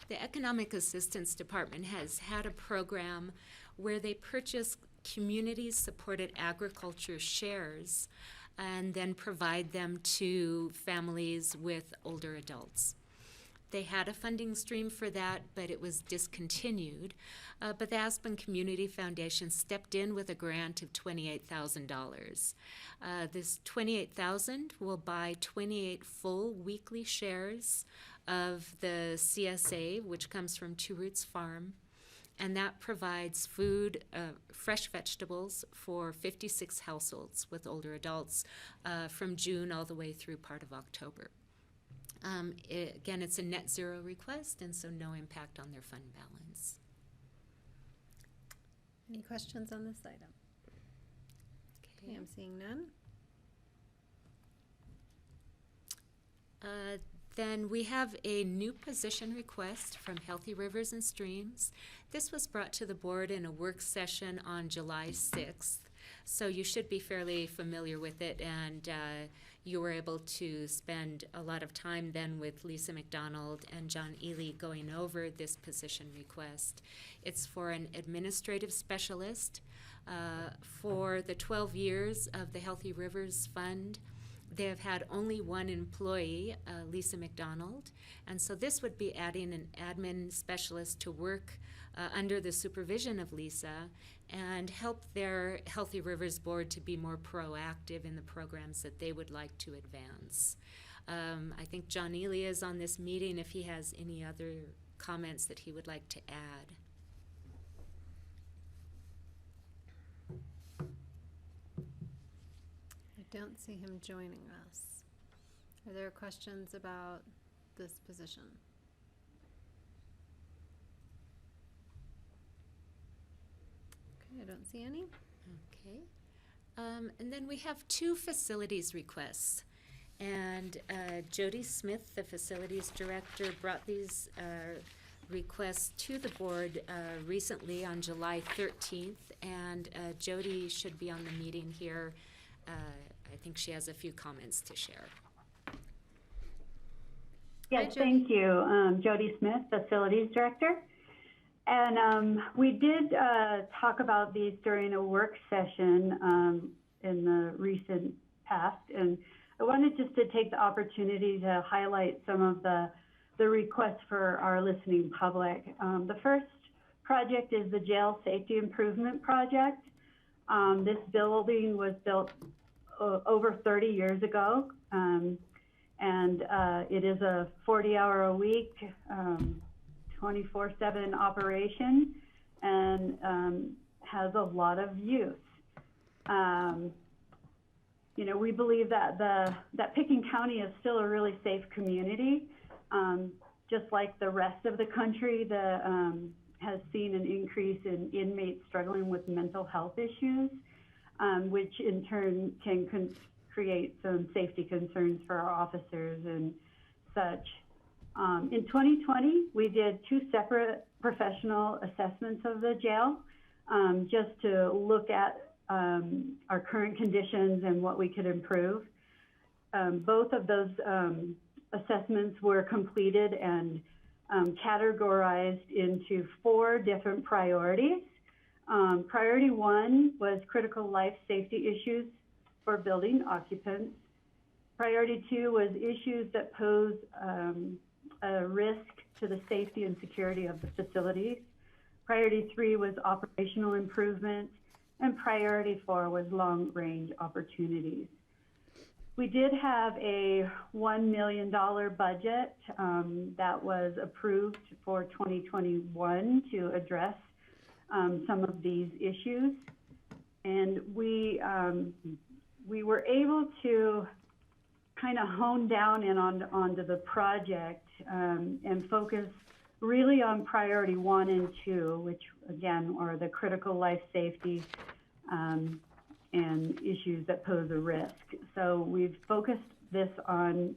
The Economic Assistance Department has had a program where they purchase community-supported agriculture shares and then provide them to families with older adults. They had a funding stream for that, but it was discontinued. But the Aspen Community Foundation stepped in with a grant of $28,000. This $28,000 will buy 28 full weekly shares of the CSA, which comes from Two Roots Farm, and that provides food, fresh vegetables for 56 households with older adults from June all the way through part of October. Again, it's a net zero request, and so no impact on their fund balance.
Any questions on this item? Okay, I'm seeing none.
Then we have a new position request from Healthy Rivers and Streams. This was brought to the board in a work session on July 6th, so you should be fairly familiar with it, and you were able to spend a lot of time then with Lisa McDonald and John Ely going over this position request. It's for an administrative specialist. For the 12 years of the Healthy Rivers Fund, they have had only one employee, Lisa McDonald, and so this would be adding an admin specialist to work under the supervision of Lisa and help their Healthy Rivers Board to be more proactive in the programs that they would like to advance. I think John Ely is on this meeting if he has any other comments that he would like to add.
I don't see him joining us. Are there questions about this position? Okay, I don't see any.
Okay. And then we have two facilities requests. And Jody Smith, the facilities director, brought these requests to the board recently on July 13th. And Jody should be on the meeting here. I think she has a few comments to share.
Yes, thank you. Jody Smith, Facilities Director. And we did talk about these during a work session in the recent past. And I wanted just to take the opportunity to highlight some of the requests for our listening public. The first project is the Jail Safety Improvement Project. This building was built over 30 years ago, and it is a 40-hour-a-week, 24/7 operation, and has a lot of use. You know, we believe that that Pickens County is still a really safe community, just like the rest of the country that has seen an increase in inmates struggling with mental health issues, which in turn can create some safety concerns for our officers and such. In 2020, we did 2 separate professional assessments of the jail, just to look at our current conditions and what we could improve. Both of those assessments were completed and categorized into 4 different priorities. Priority 1 was critical life safety issues for building occupants. Priority 2 was issues that pose a risk to the safety and security of the facilities. Priority 3 was operational improvement, and priority 4 was long-range opportunities. We did have a $1 million budget that was approved for 2021 to address some of these issues, and we were able to kind of hone down in onto the project and focus really on priority 1 and 2, which again are the critical life safety and issues that pose a risk. So we've focused this on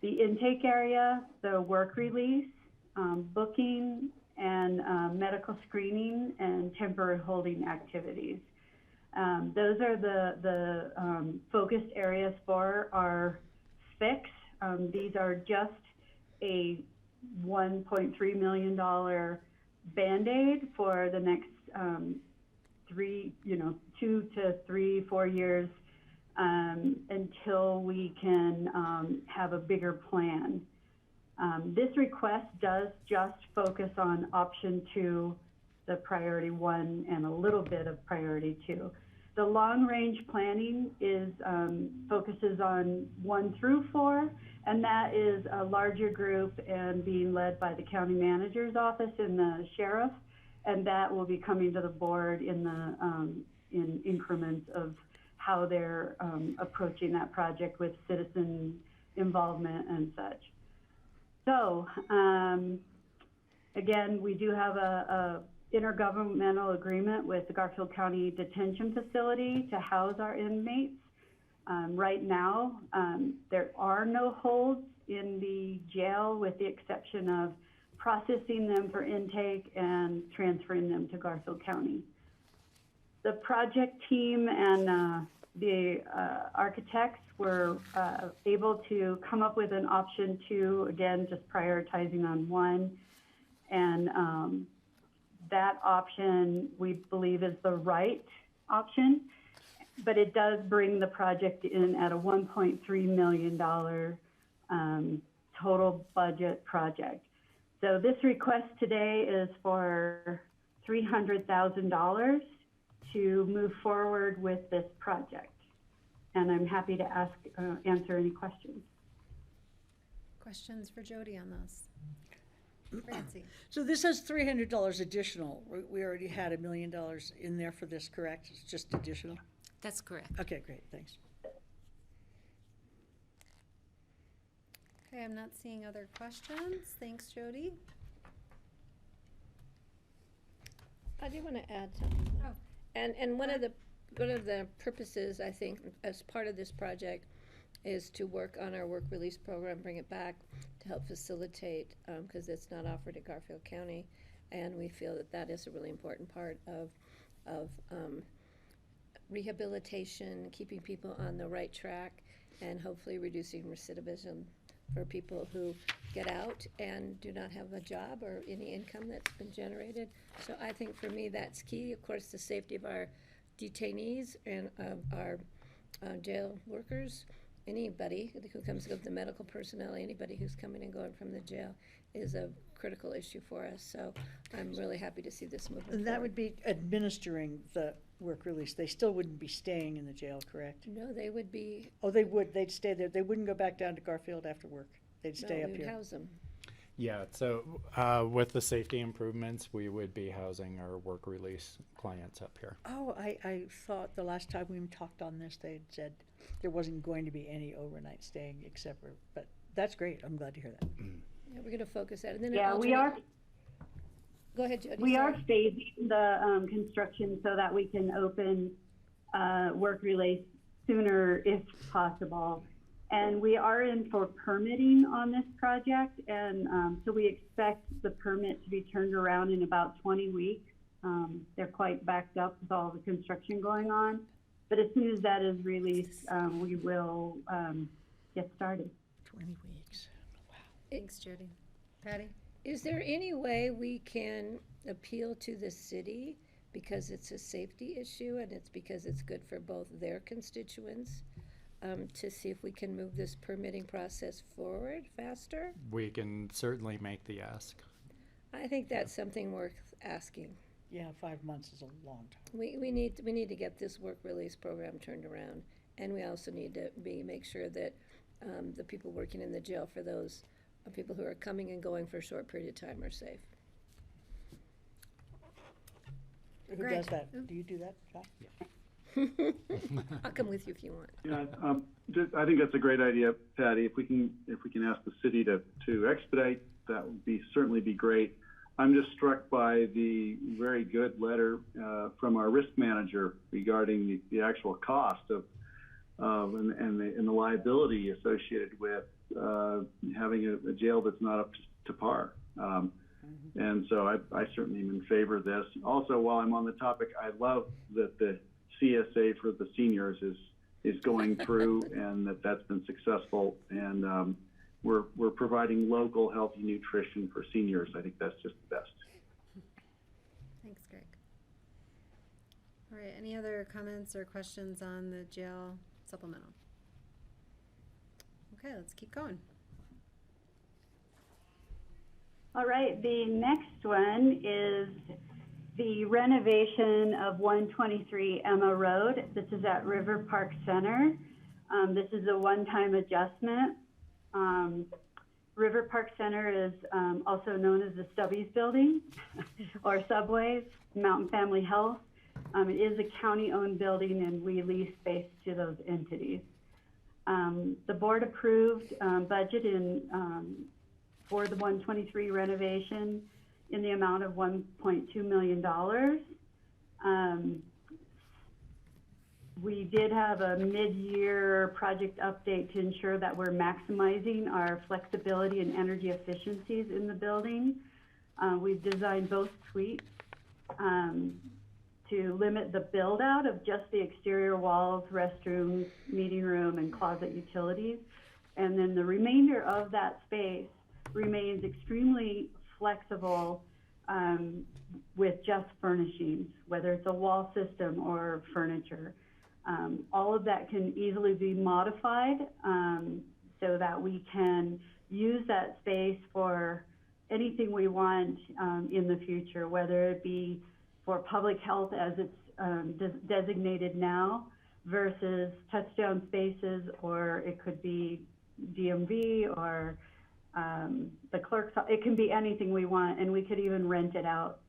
the intake area, the work release, booking, and medical screening and temporary holding activities. Those are the focused areas for our fix. These are just a $1.3 million Band-Aid for the next 2 to 3, 4 years until we can have a bigger plan. This request does just focus on option 2, the priority 1, and a little bit of priority 2. The long-range planning is focuses on 1 through 4, and that is a larger group and being led by the county manager's office and the sheriff, and that will be coming to the board in the in increments of how they're approaching that project with citizen involvement and such. So again, we do have a intergovernmental agreement with the Garfield County Detention Facility to house our inmates. Right now, there are no holds in the jail with the exception of processing them for intake and transferring them to Garfield County. The project team and the architects were able to come up with an option 2, again, just prioritizing on 1. And that option, we believe, is the right option, but it does bring the project in at a $1.3 million total budget project. So this request today is for $300,000 to move forward with this project. And I'm happy to answer any questions.
Questions for Jody on this? Francie?
So this has $300 additional. We already had $1 million in there for this, correct? It's just additional?
That's correct.
Okay, great, thanks.
Okay, I'm not seeing other questions. Thanks, Jody.
I do want to add something.
Oh.
And one of the purposes, I think, as part of this project is to work on our work release program, bring it back to help facilitate, because it's not offered at Garfield County. And we feel that that is a really important part of rehabilitation, keeping people on the right track, and hopefully reducing recidivism for people who get out and do not have a job or any income that's been generated. So I think for me that's key. Of course, the safety of our detainees and of our jail workers, anybody who comes with the medical personnel, anybody who's coming and going from the jail is a critical issue for us. So I'm really happy to see this moving forward.
That would be administering the work release. They still wouldn't be staying in the jail, correct?
No, they would be.
Oh, they would. They'd stay there. They wouldn't go back down to Garfield after work. They'd stay up
we would
here.
house them.
Yeah, so with the safety improvements, we would be housing our work release clients up here.
Oh, I thought the last time we talked on this, they'd said there wasn't going to be any overnight staying except for, but that's great. I'm glad to hear that.
Yeah, we're going to focus that. And then
Yeah, we are.
Go ahead, Jody.
We are
sorry.
phasing the construction so that we can open work release sooner if possible. And we are in for permitting on this project, and so we expect the permit to be turned around in about 20 weeks. They're quite backed up with all the construction going on, but as soon as that is released, we will get started.
20 weeks. Wow.
Thanks, Jody. Patty?
Is there any way we can appeal to the city because it's a safety issue and it's because it's good for both their constituents to see if we can move this permitting process forward faster?
We can certainly make the ask.
I think that's something worth asking.
Yeah, 5 months is a long time.
We need to get this work release program turned around, and we also need to make sure that the people working in the jail for those people who are coming and going for a short period of time are safe.
Who
Greg.
does that? Do you do that, John?
I'll come with you if you want.
Yeah, I think that's a great idea, Patty. If we can ask the city to expedite, that would certainly be great. I'm just struck by the very good letter from our risk manager regarding the actual cost of and the liability associated with having a jail that's not up to par. And so I certainly am in favor of this. Also, while I'm on the topic, I love that the CSA for the seniors is going through and that's been successful. And we're providing local healthy nutrition for seniors. I think that's just the best.
Thanks, Greg. All right, any other comments or questions on the jail supplemental? Okay, let's keep going.
All right, the next one is the renovation of 123 Emma Road. This is at River Park Center. This is a one-time adjustment. River Park Center is also known as the Stubbies Building or Subways, Mountain Family Health. It is a county-owned building and we lease space to those entities. The board approved budget for the 123 renovation in the amount of $1.2 million. We did have a mid-year project update to ensure that we're maximizing our flexibility and energy efficiencies in the building. We've designed both suites to limit the build out of just the exterior walls, restrooms, meeting room, and closet utilities. And then the remainder of that space remains extremely flexible with just furnishings, whether it's a wall system or furniture. All of that can easily be modified so that we can use that space for anything we want in the future, whether it be for public health as it's designated now versus touchdown spaces, or it could be DMV or the clerk's. It can be anything we want, and we could even rent it out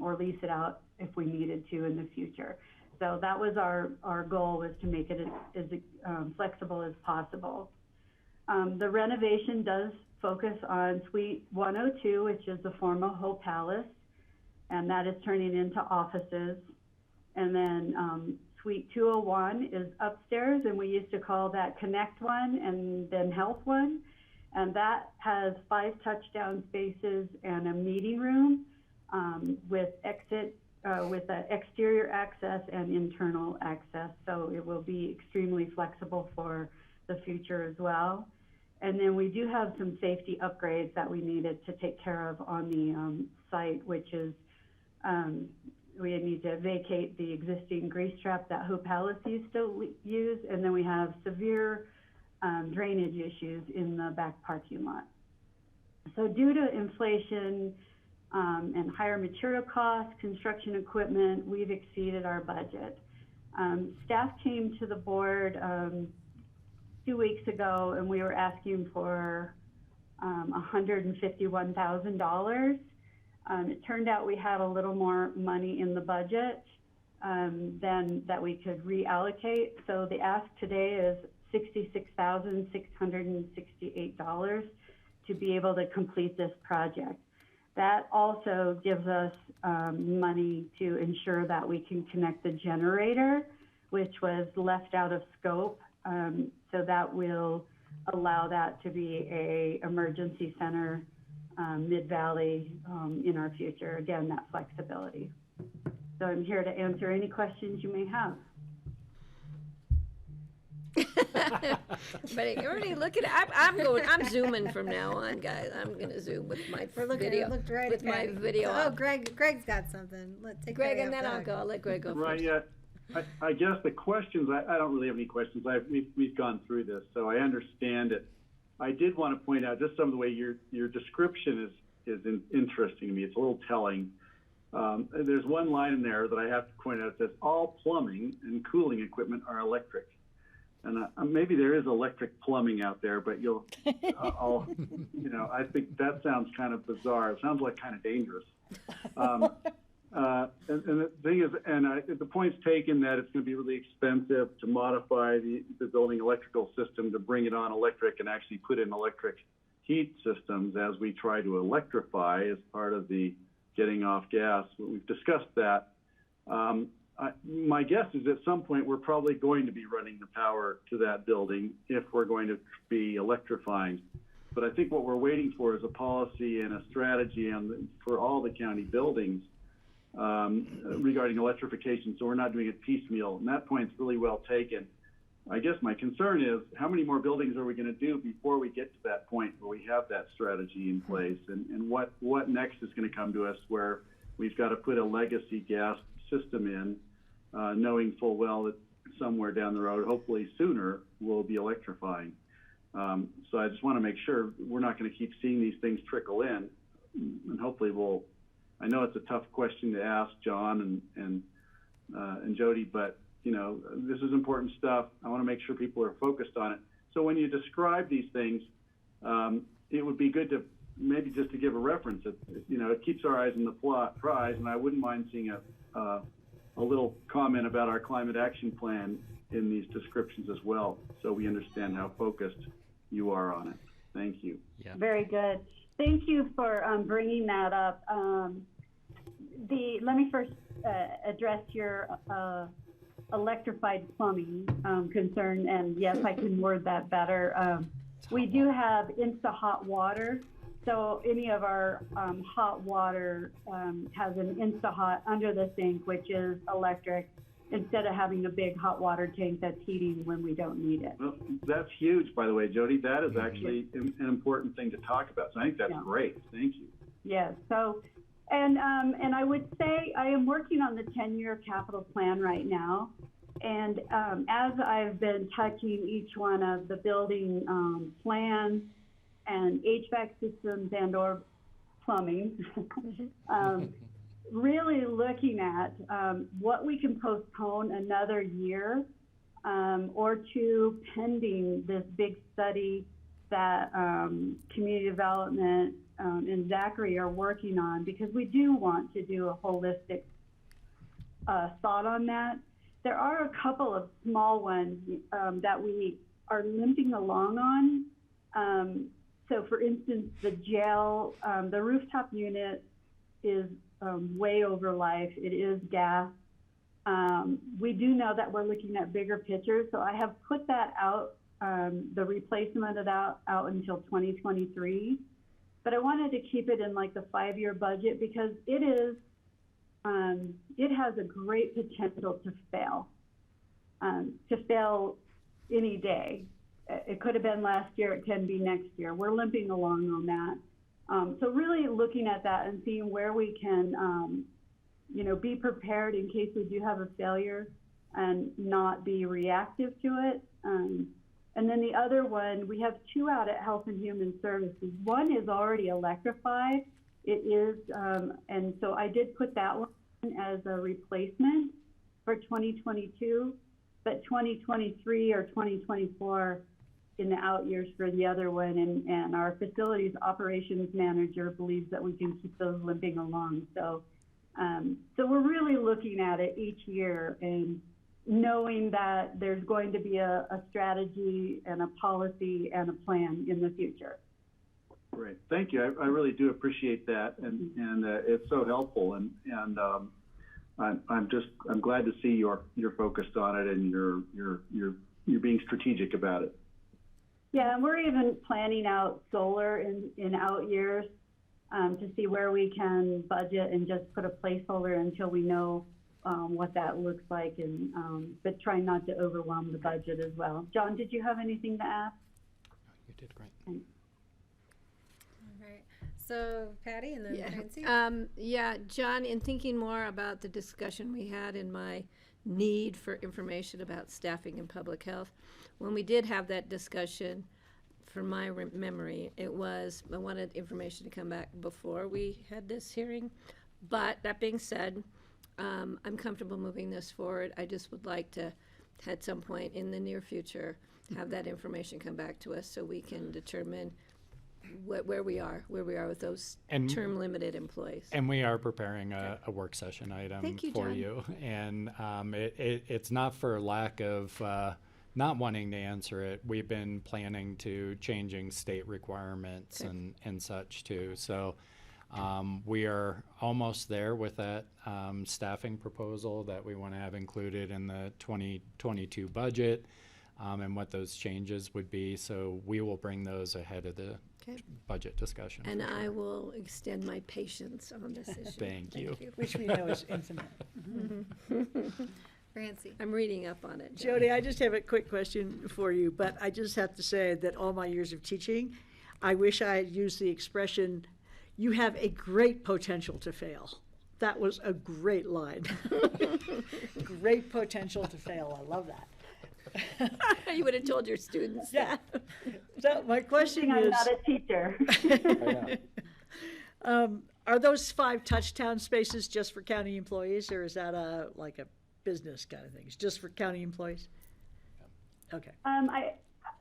or lease it out if we needed to in the future. So that was our goal, was to make it as flexible as possible. The renovation does focus on Suite 102, which is the former Hope Palace, and that is turning into offices. And then Suite 201 is upstairs, and we used to call that Connect 1 and then Health 1. And that has 5 touchdown spaces and a meeting room with an exterior access and internal access. So it will be extremely flexible for the future as well. And then we do have some safety upgrades that we needed to take care of on the site, which is we need to vacate the existing grease trap that Hope Palace used to use, and then we have severe drainage issues in the back parking lot. So due to inflation and higher material costs, construction equipment, we've exceeded our budget. Staff came to the board 2 weeks ago, and we were asking for $151,000. It turned out we had a little more money in the budget than that we could reallocate. So the ask today is $66,668 to be able to complete this project. That also gives us money to ensure that we can connect the generator, which was left out of scope. So that will allow that to be a emergency center Mid-Valley in our future. Again, that flexibility. So I'm here to answer any questions you may have.
But already look at I'm zooming from now on, guys. I'm gonna zoom with my video.
Looked right
with
at
my
Patty.
video.
Oh, Greg's got something. Let's take
Greg,
Patty
and then
off
I'll go. I'll let Greg go
Right,
first.
yeah. I guess the questions, I don't really have any questions. We've gone through this, so I understand it. I did want to point out just some of the way your description is interesting to me. It's a little telling. There's one line in there that I have to point out. It says, all plumbing and cooling equipment are electric. And maybe there is electric plumbing out there, but I think that sounds kind of bizarre. It sounds like kind of dangerous. And the thing is, the point's taken that it's going to be really expensive to modify the building electrical system to bring it on electric and actually put in electric heat systems as we try to electrify as part of the getting off gas. We've discussed that. My guess is at some point we're probably going to be running the power to that building if we're going to be electrifying. But I think what we're waiting for is a policy and a strategy for all the county buildings regarding electrification, so we're not doing it piecemeal. And that point's really well taken. I guess my concern is how many more buildings are we going to do before we get to that point where we have that strategy in place, and what next is going to come to us where we've got to put a legacy gas system in, knowing full well that somewhere down the road, hopefully sooner, we'll be electrifying. So I just want to make sure we're not going to keep seeing these things trickle in, and hopefully I know it's a tough question to ask, John and Jody, but you know, this is important stuff. I want to make sure people are focused on it. So when you describe these things, it would be good to maybe just to give a reference. It keeps our eyes on the prize, and I wouldn't mind seeing a little comment about our climate action plan in these descriptions as well, so we understand how focused you are on it. Thank you.
Yeah.
Very good. Thank you for bringing that up. Let me first address your electrified plumbing concern, and yes, I can word that better. We do have Insta-Hot Water, so any of our hot water has an Insta-Hot under the sink, which is electric, instead of having a big hot water tank that's heating when we don't need it.
Well, that's huge, by the way, Jody. That is actually an important thing to talk about. So I think that's great. Thank you.
Yes. So, and I would say I am working on the 10-year capital plan right now. And as I've been touching each one of the building plans and HVAC systems and or plumbing, really looking at what we can postpone another year or two pending this big study that community development and Zachary are working on, because we do want to do a holistic thought on that. There are a couple of small ones that we are limping along on. So for instance, the jail, the rooftop unit is way over life. It is gas. We do know that we're looking at bigger pictures, so I have put that out, the replacement of that out until 2023. But I wanted to keep it in like the 5-year budget because it has a great potential to fail any day. It could have been last year, it can be next year. We're limping along on that. So really looking at that and seeing where we can, be prepared in case we do have a failure and not be reactive to it. And then the other one, we have 2 out at Health and Human Services. One is already electrified. It is, and so I did put that one as a replacement for 2022, but 2023 or 2024 in the out years for the other one, and our facilities operations manager believes that we can keep those limping along. So we're really looking at it each year and knowing that there's going to be a strategy and a policy and a plan in the future.
Great, thank you. I really do appreciate that, and it's so helpful. And I'm glad to see you're focused on it and you're being strategic about it.
Yeah, and we're even planning out solar in out years to see where we can budget and just put a placeholder until we know what that looks like, and but try not to overwhelm the budget as well. John, did you have anything to add?
You did great.
All right. So Patty and then Nancy.
John, in thinking more about the discussion we had in my need for information about staffing and public health, when we did have that discussion, from my memory, I wanted information to come back before we had this hearing. But that being said, I'm comfortable moving this forward. I just would like to, at some point in the near future, have that information come back to us so we can determine where we are with those
And-
term-limited employees.
And we are preparing a work session item
Thank you,
for
John.
you. And it's not for lack of not wanting to answer it. We've been planning to changing state requirements
Okay.
and such too. So we are almost there with that staffing proposal that we want to have included in the 2022 budget and what those changes would be. So we will bring those ahead of the
Okay.
budget discussion.
And
for
I
sure.
will extend my patience on this issue.
Thank you.
Which we know is infinite.
Francie.
I'm reading up on it. John.
Jody, I just have a quick question for you, but I just have to say that all my years of teaching, I wish I had used the expression, "You have a great potential to fail." That was a great line. Great potential to fail. I love that.
You would have told your students
Yeah.
that.
So my question
I'm
is,
not a teacher.
are those 5 touchdown spaces just for county employees, or is that like a business kind of thing? It's just for county employees? Okay.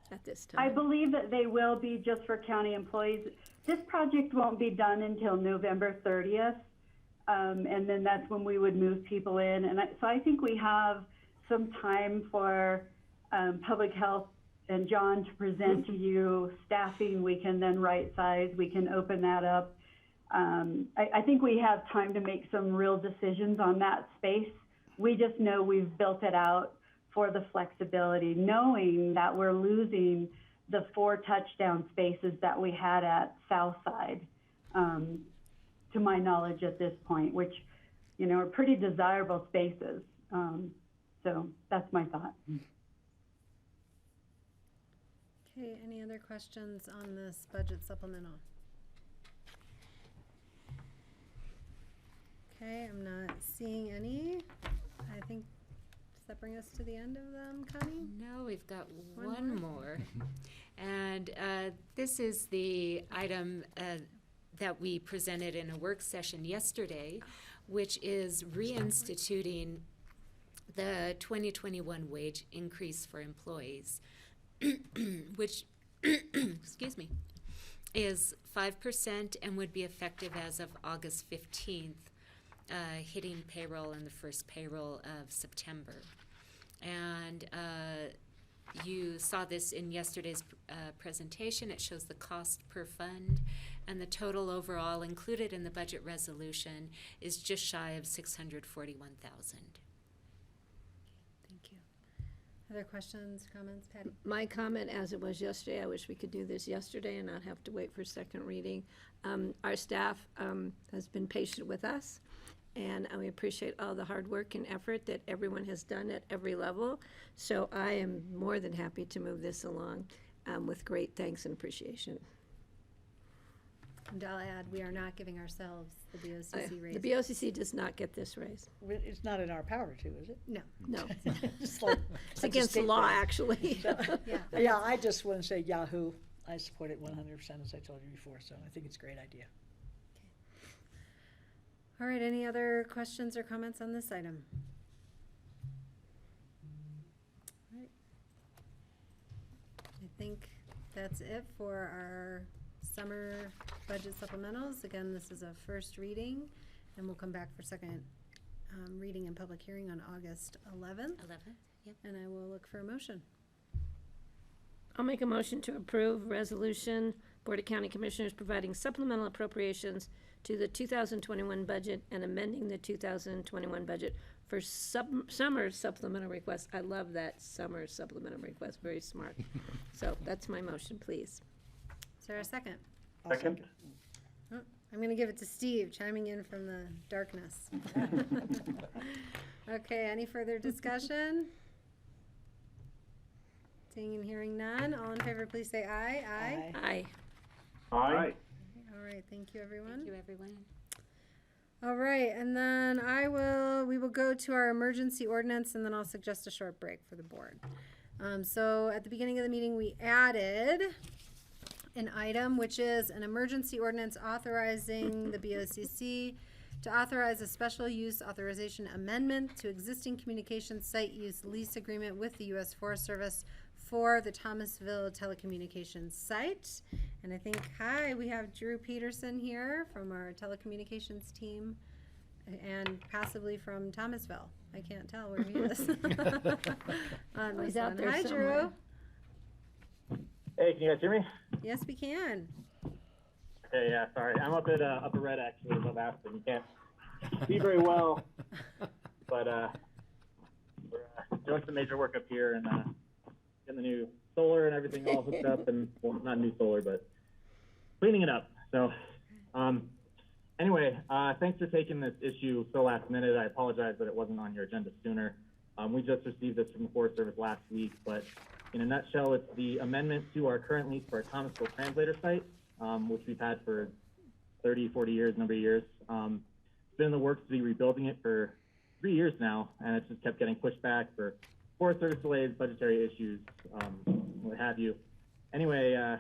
At this
I
time.
believe that they will be just for county employees. This project won't be done until November 30th, and then that's when we would move people in. And so I think we have some time for public health and John to present to you staffing. We can then right size. We can open that up. I think we have time to make some real decisions on that space. We just know we've built it out for the flexibility, knowing that we're losing the 4 touchdown spaces that we had at Southside, to my knowledge at this point, which, are pretty desirable spaces. So that's my thought.
Okay, any other questions on this budget supplemental? Okay, I'm not seeing any. I think, does that bring us to the end of them, Connie?
No, we've got
One
one more. And this is the item that we presented in a work session yesterday, which is reinstituting the 2021 wage increase for employees, which, excuse me, is 5% and would be effective as of August 15th, hitting payroll in the first payroll of September. And you saw this in yesterday's presentation. It shows the cost per fund, and the total overall included in the budget resolution is just shy of $641,000.
Thank you. Other questions, comments, Patty?
My comment, as it was yesterday, I wish we could do this yesterday and not have to wait for second reading. Our staff has been patient with us, and we appreciate all the hard work and effort that everyone has done at every level. So I am more than happy to move this along with great thanks and appreciation.
And I'll add, we are not giving ourselves the BOCC raise.
The BOCC does not get this raise.
It's not in our power to, is it?
No.
No,
Just like-
it's against the law, actually.
Yeah.
Yeah, I just want to say Yahoo. I support it 100%, as I told you before, so I think it's a great idea.
All right, any other questions or comments on this item? All right. I think that's it for our summer budget supplementals. Again, this is a first reading, and we'll come back for second reading and public hearing on August 11th.
11, yep.
And I will look for a motion.
I'll make a motion to approve resolution, Board of County Commissioners providing supplemental appropriations to the 2021 budget and amending the 2021 budget for summer supplemental requests. I love that summer supplemental request, very smart. So that's my motion, please.
Is there a second?
Second?
Oh, I'm going to give it to Steve, chiming in from the darkness. Okay, any further discussion? Seeing and hearing none, all in favor, please say aye. Aye.
Aye.
Aye.
All right, thank you, everyone.
Thank you, everyone.
All right, and then we will go to our emergency ordinance, and then I'll suggest a short break for the board. So at the beginning of the meeting, we added an item, which is an emergency ordinance authorizing the BOCC to authorize a special use authorization amendment to existing communications site use lease agreement with the U.S. Forest Service for the Thomasville telecommunications site. And I think, we have Drew Peterson here from our telecommunications team and possibly from Thomasville. I can't tell where he is.
He's out there
Hi,
somewhere.
Drew.
Hey, can you guys hear me?
Yes, we can.
Okay, yeah, sorry. I'm up at Upper Red, actually, above Aspen. You can't see very well, but we're doing some major work up here and getting the new solar and everything all hooked up, and, well, not new solar, but cleaning it up. So, anyway, thanks for taking this issue so last minute. I apologize that it wasn't on your agenda sooner. We just received this from the Forest Service last week, but in a nutshell, it's the amendment to our current lease for our Thomasville translator site, which we've had for 30, 40 years, number of years. It's been in the works to be rebuilding it for 3 years now, and it's just kept getting pushed back for Forest Service delays, budgetary issues, what have you. Anyway,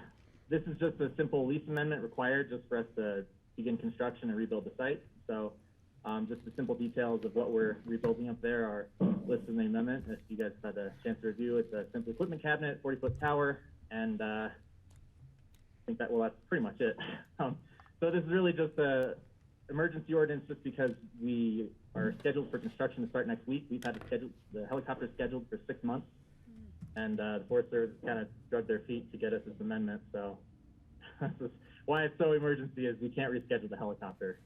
this is just a simple lease amendment required just for us to begin construction and rebuild the site. So just the simple details of what we're rebuilding up there are listed in the amendment. If you guys had a chance to review, it's a simple equipment cabinet, 40-foot tower, and I think that, well, that's pretty much it. So this is really just a emergency ordinance just because we are scheduled for construction to start next week. We've had the helicopter scheduled for 6 months, and the Forest Service kind of dragged their feet to get us this amendment. So this is why it's so emergency is we can't reschedule the helicopter.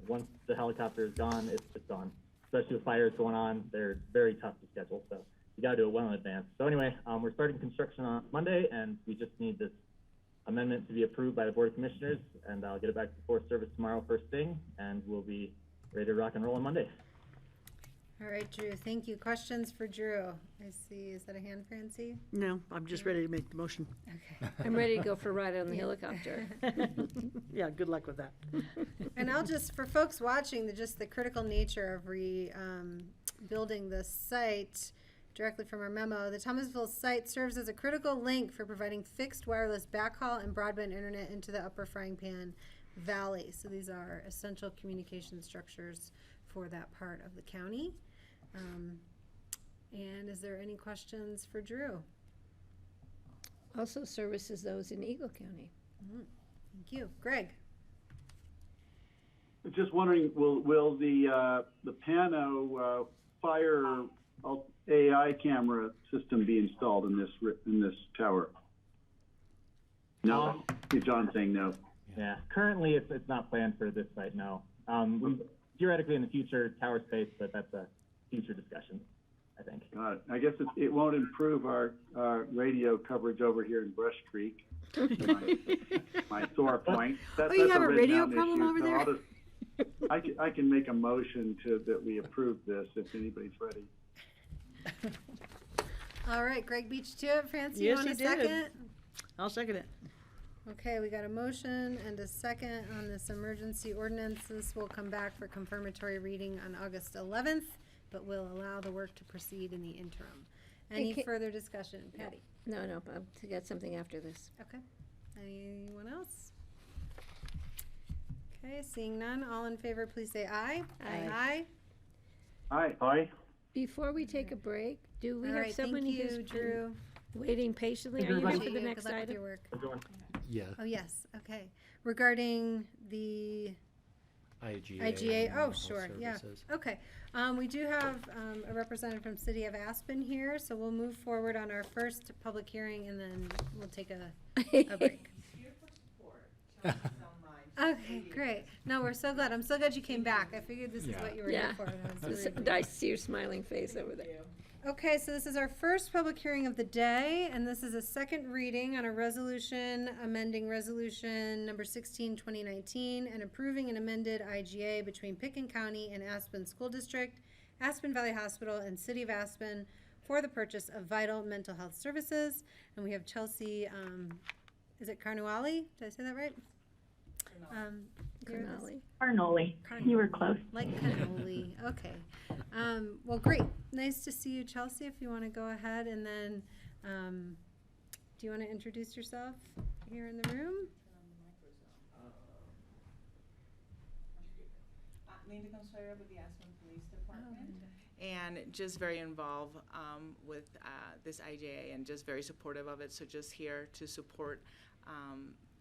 Once the helicopter is gone, it's gone. Especially with fires going on, they're very tough to schedule. So you got to do it well in advance. So anyway, we're starting construction on Monday, and we just need this amendment to be approved by the Board of Commissioners, and I'll get it back to the Forest Service tomorrow first thing, and we'll be ready to rock and roll on Monday.
All right, Drew, thank you. Questions for Drew? I see, is that a hand, Francie?
No, I'm just ready to make the motion.
Okay.
I'm ready to go for a ride on the helicopter.
Yeah, good luck with that.
And I'll just, for folks watching, the critical nature of building the site, directly from our memo, the Thomasville site serves as a critical link for providing fixed wireless backhaul and broadband internet into the Upper Frying Pan Valley. So these are essential communication structures for that part of the county. And is there any questions for Drew?
Also services those in Eagle County.
Thank you. Greg?
Just wondering, will the Pano fire AI camera system be installed in this tower? No. John's saying no.
Yeah, currently it's not planned for this site. No. Theoretically in the future, tower space, but that's a future discussion, I think.
Got it. I guess it won't improve our radio coverage over here in Brush Creek. my sore point.
You have a radio
written-down
problem
issue,
over
so
there?
I can make a motion that we approve this if anybody's ready.
All right, Greg beat you to it. Francie,
Yes,
you want
he
a
did.
second?
I'll second it.
Okay, we got a motion and a second on this emergency ordinance. This will come back for confirmatory reading on August 11th, but we'll allow the work to proceed in the interim. Any further discussion? Patty?
No, I got something after this.
Okay. Anyone else? Okay, seeing none, all in favor, please say aye.
Aye.
Aye. Aye.
Before we take a break, do we
All
have
right,
someone
thank
who's
you,
been
Drew.
waiting patiently? Are you
Everybody.
ready for the
Good
next
luck with
item?
your work.
Yeah,
Oh, yes, okay. Regarding the IGA, oh, sure, yeah. Okay, we do have a representative from City of Aspen here, so we'll move forward on our first public hearing and then we'll take a break. Okay, great. No, we're so glad. I'm so glad you came back. I figured this is what you were here for. and I was really
I see your smiling face over there.
Okay, so this is our first public hearing of the day, and this is a second reading on a resolution amending resolution number 16, 2019, and approving an amended IGA between Pickens County and Aspen School District, Aspen Valley Hospital, and City of Aspen for the purchase of vital mental health services. And we have Chelsea, is it Carnuali? Did I say that right?
Carnoli.
You were close.
Like cannoli. Okay. Well, great. Nice to see you, Chelsea. If you want to go ahead and then, do you want to introduce yourself here in the room?
Linda Consuelo with the Aspen Police Department. And just very involved with this IJA and just very supportive of it. So just here to support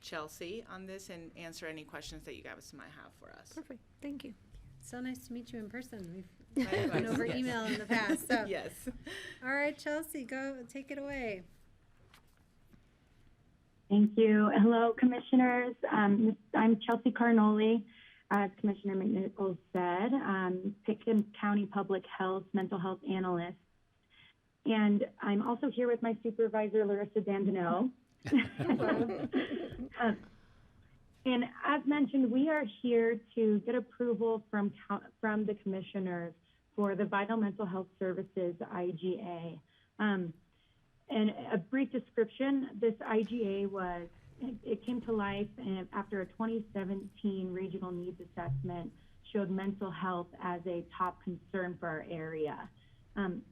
Chelsea on this and answer any questions that you guys might have for us.
Perfect, thank you.
So nice to meet you in person. We've been over email in the past, so.
Yes.
All right, Chelsea, go, take it away.
Thank you. Hello, commissioners. I'm Chelsea Carnoli. As Commissioner McNichols said, Pickens County Public Health Mental Health Analyst. And I'm also here with my supervisor, Larissa Dandino. And as mentioned, we are here to get approval from the commissioners for the Vital Mental Health Services IGA. And a brief description, this IGA it came to life after a 2017 regional needs assessment showed mental health as a top concern for our area.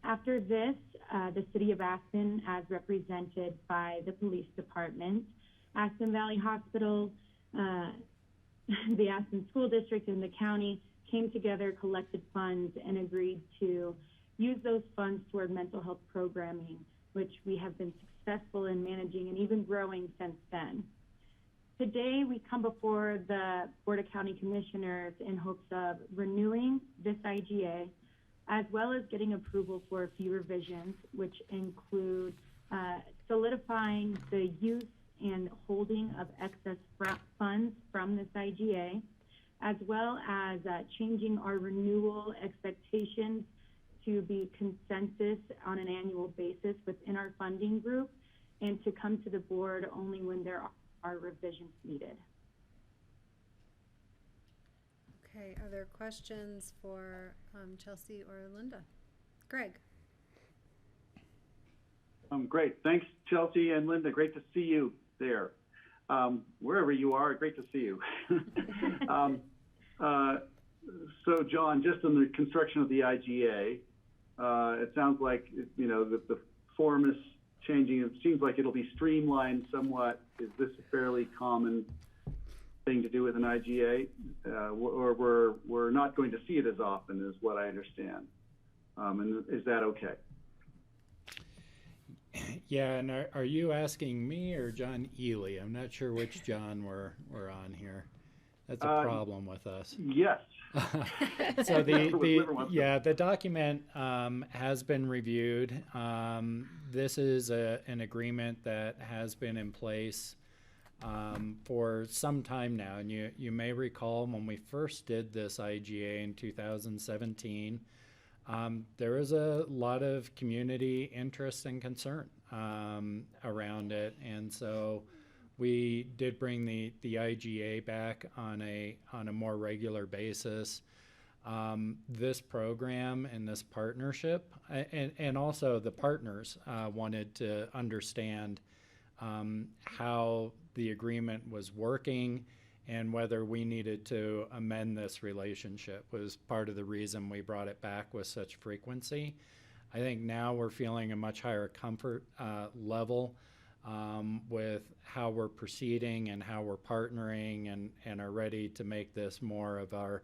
After this, the city of Aspen, as represented by the police department, Aspen Valley Hospital, the Aspen School District, and the county came together, collected funds, and agreed to use those funds toward mental health programming, which we have been successful in managing and even growing since then. Today, we come before the Board of County Commissioners in hopes of renewing this IGA, as well as getting approval for a few revisions, which include solidifying the use and holding of excess funds from this IGA, as well as changing our renewal expectations to be consensus on an annual basis within our funding group, and to come to the board only when there are revisions needed.
Okay, are there questions for Chelsea or Linda? Greg.
Great. Thanks, Chelsea and Linda. Great to see you there. Wherever you are, great to see you. So, John, just on the construction of the IGA, it sounds like, the form is changing. It seems like it'll be streamlined somewhat. Is this a fairly common thing to do with an IGA? Or we're not going to see it as often, is what I understand. And is that okay?
Yeah, and are you asking me or John Ely? I'm not sure which John we're on here. That's a problem with us.
Yes.
So the document has been reviewed. This is an agreement that has been in place for some time now, and you may recall when we first did this IGA in 2017, there was a lot of community interest and concern around it, and so we did bring the IGA back on a more regular basis. This program and this partnership, and also the partners wanted to understand how the agreement was working and whether we needed to amend this relationship was part of the reason we brought it back with such frequency. I think now we're feeling a much higher comfort level with how we're proceeding and how we're partnering, and are ready to make this more of our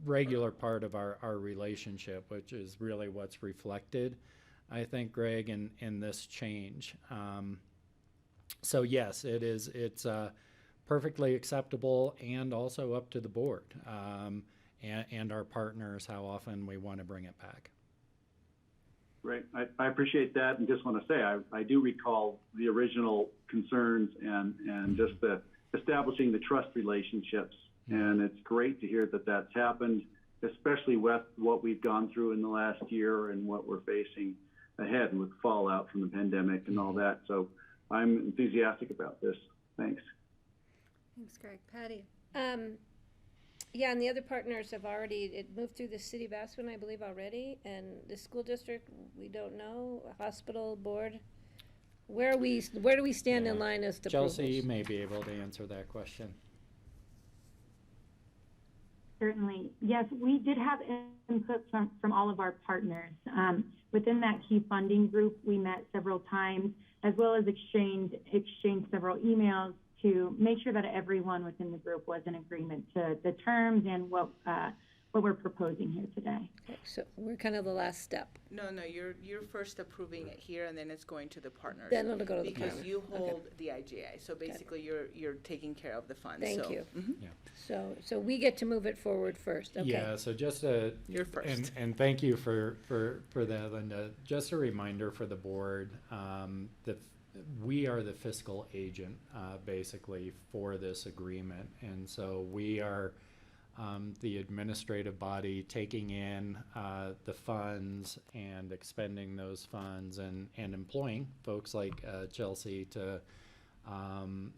regular part of our relationship, which is really what's reflected, I think, Greg, in this change. So yes, it's perfectly acceptable, and also up to the board and our partners how often we want to bring it back.
Great. I appreciate that, and just want to say I do recall the original concerns and just the establishing the trust relationships, and it's great to hear that that's happened, especially with what we've gone through in the last year and what we're facing ahead with fallout from the pandemic and all that. So I'm enthusiastic about this. Thanks.
Thanks, Greg. Patty.
Yeah, and the other partners have it moved through the city of Aspen, I believe, already, and the school district, we don't know, hospital board. Where do we stand in line as to
Chelsea, you may be able to answer that question.
Certainly. Yes, we did have input from all of our partners. Within that key funding group, we met several times, as well as exchanged several emails
to make sure that everyone within the group was in agreement to the terms and what we're proposing here today.
Okay, so we're kind of the last step.
No, you're first approving it here, and then it's going to the partners.
Then it'll go to the
Because
partners.
you
Okay.
hold the IGA, so basically you're taking care of the funds,
Thank
so-
you.
Mhm.
Yeah.
So we get to move it forward first, okay?
Yeah, so just a.
You're first.
And thank you for that, Linda. Just a reminder for the board, that we are the fiscal agent, basically, for this agreement. And so we are, the administrative body taking in, the funds and expending those funds and employing folks like, Chelsea to,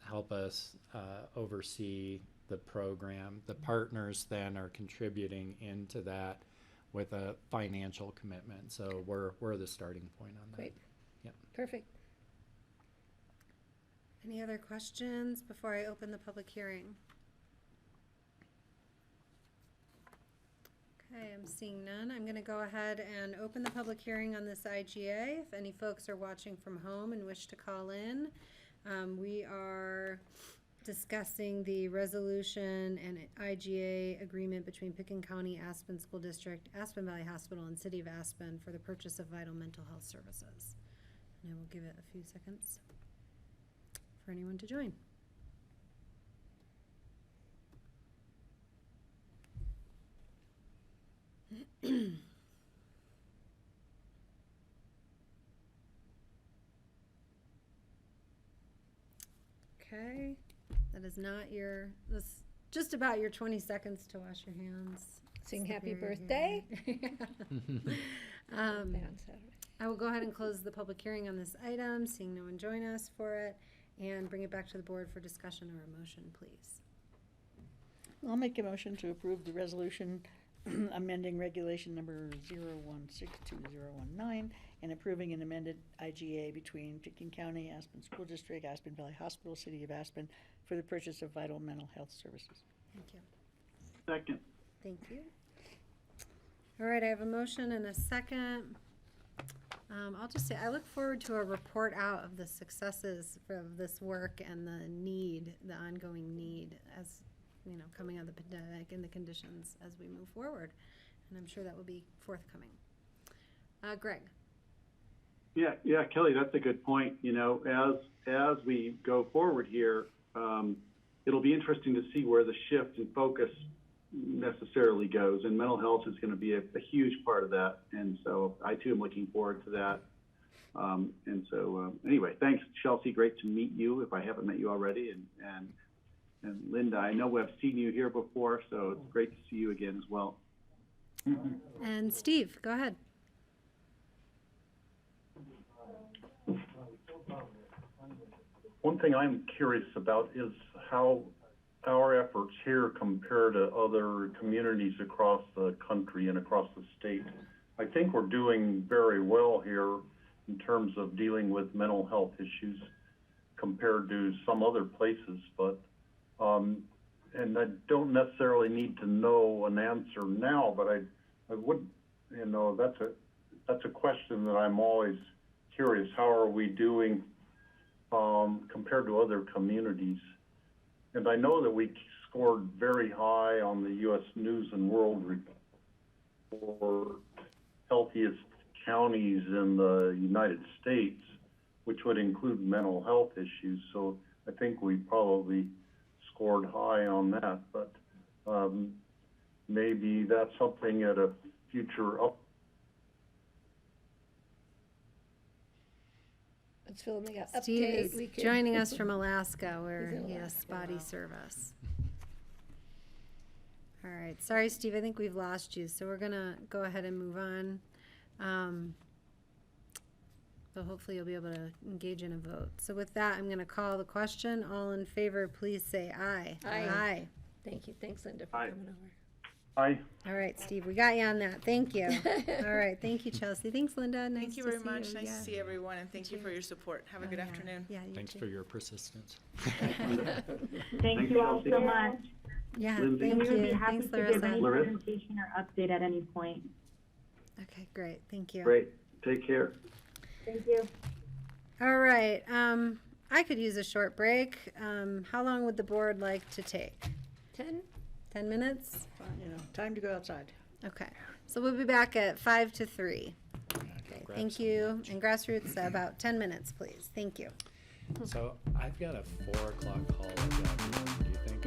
help us, oversee the program. The partners then are contributing into that with a financial commitment. So we're the starting point on that.
Great.
Yep.
Perfect.
Any other questions before I open the public hearing? Okay, I'm seeing none. I'm gonna go ahead and open the public hearing on this IGA. If any folks are watching from home and wish to call in, we are discussing the resolution and IGA agreement between Pickens County, Aspen School District, Aspen Valley Hospital, and City of Aspen for the purchase of vital mental health services. And I will give it a few seconds for anyone to join. Okay, that is not your, that's just about your 20 seconds to wash your hands.
Sing
It's the
happy
very
birthday.
Um,
Birthday on Saturday.
I will go ahead and close the public hearing on this item, seeing no one join us for it, and bring it back to the board for discussion or a motion, please.
I'll make a motion to approve the resolution amending regulation number 01622019 and approving an amended IGA between Pickens County, Aspen School District, Aspen Valley Hospital, City of Aspen for the purchase of vital mental health services.
Thank you.
Second.
Thank you. All right, I have a motion and a second. I'll just say, I look forward to a report out of the successes of this work and the need, the ongoing need as, you know, coming out of the pandemic and the conditions as we move forward. And I'm sure that will be forthcoming. Greg.
Yeah, Kelly, that's a good point. You know, as we go forward here, it'll be interesting to see where the shift in focus necessarily goes, and mental health is going to be a huge part of that. And so I too am looking forward to that. Anyway, thanks, Chelsea. Great to meet you if I haven't met you already. And Linda, I know we've seen you here before, so it's great to see you again as well.
And Steve, go ahead.
One thing I'm curious about is how our efforts here compare to other communities across the country and across the state. I think we're doing very well here in terms of dealing with mental health issues compared to some other places, but and I don't necessarily need to know an answer now, but I would, you know, that's a question that I'm always curious. How are we doing compared to other communities? And I know that we scored very high on the U.S. News and World Report for healthiest counties in the United States, which would include mental health issues. So I think we probably scored high on that, but maybe that's something at a future
Let's fill in the
Steve
update.
is joining us from Alaska, where he has spotty service. All right, sorry, Steve, I think we've lost you, so we're gonna go ahead and move on. But hopefully you'll be able to engage in a vote. So with that, I'm gonna call the question. All in favor, please say aye.
Aye. Thank you. Thanks, Linda, for
Aye.
coming over.
Aye.
All right, Steve, we got you on that. Thank you. All right, thank you, Chelsea. Thanks, Linda. Nice
Thank you
to
very
see
much.
you.
Nice
Yeah.
to see everyone, and thank you for your support. Have a good
yeah.
afternoon.
Yeah, you
Thanks
too.
for your persistence.
Thank you all
Chelsea.
so much.
Yeah,
Lindsay.
thank
We would be
you.
happy
Thanks,
to give any
Larissa.
presentation or update at any point.
Okay, great. Thank you.
Great. Take care.
Thank you.
All right, I could use a short break. How long would the board like to take? 10 minutes?
You know, time to go outside.
Okay, so we'll be back at 5 to 3. Okay, thank you. And grassroots, about 10 minutes, please. Thank you.
So I've got a 4 o'clock call with Jeff. Do you think,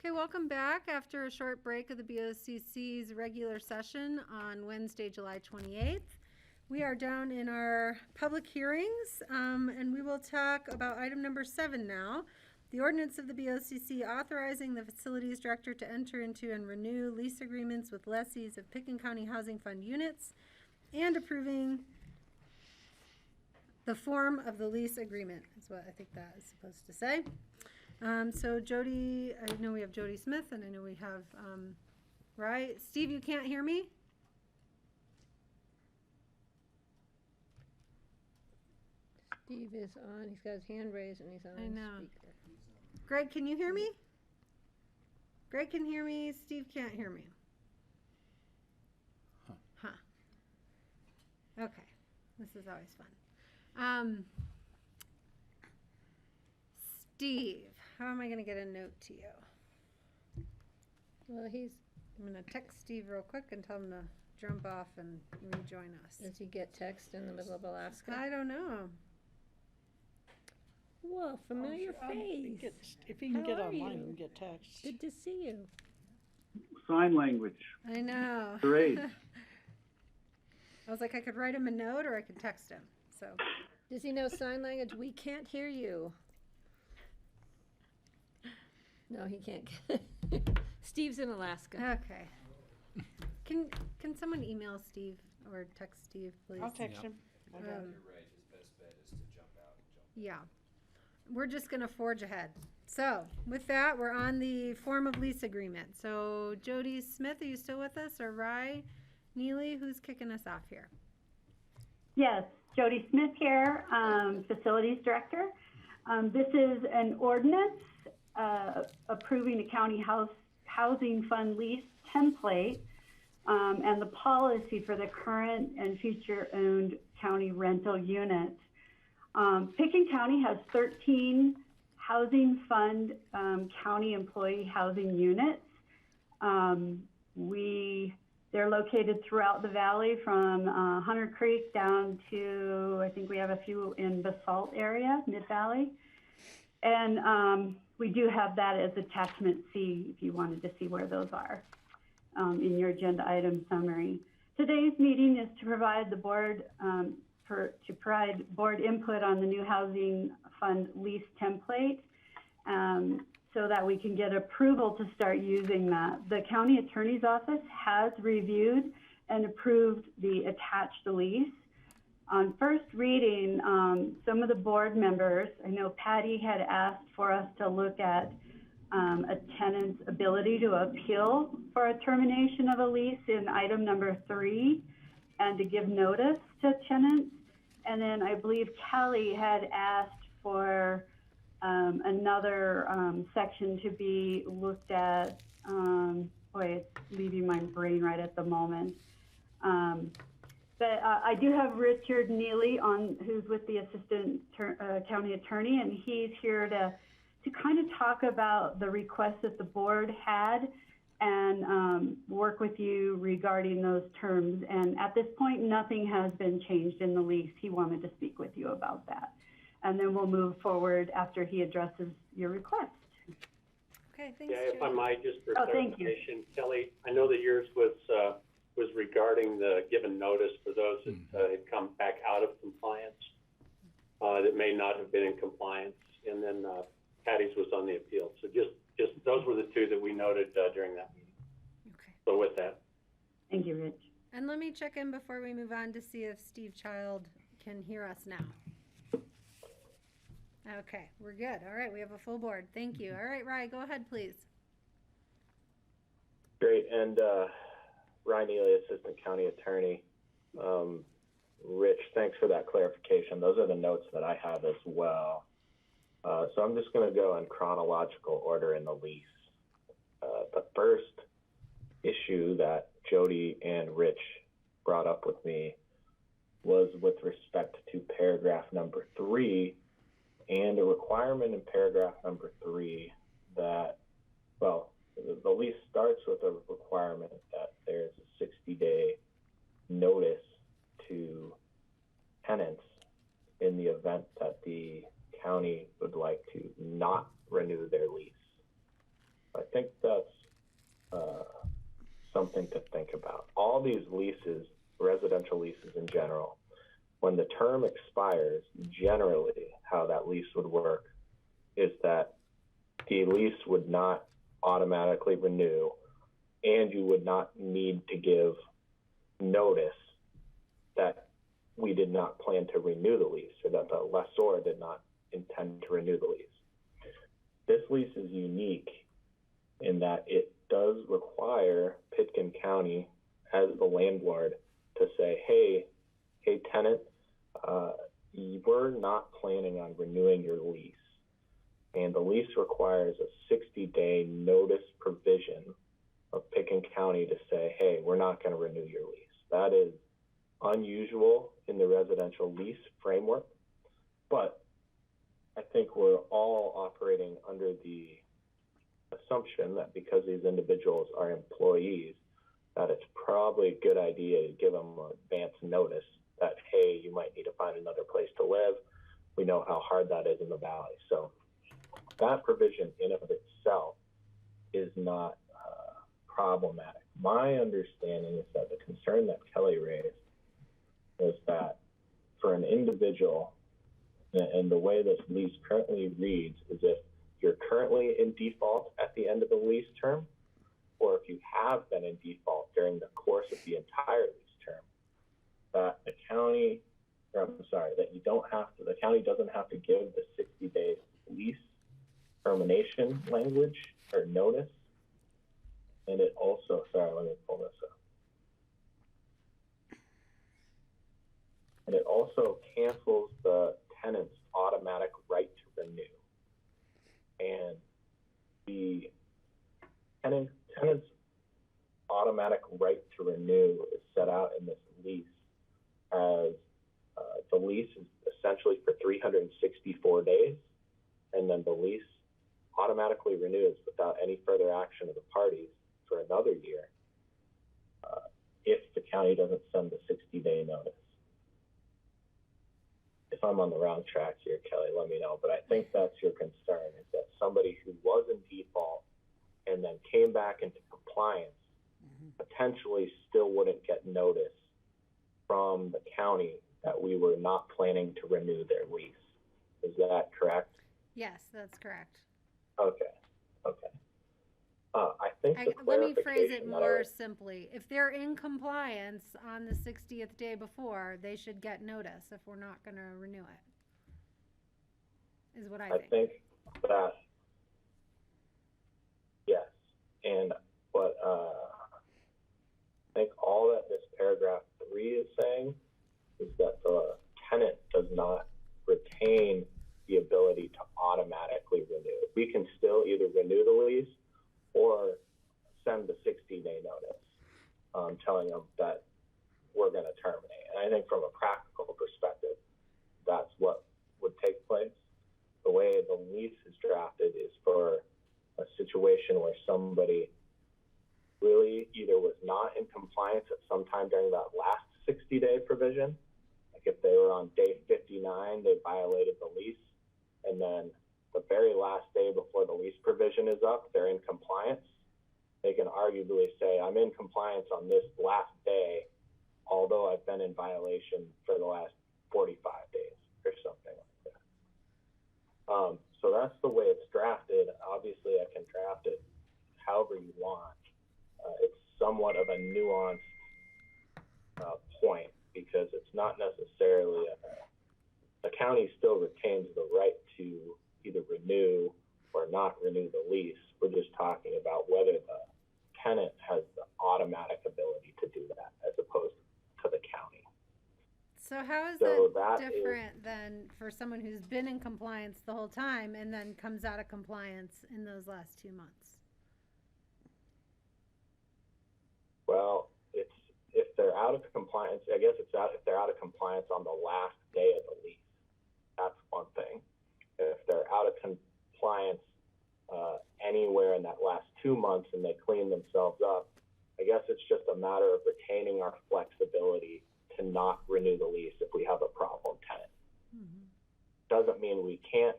Okay, welcome back after a short break of the BOCC's regular session on Wednesday, July 28th. We are down in our public hearings, and we will talk about item number 7 now. The ordinance of the BOCC authorizing the facilities director to enter into and renew lease agreements with lessees of Pickens County Housing Fund units and approving the form of the lease agreement, is what I think that is supposed to say. So Jody, I know we have Jody Smith, and I know we have, right? Steve, you can't hear me?
Steve is on, he's got his hand raised and he's on
I know.
speaker.
Greg, can you hear me? Greg can hear me, Steve can't hear me. Huh. Okay, this is always fun. Steve, how am I gonna get a note to you?
Well,
I'm gonna text Steve real quick and tell him to jump off and rejoin us.
does he get text in the middle of Alaska?
I don't know.
Whoa, familiar face.
If he can
How
get
are
online,
you?
he can get text.
Good to see you.
Sign language.
I know.
Great.
I was like, I could write him a note or I could text him, so.
Does he know sign language? We can't hear you. No, he can't. Steve's in Alaska.
Okay. Can someone email Steve or text Steve, please?
I'll text him.
You're right, his best bet is to jump out. Yeah. We're just gonna forge ahead. So, with that, we're on the form of lease agreement. So, Jody Smith, are you still with us, or Rye Neely, who's kicking us off here?
Yes, Jody Smith here, Facilities Director. This is an ordinance approving the county housing fund lease template and the policy for the current and future owned county rental units. Pickens County has 13 housing fund county employee housing units. They're located throughout the valley from Hunter Creek down to, I think we have a few in Basalt area, Mid-Valley. And we do have that as attachment C if you wanted to see where those are in your agenda item summary. Today's meeting is to provide the board provide board input on the new housing fund lease template so that we can get approval to start using that. The county attorney's office has reviewed and approved the attached lease. On first reading, some of the board members, I know Patty had asked for us to look at a tenant's ability to appeal for a termination of a lease in item number 3 and to give notice to tenants. And then I believe Kelly had asked for another section to be looked at. Boy, it's leaving my brain right at the moment. But I do have Richard Neely on, who's with the Assistant County Attorney, and he's here to kind of talk about the request that the board had and work with you regarding those terms. And at this point, nothing has been changed in the lease. He wanted to speak with you about that. And then we'll move forward after he addresses your request.
Okay, thanks.
Yeah, if I might, just for
thank you.
clarification, Kelly, I know that yours was regarding the given notice for those that had come back out of compliance, that may not have been in compliance, and then Patty's was on the appeal. So just those were the two that we noted during that meeting.
Okay.
So with that.
Thank you, Rich.
And let me check in before we move on to see if Steve Child can hear us now. Okay, we're good. All right, we have a full board. Thank you. All right, Rye, go ahead, please.
Great, and Ryan Neely, Assistant County Attorney. Rich, thanks for that clarification. Those are the notes that I have as well. So I'm just going to go in chronological order in the lease. The first issue that Jody and Rich brought up with me was with respect to paragraph number 3 and a requirement in paragraph number 3 that, well, the lease starts with a requirement that there's a 60-day notice to tenants in the event that the county would like to not renew their lease. I think that's something to think about. All these leases, residential leases in general, when the term expires, generally how that lease would work is that the lease would not automatically renew, and you would not need to give notice that we did not plan to renew the lease, or that the lessor did not intend to renew the lease. This lease is unique in that it does require Pitkin County as the landlord to say, hey tenant, we're not planning on renewing your lease. And the lease requires a 60-day notice provision of Pitkin County to say, hey, we're not going to renew your lease. That is unusual in the residential lease framework, but I think we're all operating under the assumption that because these individuals are employees, that it's probably a good idea to give them advance notice that, hey, you might need to find another place to live. We know how hard that is in the valley. So that provision in of itself is not problematic. My understanding is that the concern that Kelly raised is that for an individual, and the way this lease currently reads is if you're currently in default at the end of the lease term, or if you have been in default during the course of the entire lease term, that the county, or I'm sorry, that you don't have to, the county doesn't have to give the 60-day lease termination language or notice. And it also, sorry, let me pull this up. And it also cancels the tenant's automatic right to renew. And the tenant's automatic right to renew is set out in this lease as the lease is essentially for 364 days, and then the lease automatically renews without any further action of the parties for another year if the county doesn't send the 60-day notice. If I'm on the wrong track here, Kelly, let me know. But I think that's your concern, is that somebody who was in default and then came back into compliance potentially still wouldn't get notice from the county that we were not planning to renew their lease. Is that correct?
Yes, that's correct.
Okay. I think the
Let me phrase
clarification
it
that
more simply. If they're in compliance on the 60th day before, they should get notice if we're not going to renew it, is what I think.
I think that, yes. And what I think all that this paragraph 3 is saying is that the tenant does not retain the ability to automatically renew. We can still either renew the lease or send the 60-day notice telling them that we're going to terminate. And I think from a practical perspective, that's what would take place. The way the lease is drafted is for a situation where somebody really either was not in compliance at some time during that last 60-day provision, like if they were on day 59, they violated the lease, and then the very last day before the lease provision is up, they're in compliance. They can arguably say, I'm in compliance on this last day, although I've been in violation for the last 45 days or something like that. So that's the way it's drafted. Obviously, I can draft it however you want. It's somewhat of a nuanced point because it's not necessarily the county still retains the right to either renew or not renew the lease. We're just talking about whether the tenant has the automatic ability to do that as opposed to the county.
So how is
So
that
that
different than for someone who's been in compliance the whole time and then comes out of compliance in those last 2 months?
Well, it's if they're out of compliance, I guess if they're out of compliance on the last day of the lease, that's one thing. If they're out of compliance anywhere in that last 2 months and they clean themselves up, I guess it's just a matter of retaining our flexibility to not renew the lease if we have a problem tenant. Doesn't mean we can't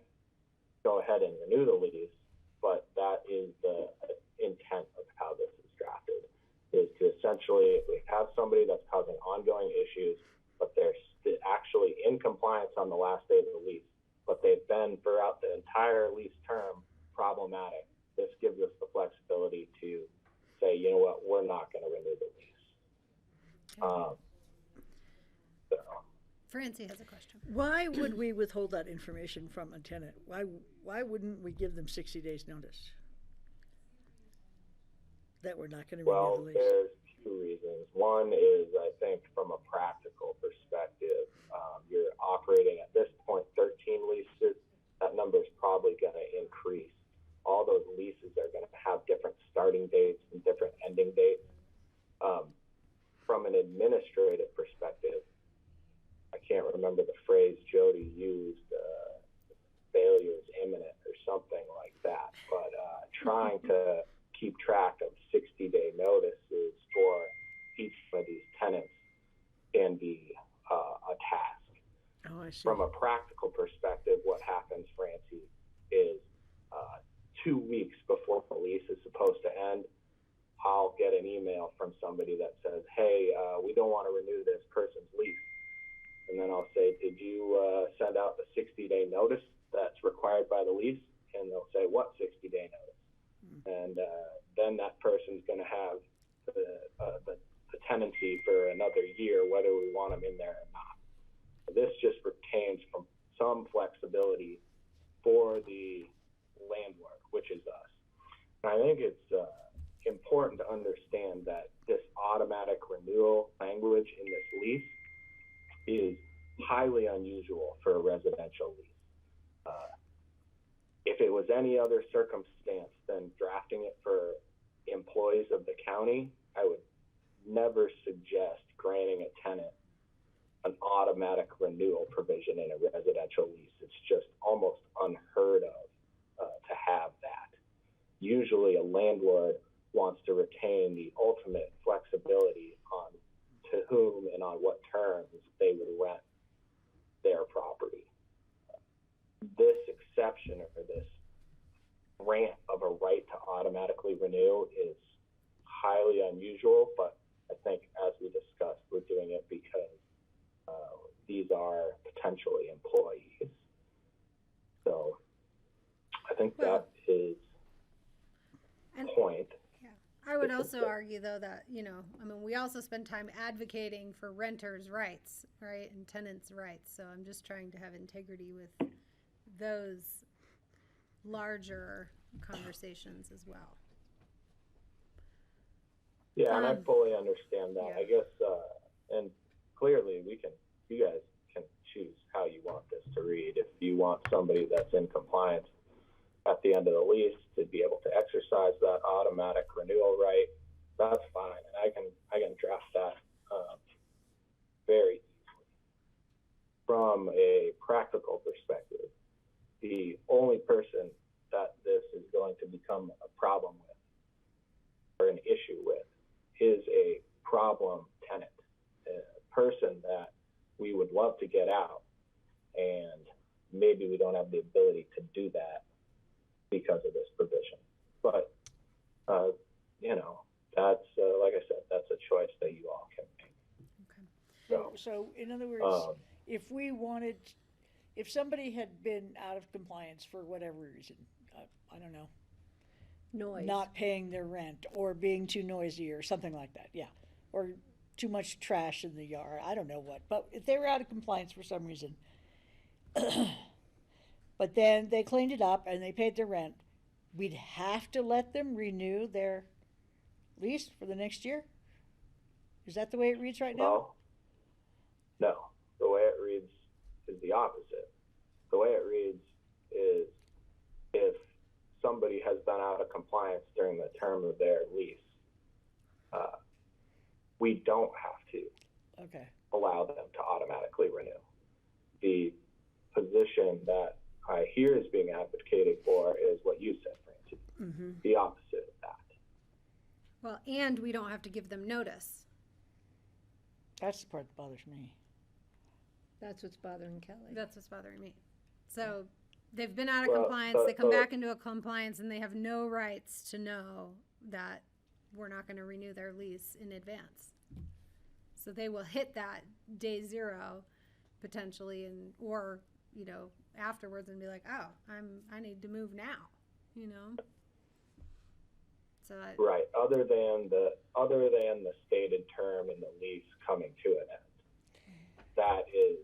go ahead and renew the lease, but that is the intent of how this is drafted, is to essentially, if we have somebody that's causing ongoing issues, but they're actually in compliance on the last day of the lease, but they've been throughout the entire lease term problematic, this gives us the flexibility to say, you know what, we're not going to renew the lease.
Francie has a question.
Why would we withhold that information from a tenant? Why wouldn't we give them 60 days notice that we're not going to renew the lease?
There's two reasons. One is, I think, from a practical perspective, you're operating at this point 13 leases. That number is probably going to increase. All those leases are going to have different starting dates and different ending dates. From an administrative perspective, I can't remember the phrase Jody used, failure is imminent or something like that, but trying to keep track of 60-day notices for each of these tenants can be a task.
Oh, I see.
From a practical perspective, what happens, Francie, is 2 weeks before the lease is supposed to end, I'll get an email from somebody that says, hey, we don't want to renew this person's lease. tenancy for another year, whether we want them in there or not. This just retains some flexibility for the landlord, which is us. And I think it's important to understand that this automatic renewal language in this lease is highly unusual for a residential lease. If it was any other circumstance than drafting it for employees of the county, I would never suggest granting a tenant an automatic renewal provision in a residential lease. It's just almost unheard of to have that. Usually a landlord wants to retain the ultimate flexibility on to whom and on what terms they would rent their property. This exception or this grant of a right to automatically renew is highly unusual, but I think as we discussed, we're doing it because these are potentially employees. So I think that is point.
Yeah. I would also argue, though, that, we also spend time advocating for renters' rights, right, and tenants' rights. So I'm just trying to have integrity with those larger conversations as well.
Yeah, and I fully understand that.
Yeah.
I guess, and clearly you guys can choose how you want this to read. If you want somebody that's in compliance at the end of the lease to be able to exercise that automatic renewal right, that's fine. And I can draft that very easily. From a practical perspective, the only person that this is going to become a problem with or an issue with is a problem tenant, a person that we would love to get out, and maybe we don't have the ability to do that because of this provision. But, that's, like I said, that's a choice that you all can make.
Okay. So in other words, if somebody had been out of compliance for whatever reason, I don't know,
Noise.
not paying their rent or being too noisy or something like that, yeah, or too much trash in the yard, I don't know what, but if they were out of compliance for some reason, but then they cleaned it up and they paid their rent, we'd have to let them renew their lease for the next year? Is that the way it reads right now?
No, the way it reads is the opposite. The way it reads is if somebody has been out of compliance during the term of their lease, we don't have to allow them to automatically renew. The position that I hear is being advocated for is what you said, Francie, the opposite of that.
Well, and we don't have to give them notice.
That's the part that bothers me.
That's what's bothering Kelly.
That's what's bothering me. So they've been out of compliance, they come back into a compliance, and they have no rights to know that we're not going to renew their lease in advance. So they will hit that day zero potentially, or afterwards, and be like, oh, I need to move now, So
right. Other than the stated term in the lease coming to an end, that is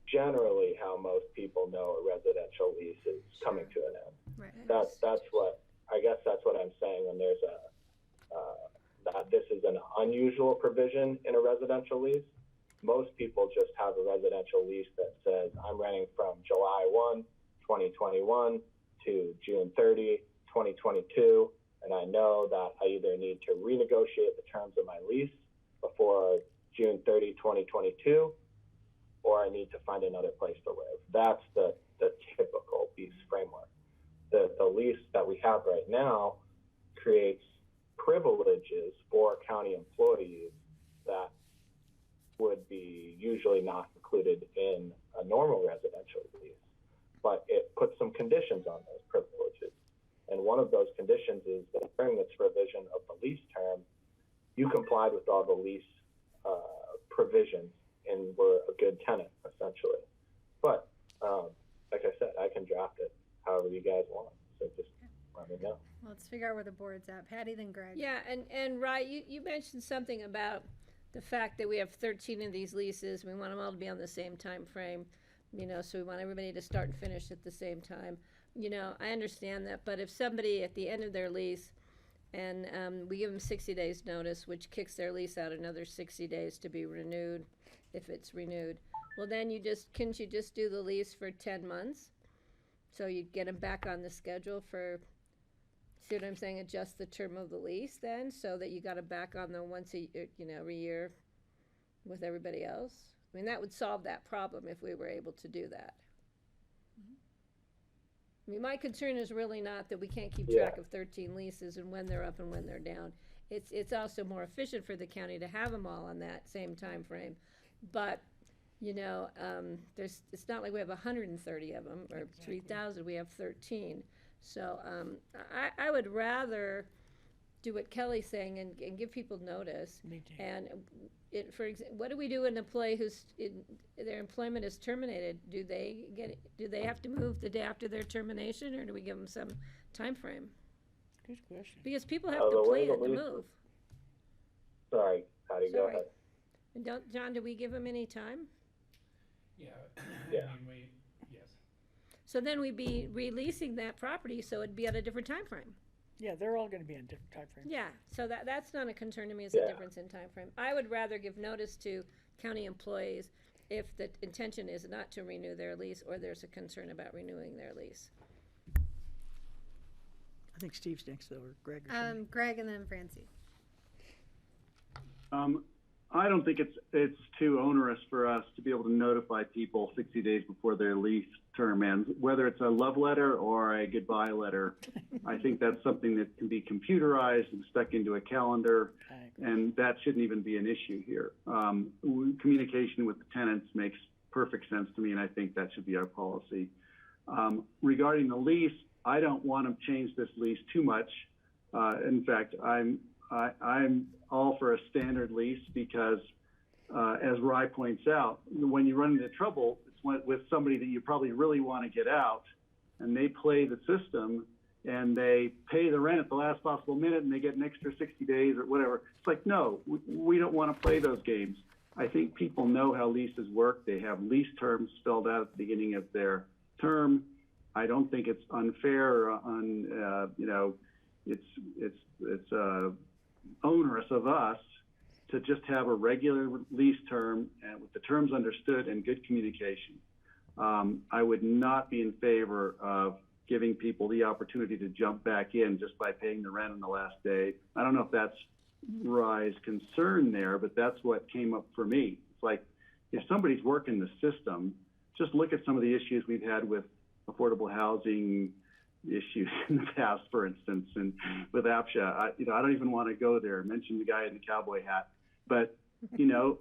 generally how most people know a residential lease is coming to an end.
Right.
That's what I'm saying when there's that this is an unusual provision in a residential lease. Most people just have a residential lease that says I'm renting from July 1, 2021 to June 30, 2022, and I know that I either need to renegotiate the terms of my lease before June 30, 2022, or I need to find another place to live. That's the typical lease framework. The lease that we have right now creates privileges for county employees that would be usually not included in a normal residential lease, but it puts some conditions on those privileges. And one of those conditions is that during this provision of the lease term, you complied with all the lease provisions and were a good tenant, essentially. But like I said, I can draft it however you guys want. So just let me know.
Let's figure out where the board's at. Patty, then Greg.
Yeah, and Rye, you mentioned something about the fact that we have 13 of these leases. We want them all to be on the same time frame, so we want everybody to start and finish at the same time. I understand that, but if somebody at the end of their lease and we give them 60 days notice, which kicks their lease out another 60 days to be renewed, if it's renewed, well, then couldn't you just do the lease for 10 months? So you'd get them back on the schedule for, see what I'm saying, adjust the term of the lease then, so that you got them back on the once a year, every year with everybody else. I mean, that would solve that problem if we were able to do that. I mean, my concern is really not that we can't keep track of 13 leases and when they're up and when they're down. It's also more efficient for the county to have them all on that same time frame. But, it's not like we have 130 of them or 3,000, we have 13. So I would rather do what Kelly's saying and give people notice.
Me too.
And for example, what do we do with an employee their employment is terminated? Do they have to move the day after their termination, or do we give them some time frame?
Good question.
Because people have to plan to move.
Sorry, Patty, go ahead.
And John, do we give them any time?
Yeah.
Yeah.
Yes.
So then we'd be releasing that property, so it'd be at a different time frame.
Yeah, they're all gonna be in different time frames.
Yeah, so that's not a concern to me as a difference in time frame. I would rather give notice to county employees if the intention is not to renew their lease or there's a concern about renewing their lease.
I think Steve's next, though, or Greg or something.
Greg and then Francie.
I don't think it's too onerous for us to be able to notify people 60 days before their lease term ends, whether it's a love letter or a goodbye letter. I think that's something that can be computerized and stuck into a calendar, and that shouldn't even be an issue here. Communication with the tenants makes perfect sense to me, and I think that should be our policy. Regarding the lease, I don't want to change this lease too much. In fact, I'm all for a standard lease because, as Rye points out, when you run into trouble, it's with somebody that you probably really want to get out, and they play the system, and they pay the rent at the last possible minute, and they get an extra 60 days or whatever. It's like, no, we don't want to play those games. I think people know how leases work. They have lease terms spelled out at the beginning of their term. I don't think it's unfair or it's onerous of us to just have a regular lease term and with the terms understood and good communication. I would not be in favor of giving people the opportunity to jump back in just by paying the rent on the last day. I don't know if that's Rye's concern there, but that's what came up for me. It's like, if somebody's working the system, just look at some of the issues we've had with affordable housing issues in the past, for instance, and with APSHA. I don't even want to go there. I mentioned the guy in the cowboy hat, but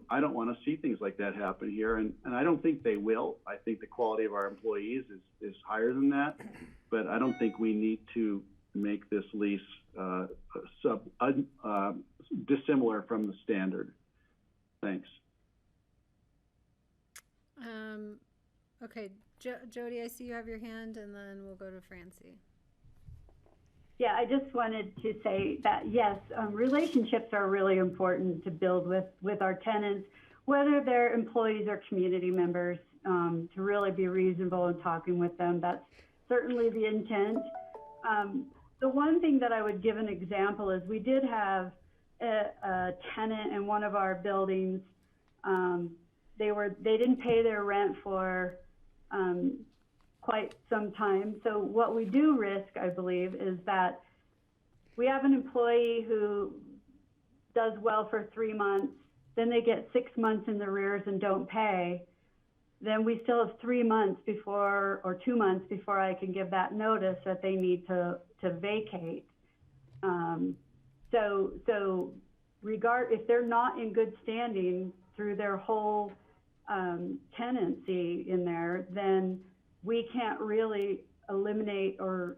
I don't want to see things like that happen here, and I don't think they will. I think the quality of our employees is higher than that, but I don't think we need to make this lease dissimilar from the standard. Thanks.
Okay, Jody, I see you have your hand, and then we'll go to Francie.
Yeah, I just wanted to say that, yes, relationships are really important to build with our tenants, whether they're employees or community members, to really be reasonable in talking with them. That's certainly the intent. The one thing that I would give an example is we did have a tenant in one of our buildings. They didn't pay their rent for quite some time. So what we do risk, I believe, is that we have an employee who does well for 3 months, then they get 6 months in the arrears and don't pay. Then we still have 3 months before, or 2 months before I can give that notice that they need to vacate. If they're not in good standing through their whole tenancy in there, then we can't really eliminate or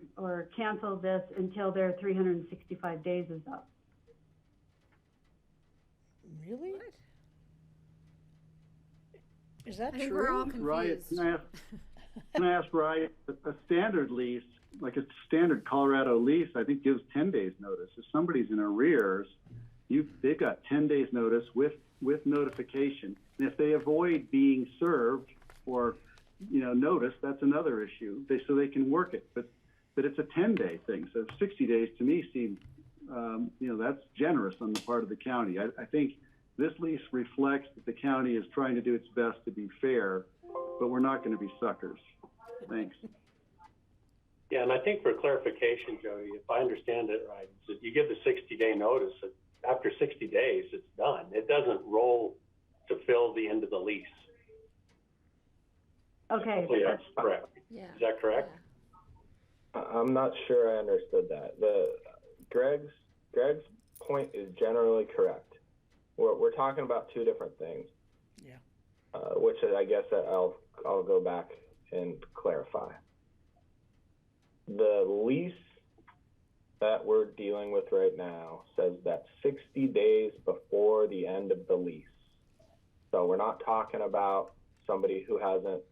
cancel this until their 365 days is up.
Really? What? Is that
I think
true?
we're all confused.
Ryan, can I ask Ryan, a standard lease like a standard Colorado lease, I think gives 10 days notice. If somebody's in arrears, they've got 10 days notice with notification. And if they avoid being served or, notice, that's another issue. So they can work it, but it's a 10-day thing. So 60 days to me seems, that's generous on the part of the county. I think this lease reflects that the county is trying to do its best to be fair, but we're not going to be suckers. Thanks.
Yeah, and I think for clarification, Jody, if I understand it right, is that you give the 60-day notice. After 60 days, it's done. It doesn't roll to fill the end of the lease.
Okay.
So that's correct.
Yeah.
Is that correct?
I'm not sure I understood that. Greg's point is generally correct. We're talking about two different things.
Yeah.
Which I guess I'll go back and clarify. The lease that we're dealing with right now says that 60 days before the end of the lease. So we're not talking about somebody who hasn't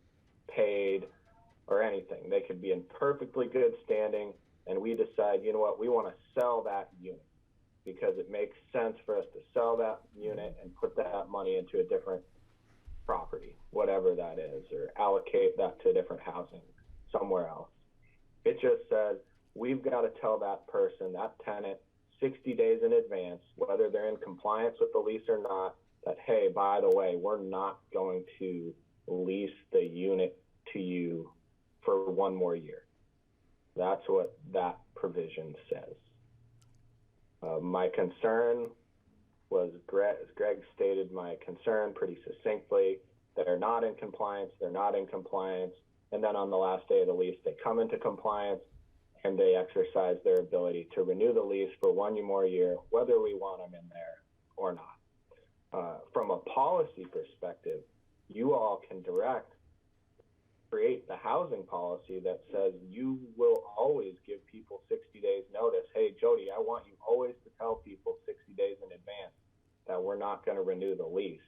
paid or anything. They could be in perfectly good standing, and we decide, you know what, we want to sell that unit because it makes sense for us to sell that unit and put that money into a different property, whatever that is, or allocate that to different housing somewhere else. It just says we've got to tell that person, that tenant, 60 days in advance, whether they're in compliance with the lease or not, that, hey, by the way, we're not going to lease the unit to you for one more year. That's what that provision says. My concern was, Greg stated my concern pretty succinctly. They're not in compliance, and then on the last day of the lease, they come into compliance and they exercise their ability to renew the lease for one more year, whether we want them in there or not. From a policy perspective, you all can create the housing policy that says you will always give people 60 days notice. Hey, Jody, I want you always to tell people 60 days in advance that we're not going to renew the lease.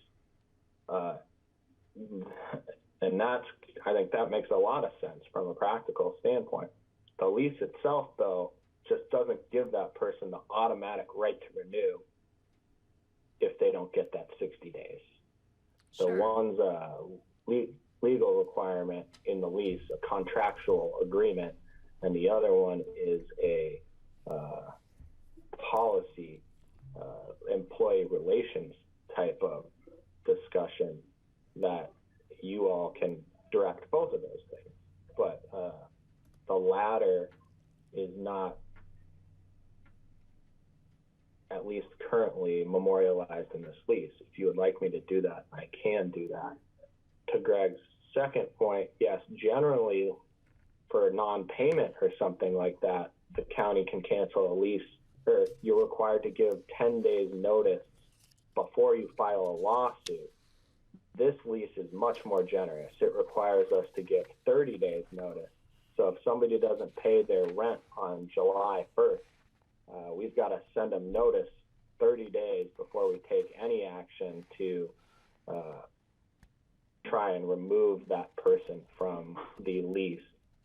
And I think that makes a lot of sense from a practical standpoint. The lease itself, though, just doesn't give that person the automatic right to renew if they don't get that 60 days. So one's a legal requirement in the lease, a contractual agreement, and the other one is a policy, employee relations type of discussion that you all can direct both of those things. But the latter is not, at least currently, memorialized in this lease. If you would like me to do that, I can do that. To Greg's second point, yes, generally for non-payment or something like that, the county can cancel a lease, or you're required to give 10 days notice before you file a lawsuit. This lease is much more generous. It requires us to give 30 days notice. So if somebody doesn't pay their rent on July 1st, we've got to send them notice 30 days before we take any action to try and remove that person from the lease.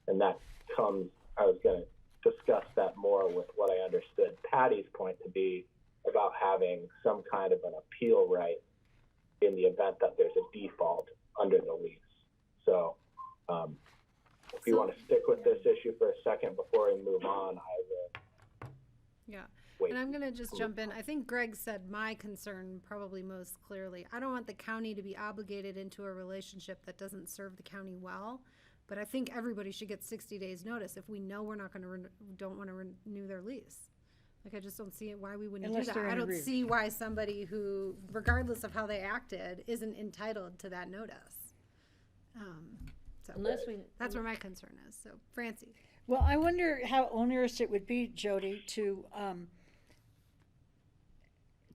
And that comes, I was going to discuss that more with what I understood Patty's point to be about having some kind of an appeal right in the event that there's a default under the lease. So if you want to stick with this issue for a second before we move on, I will.
Yeah.
Wait.
And I'm going to just jump in. I think Greg said my concern probably most clearly. I don't want the county to be obligated into a relationship that doesn't serve the county well. But I think everybody should get 60 days notice if we know we're not going to don't want to renew their lease. Like, I just don't see why we wouldn't do that. I don't see why somebody who, regardless of how they acted, isn't entitled to that notice. So that's where my concern is. So, Francie.
Well, I wonder how onerous it would be, Jody, to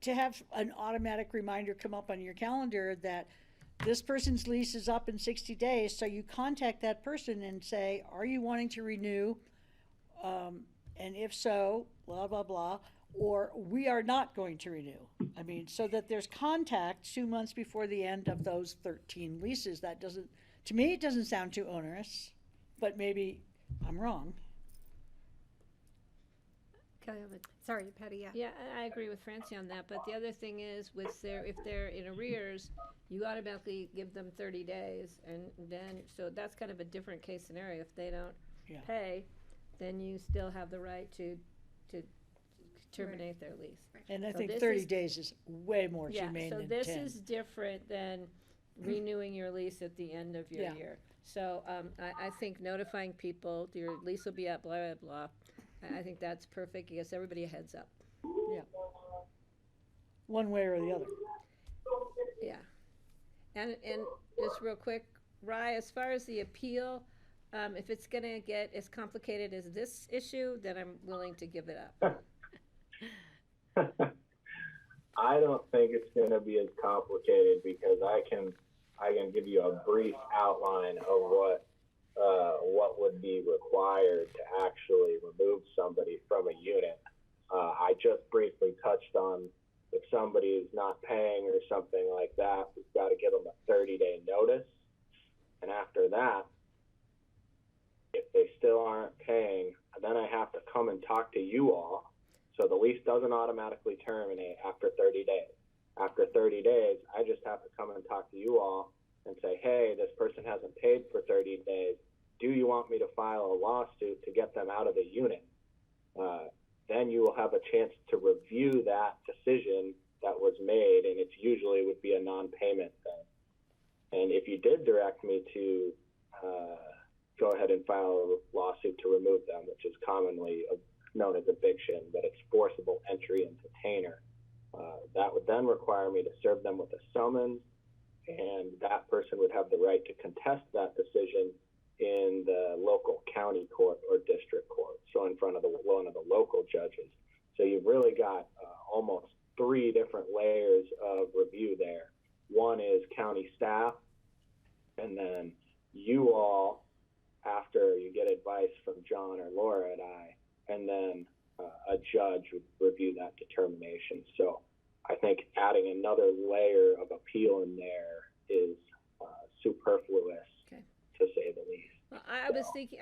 have an automatic reminder come up on your calendar that this person's lease is up in 60 days. So you contact that person and say, are you wanting to renew? And if so, blah, blah, blah, or we are not going to renew. I mean, so that there's contact 2 months before the end of those 13 leases. That doesn't, to me, it doesn't sound too onerous, but maybe I'm wrong.
Kelly, have a
Sorry, Patty, yeah.
Yeah, I agree with Francie on that, but the other thing is if they're in arrears, you automatically give them 30 days, and then, so that's kind of a different case scenario. If they don't
Yeah.
pay, then you still have the right to terminate their lease.
And I
So
think
this
30
is-
days is way more
Yeah,
humane
so
than
this
10.
is different than renewing your lease at the end of your
Yeah.
year. So, I think notifying people, your lease will be up, blah, blah, blah. I think that's perfect. It gives everybody a heads up.
Yeah. One way or the other.
Yeah. And just real quick, Rye, as far as the appeal, if it's gonna get as complicated as this issue, then I'm willing to give it up.
I don't think it's going to be as complicated because I can give you a brief outline of what would be required to actually remove somebody from a unit. I just briefly touched on if somebody is not paying or something like that, we've got to give them a 30-day notice. And after that, if they still aren't paying, then I have to come and talk to you all. So the lease doesn't automatically terminate after 30 days. After 30 days, I just have to come and talk to you all and say, hey, this person hasn't paid for 30 days. Do you want me to file a lawsuit to get them out of the unit? Then you will have a chance to review that decision that was made, and it usually would be a non-payment thing. And if you did direct me to go ahead and file a lawsuit to remove them, which is commonly known as eviction, but it's forcible entry and detainer, that would then require me to serve them with a summons, and that person would have the right to contest that decision in the local county court or district court, so in front of one of the local judges. So you've really got almost 3 different layers of review there. One is county staff, and then you all, after you get advice from John or Laura and I, and then a judge would review that determination. So I think adding another layer of appeal in there is superfluous, to say the least.
Well, I was thinking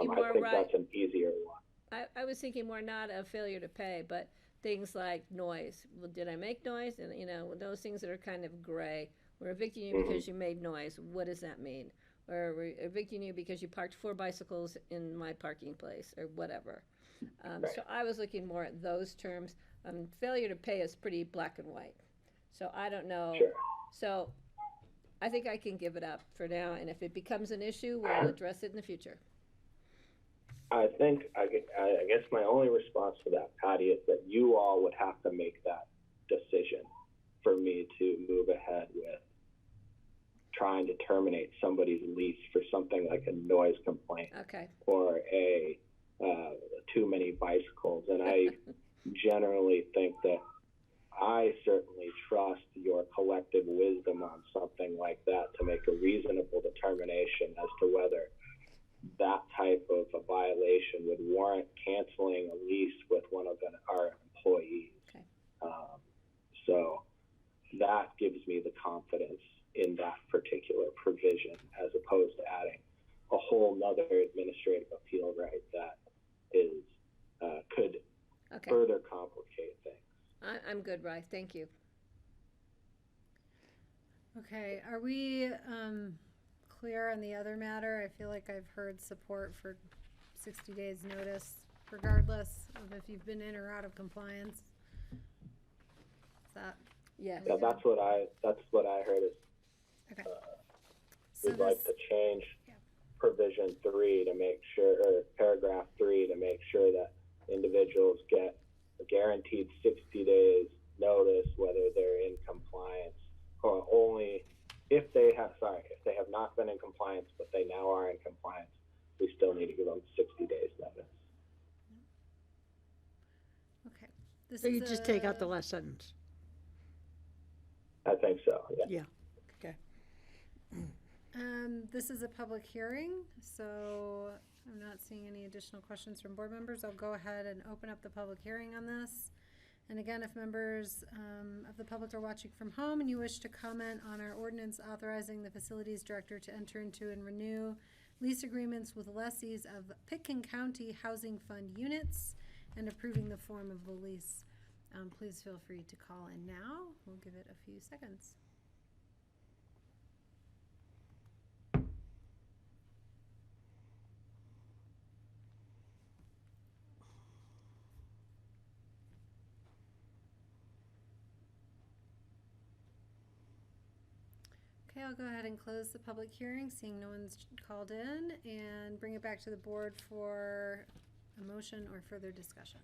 more,
I think
right?
that's an easier one.
I was thinking more not a failure to pay, but things like noise. Well, did I make noise? And, those things that are kind of gray. We're evicting you because you made noise. What does that mean? Or we're evicting you because you parked 4 bicycles in my parking place, or whatever.
Right.
So I was looking more at those terms. Failure to pay is pretty black and white. So I don't know.
Sure.
So I think I can give it up for now, and if it becomes an issue, we'll address it in the future.
I think, I guess my only response to that, Patty, is that you all would have to make that decision for me to move ahead with trying to terminate somebody's lease for something like a noise complaint.
Okay.
Or too many bicycles. And I generally think that I certainly trust your collective wisdom on something like that to make a reasonable determination as to whether that type of a violation would warrant canceling a lease with one of our employees.
Okay.
So that gives me the confidence in that particular provision, as opposed to adding a whole nother administrative appeal right that is could further complicate things.
I'm good, Rye. Thank you.
Okay, are we clear on the other matter? I feel like I've heard support for 60 days notice, regardless of if you've been in or out of compliance. Is that?
Yes.
Yeah, that's what I heard is
Okay.
we'd like to change provision 3 to make sure, or paragraph 3 to make sure that individuals get a guaranteed 60 days notice whether they're in compliance, or only if they have not been in compliance but they now are in compliance, we still need to give them 60 days notice.
Okay. This
So you
is
just take out the last sentence.
I think so, yeah.
Yeah. Okay.
This is a public hearing, so I'm not seeing any additional questions from board members. I'll go ahead and open up the public hearing on this. And again, if members of the public are watching from home and you wish to comment on our ordinance authorizing the facilities director to enter into and renew lease agreements with lessees of Pitkin County Housing Fund units and approving the form of the lease. Please feel free to call in now. We'll give it a few seconds. Okay, I'll go ahead and close the public hearing, seeing no one's called in, and bring it back to the board for a motion or further discussion.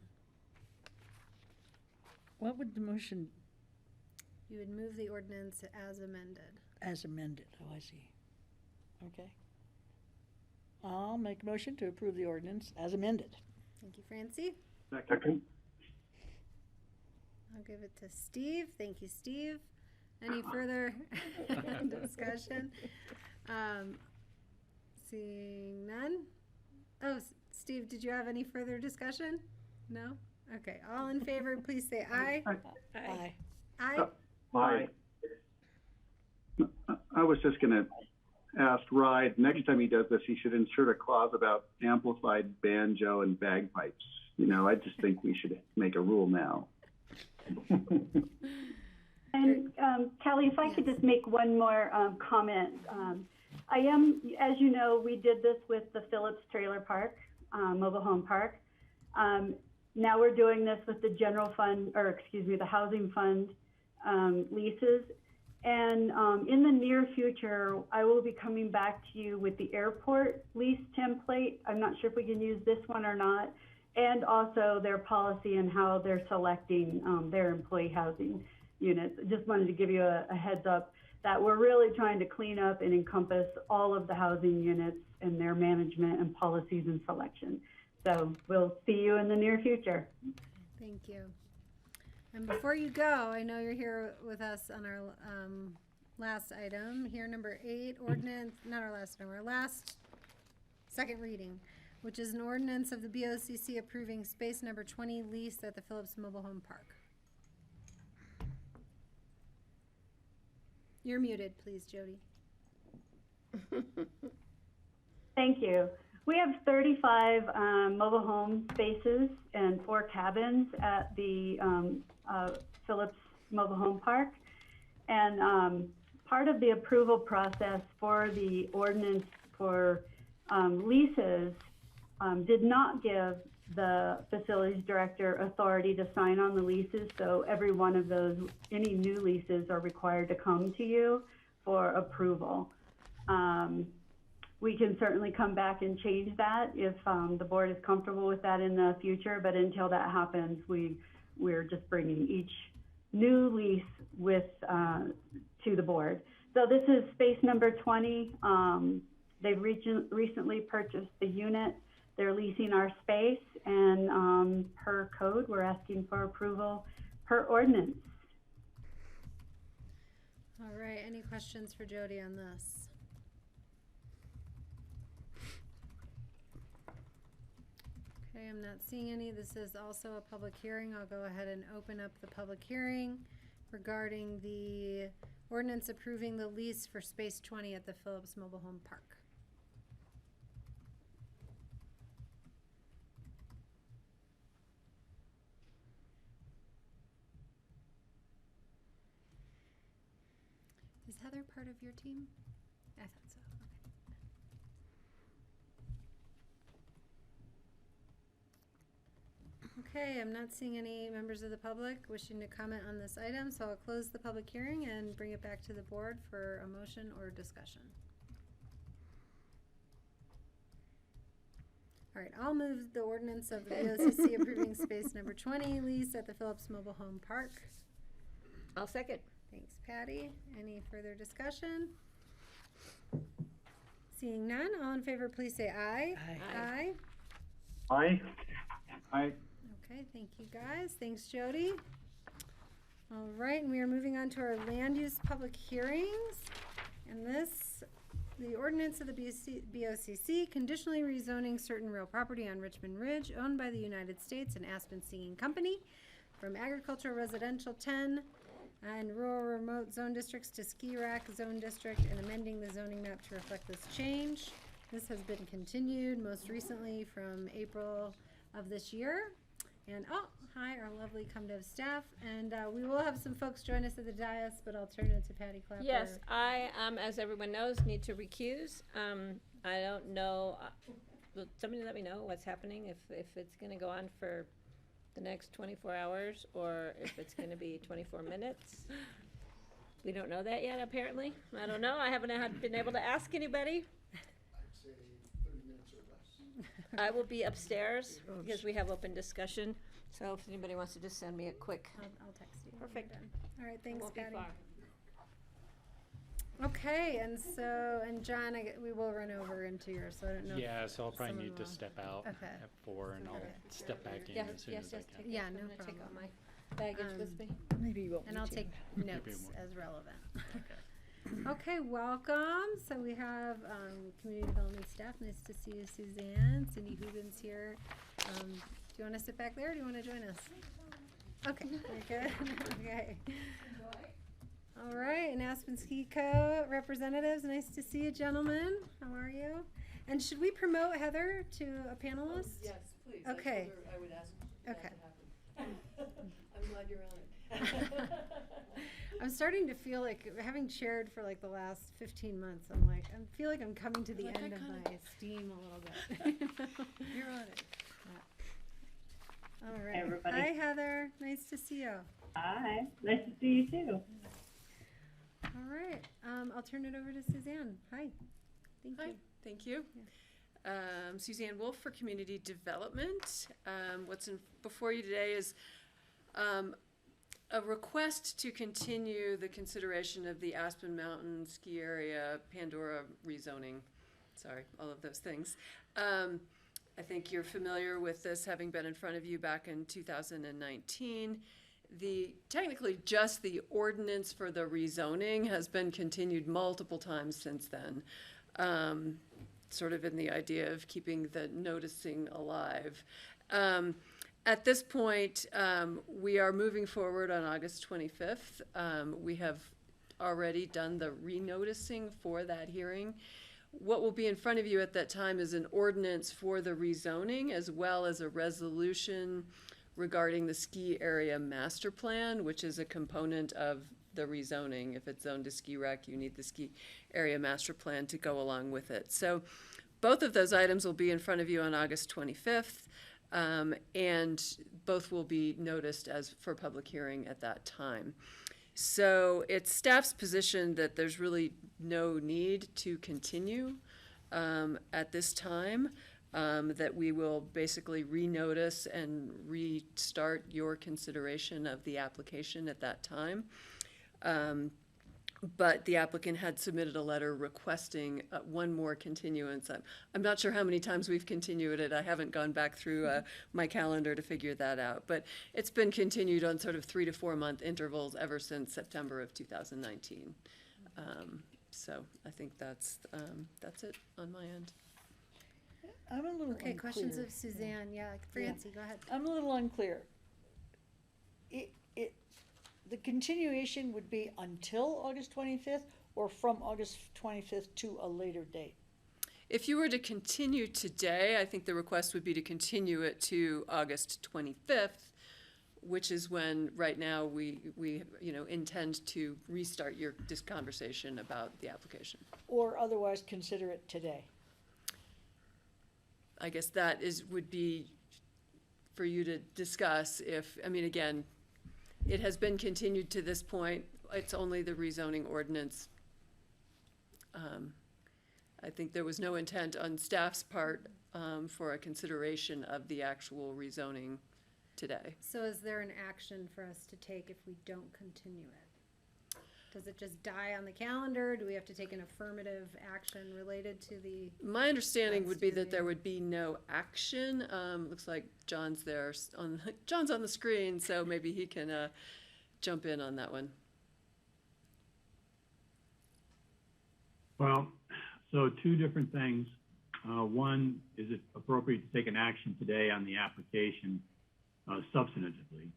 What would the motion
You would move the ordinance as amended.
as amended? Oh, I see. Okay. I'll make a motion to approve the ordinance as amended.
Thank you, Francie.
Second.
I'll give it to Steve. Thank you, Steve. Any further discussion? Seeing none? Oh, Steve, did you have any further discussion? No? Okay, all in favor, please say aye.
Aye.
Aye?
Aye.
I was just gonna ask Ride, next time he does this, he should insert a clause about amplified banjo and bagpipes. You know, I just think we should make a rule now.
And Kelly, if I could just make one more comment. I am, as you know, we did this with the Phillips Trailer Park, mobile home park. Now we're doing this with the general fund, or excuse me, the housing fund leases. And in the near future, I will be coming back to you with the airport lease template. I'm not sure if we can use this one or not. And also their policy and how they're selecting their employee housing units. Just wanted to give you a heads up that we're really trying to clean up and encompass all of the housing units and their management and policies and selection. So we'll see you in the near future.
Thank you. And before you go, I know you're here with us on our last item, here number 8, ordinance, not our last item, our last second reading, which is an ordinance of the BOCC approving space number 20 lease at the Phillips Mobile Home Park. You're muted, please, Jody.
Thank you. We have 35 mobile home spaces and 4 cabins at the Phillips Mobile Home Park. And part of the approval process for the ordinance for leases did not give the facilities director authority to sign on the leases. So every one of those, any new leases are required to come to you for approval. We can certainly come back and change that if the board is comfortable with that in the future, but until that happens, we're just bringing each new lease with to the board. So this is space number 20. They've recently purchased the unit. They're leasing our space, and per code, we're asking for approval per ordinance.
All right, any questions for Jody on this? Okay, I'm not seeing any. This is also a public hearing. I'll go ahead and open up the public hearing regarding the ordinance approving the lease for space 20 at the Phillips Mobile Home Park. Is Heather part of your team? I thought so. Okay, I'm not seeing any members of the public wishing to comment on this item, so I'll close the public hearing and bring it back to the board for a motion or discussion. All right, I'll move the ordinance of the BOCC approving space number 20 lease at the Phillips Mobile Home Park.
I'll second.
Thanks, Patty. Any further discussion? Seeing none, all in favor, please say aye.
Aye.
Aye.
Aye. Aye.
Okay, thank you guys. Thanks, Jody. All right, and we are moving on to our land use public hearings. And this, the ordinance of the BOCC conditionally rezoning certain real property on Richmond Ridge owned by the United States and Aspen Singing Company from agricultural residential 10 and rural remote zone districts to ski rack zone district, and amending the zoning map to reflect this change. This has been continued most recently from April of this year. And, oh, hi, our lovely ComDev staff. And we will have some folks join us at the dais, but I'll turn it to Patty Clapper.
Yes, I, as everyone knows, need to recuse. I don't know, will somebody let me know what's happening, if it's gonna go on for the next 24 hours, or if it's gonna be 24 minutes. We don't know that yet, apparently. I don't know, I haven't been able to ask anybody.
I'd say 30 minutes or less.
I will be upstairs, because we have open discussion, so if anybody wants to just send me a quick.
I'll text you.
Perfect.
All right, thanks,
Won't be
Patty.
far.
Okay, and John, we will run over into yours, so I don't know.
Yeah, so I'll probably
someone
need to
will-
step out
Okay.
at 4, and I'll step back in
Yeah,
as soon as I can.
Yeah,
I'm
no
gonna
problem.
take all my baggage with me.
Maybe you won't
And
need
I'll
to.
take
Maybe
notes
more.
as relevant. Okay, welcome. So we have community development staff. Nice to see you, Suzanne. Cindy Hubin's here. Do you want to sit back there, or do you want to join us? Okay, very good. Okay. All right, and Aspen Ski Co. representatives. Nice to see you, gentlemen. How are you? And should we promote Heather to a panelist?
Yes, please.
Okay.
I would ask that
Okay.
to happen. I'm glad you're on it.
I'm starting to feel like, having chaired for like the last 15 months, I feel like I'm coming to the
Like,
end
I
of
kinda-
my steam a little bit.
You're on it.
All right.
everybody.
Hi, Heather. Nice to see you.
Hi, nice to see you too.
All right. I'll turn it over to Suzanne. Hi. Thank
Hi,
you.
thank you. Suzanne Wolf for Community Development. What's before you today is a request to continue the consideration of the Aspen Mountain Ski Area Pandora rezoning. Sorry, all of those things. I think you're familiar with this, having been in front of you back in 2019. Technically just the ordinance for the rezoning has been continued multiple times since then. Sort of in the idea of keeping the noticing alive. At this point, we are moving forward on August 25th. We have already done the renoticing for that hearing. What will be in front of you at that time is an ordinance for the rezoning, as well as a resolution regarding the ski area master plan, which is a component of the rezoning. If it's zoned to ski rec, you need the ski area master plan to go along with it. So both of those items will be in front of you on August 25th, and both will be noticed as for public hearing at that time. So it's staff's position that there's really no need to continue at this time, that we will basically renotice and restart your consideration of the application at that time. But the applicant had submitted a letter requesting one more continuance. I'm not sure how many times we've continued it. I haven't gone back through my calendar to figure that out. But it's been continued on sort of 3 to 4 month intervals ever since September of 2019. So I think that's it on my end.
I'm a little
Okay,
unclear.
questions of Suzanne. Yeah, Francie, go ahead.
I'm a little unclear. The continuation would be until August 25th or from August 25th to a later date?
If you were to continue today, I think the request would be to continue it to August 25th, which is when, right now, we intend to restart this conversation about the application.
Or otherwise consider it today?
I guess that would be for you to discuss again, it has been continued to this point. It's only the rezoning ordinance. I think there was no intent on staff's part for a consideration of the actual rezoning today.
So is there an action for us to take if we don't continue it? Does it just die on the calendar? Do we have to take an affirmative action related to the?
My understanding would be that there would be no action. Looks like John's there John's on the screen, so maybe he can jump in on that one.
Well, so two different things. One, is it appropriate to take an action today on the application substantively?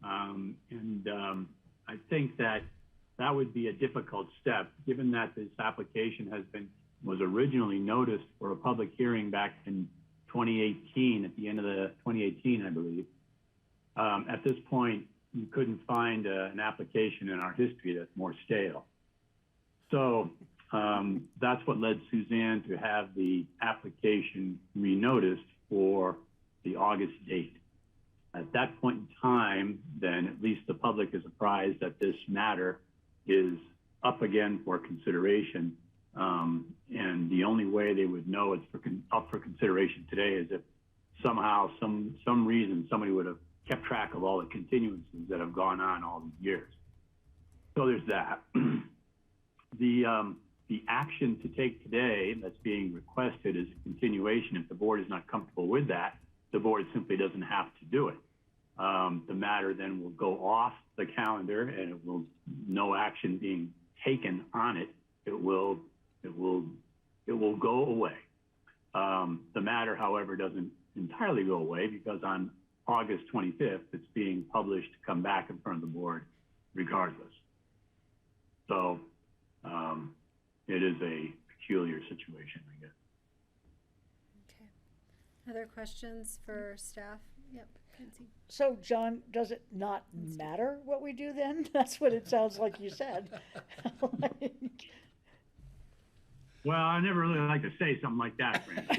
I think that would be a difficult step, given that this application was originally noticed for a public hearing back in 2018, at the end of 2018, I believe. At this point, you couldn't find an application in our history that's more stale. So that's what led Suzanne to have the application renoticed for the August date. At that point in time, then at least the public is apprised that this matter is up again for consideration. And the only way they would know it's up for consideration today is if somehow, some reason, somebody would have kept track of all the continuances that have gone on all these years. So there's that. The action to take today that's being requested is a continuation. If the board is not comfortable with that, the board simply doesn't have to do it. The matter then will go off the calendar, and it will no action being taken on it. It will go away. The matter, however, doesn't entirely go away because on August 25th, it's being published to come back in front of the board regardless. So it is a peculiar situation, I guess.
Okay. Other questions for staff? Yep, Nancy.
So, John, does it not matter what we do then? That's what it sounds like you said.
Well, I never really like to say something like that, Francis.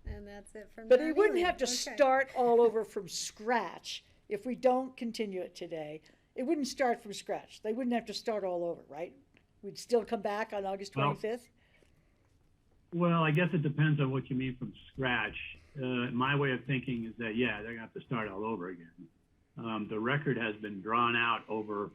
And that's it from
But he wouldn't
Darlene.
have to
Okay.
start all over from scratch if we don't continue it today. It wouldn't start from scratch. They wouldn't have to start all over, right? We'd still come back on August 25th?
Well, I guess it depends on what you mean from scratch. My way of thinking is that, yeah, they're going to have to start all over again. The record has been drawn out over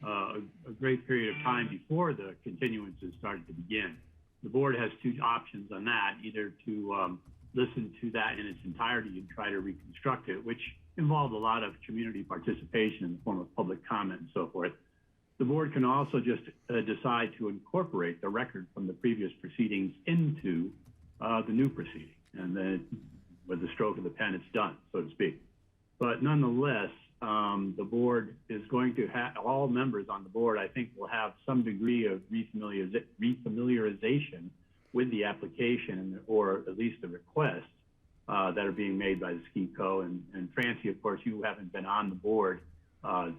a great period of time before the continuances started to begin. The board has two options on that, either to listen to that in its entirety and try to reconstruct it, which involved a lot of community participation in the form of public comment and so forth. The board can also just decide to incorporate the record from the previous proceedings into the new proceeding. And then with the stroke of the pen, it's done, so to speak. But nonetheless, the board is going to have, all members on the board, I think, will have some degree of refamiliarization with the application or at least the requests that are being made by the Ski Co. And Francie, of course, you haven't been on the board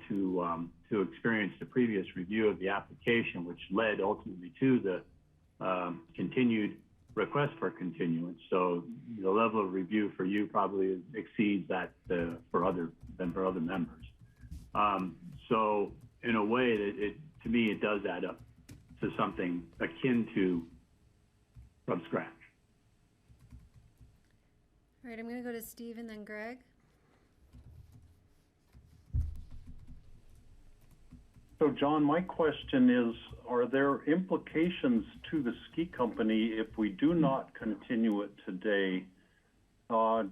to experience the previous review of the application, which led ultimately to the continued request for continuance. So the level of review for you probably exceeds that for other members. So in a way, to me, it does add up to something akin to from scratch.
All right, I'm going to go to Steve and then Greg.
So, John, my question is, are there implications to the ski company if we do not continue it today? To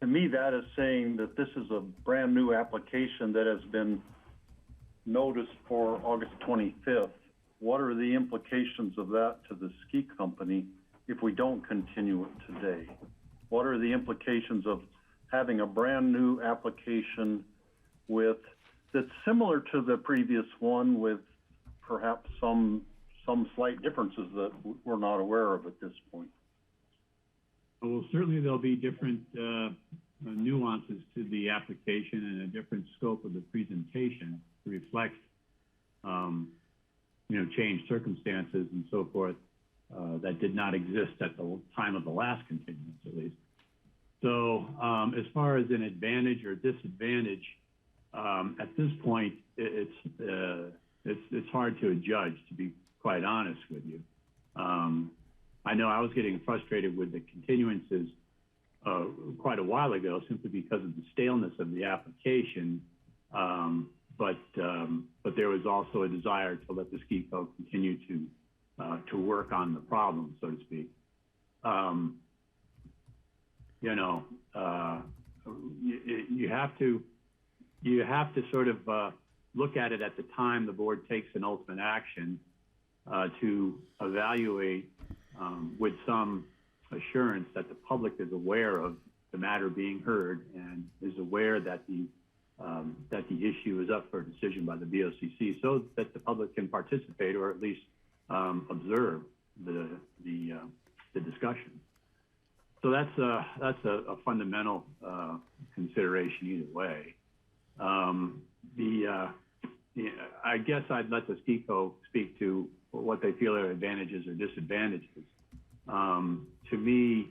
me, that is saying that this is a brand new application that has been noticed for August 25th. What are the implications of that to the ski company if we don't continue it today? What are the implications of having a brand new application that's similar to the previous one with perhaps some slight differences that we're not aware of at this point?
Well, certainly there'll be different nuances to the application and a different scope of the presentation to reflect, changed circumstances and so forth that did not exist at the time of the last continuance, at least. So as far as an advantage or disadvantage, at this point, it's hard to judge, to be quite honest with you. I know I was getting frustrated with the continuances quite a while ago simply because of the staleness of the application, but there was also a desire to let the Ski Co. continue to work on the problem, so to speak. You have to sort of look at it at the time the board takes an ultimate action to evaluate with some assurance that the public is aware of the matter being heard and is aware that the issue is up for decision by the BOCC, so that the public can participate or at least observe the discussion. So that's a fundamental consideration either way. I guess I'd let the SKICO speak to what they feel are advantages or disadvantages. To me,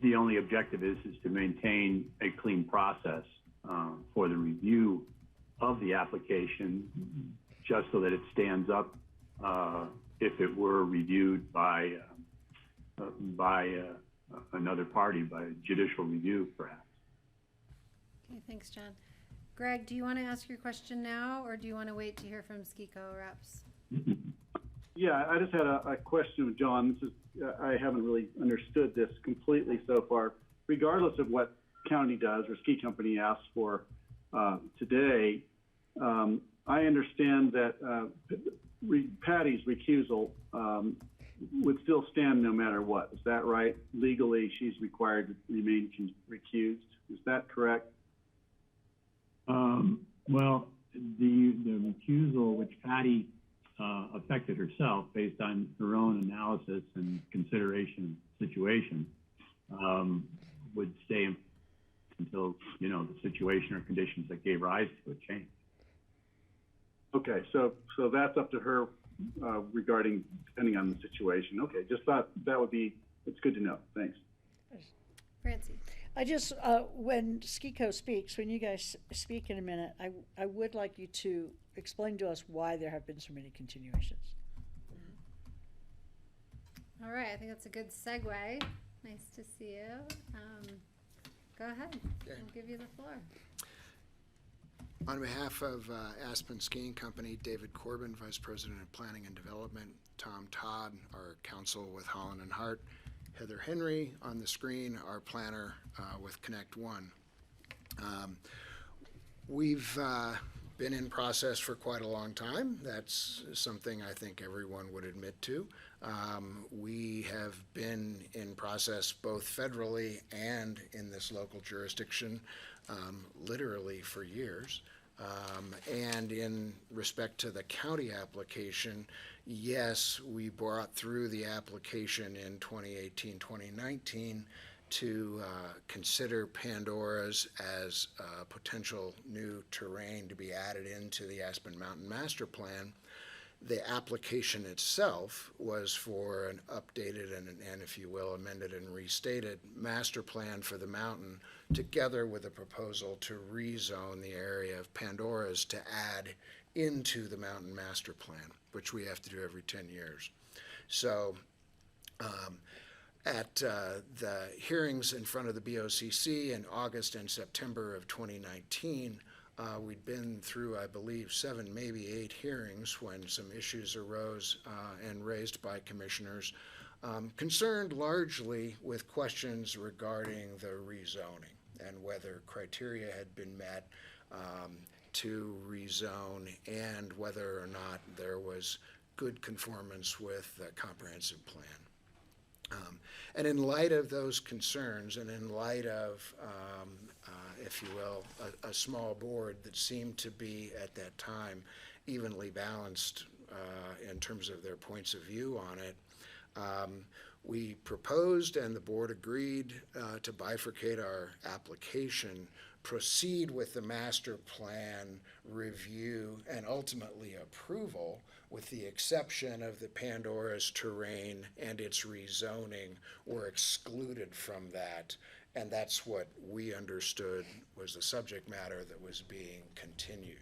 the only objective is to maintain a clean process for the review of the application, just so that it stands up if it were reviewed by another party, by judicial review, perhaps.
Okay, thanks, John. Greg, do you want to ask your question now, or do you want to wait to hear from SKICO reps?
Yeah, I just had a question with John. This is, I haven't really understood this completely so far. Regardless of what county does or ski company asks for today, I understand that Patty's recusal would still stand no matter what. Is that right? Legally, she's required to remain recused. Is that correct?
Well, the recusal, which Patty affected herself based on her own analysis and consideration of the situation, would stay until, the situation or conditions that gave rise to it change.
Okay, so that's up to her regarding, depending on the situation. Okay, just thought that would be, it's good to know. Thanks.
Francie.
I just, when SKICO speaks, when you guys speak in a minute, I would like you to explain to us why there have been so many continuations.
All right, I think that's a good segue. Nice to see you. Go ahead.
Okay.
I'll give you the floor.
On behalf of Aspen Skiing Company, David Corbin, Vice President of Planning and Development, Tom Todd, our counsel with Holland and Hart, Heather Henry on the screen, our planner with Connect One. We've been in process for quite a long time. That's something I think everyone would admit to. We have been in process both federally and in this local jurisdiction literally for years. And in respect to the county application, yes, we brought through the application in 2018, 2019 to consider Pandora's as potential new terrain to be added into the Aspen Mountain Master Plan. The application itself was for an updated and if you will, amended and restated master plan for the mountain, together with a proposal to rezone the area of Pandora's to add into the mountain master plan, which we have to do every 10 years. So at the hearings in front of the BOCC in August and September of 2019, we'd been through, I believe, 7, maybe 8 hearings when some issues arose and raised by commissioners, concerned largely with questions regarding the rezoning and whether criteria had been met to rezone and whether or not there was good conformance with the comprehensive plan. And in light of those concerns and in light of, if you will, a small board that seemed to be at that time evenly balanced in terms of their points of view on it, we proposed and the board agreed to bifurcate our application, proceed with the master plan review and ultimately approval, with the exception of the Pandora's terrain and its rezoning were excluded from that. And that's what we understood was the subject matter that was being continued.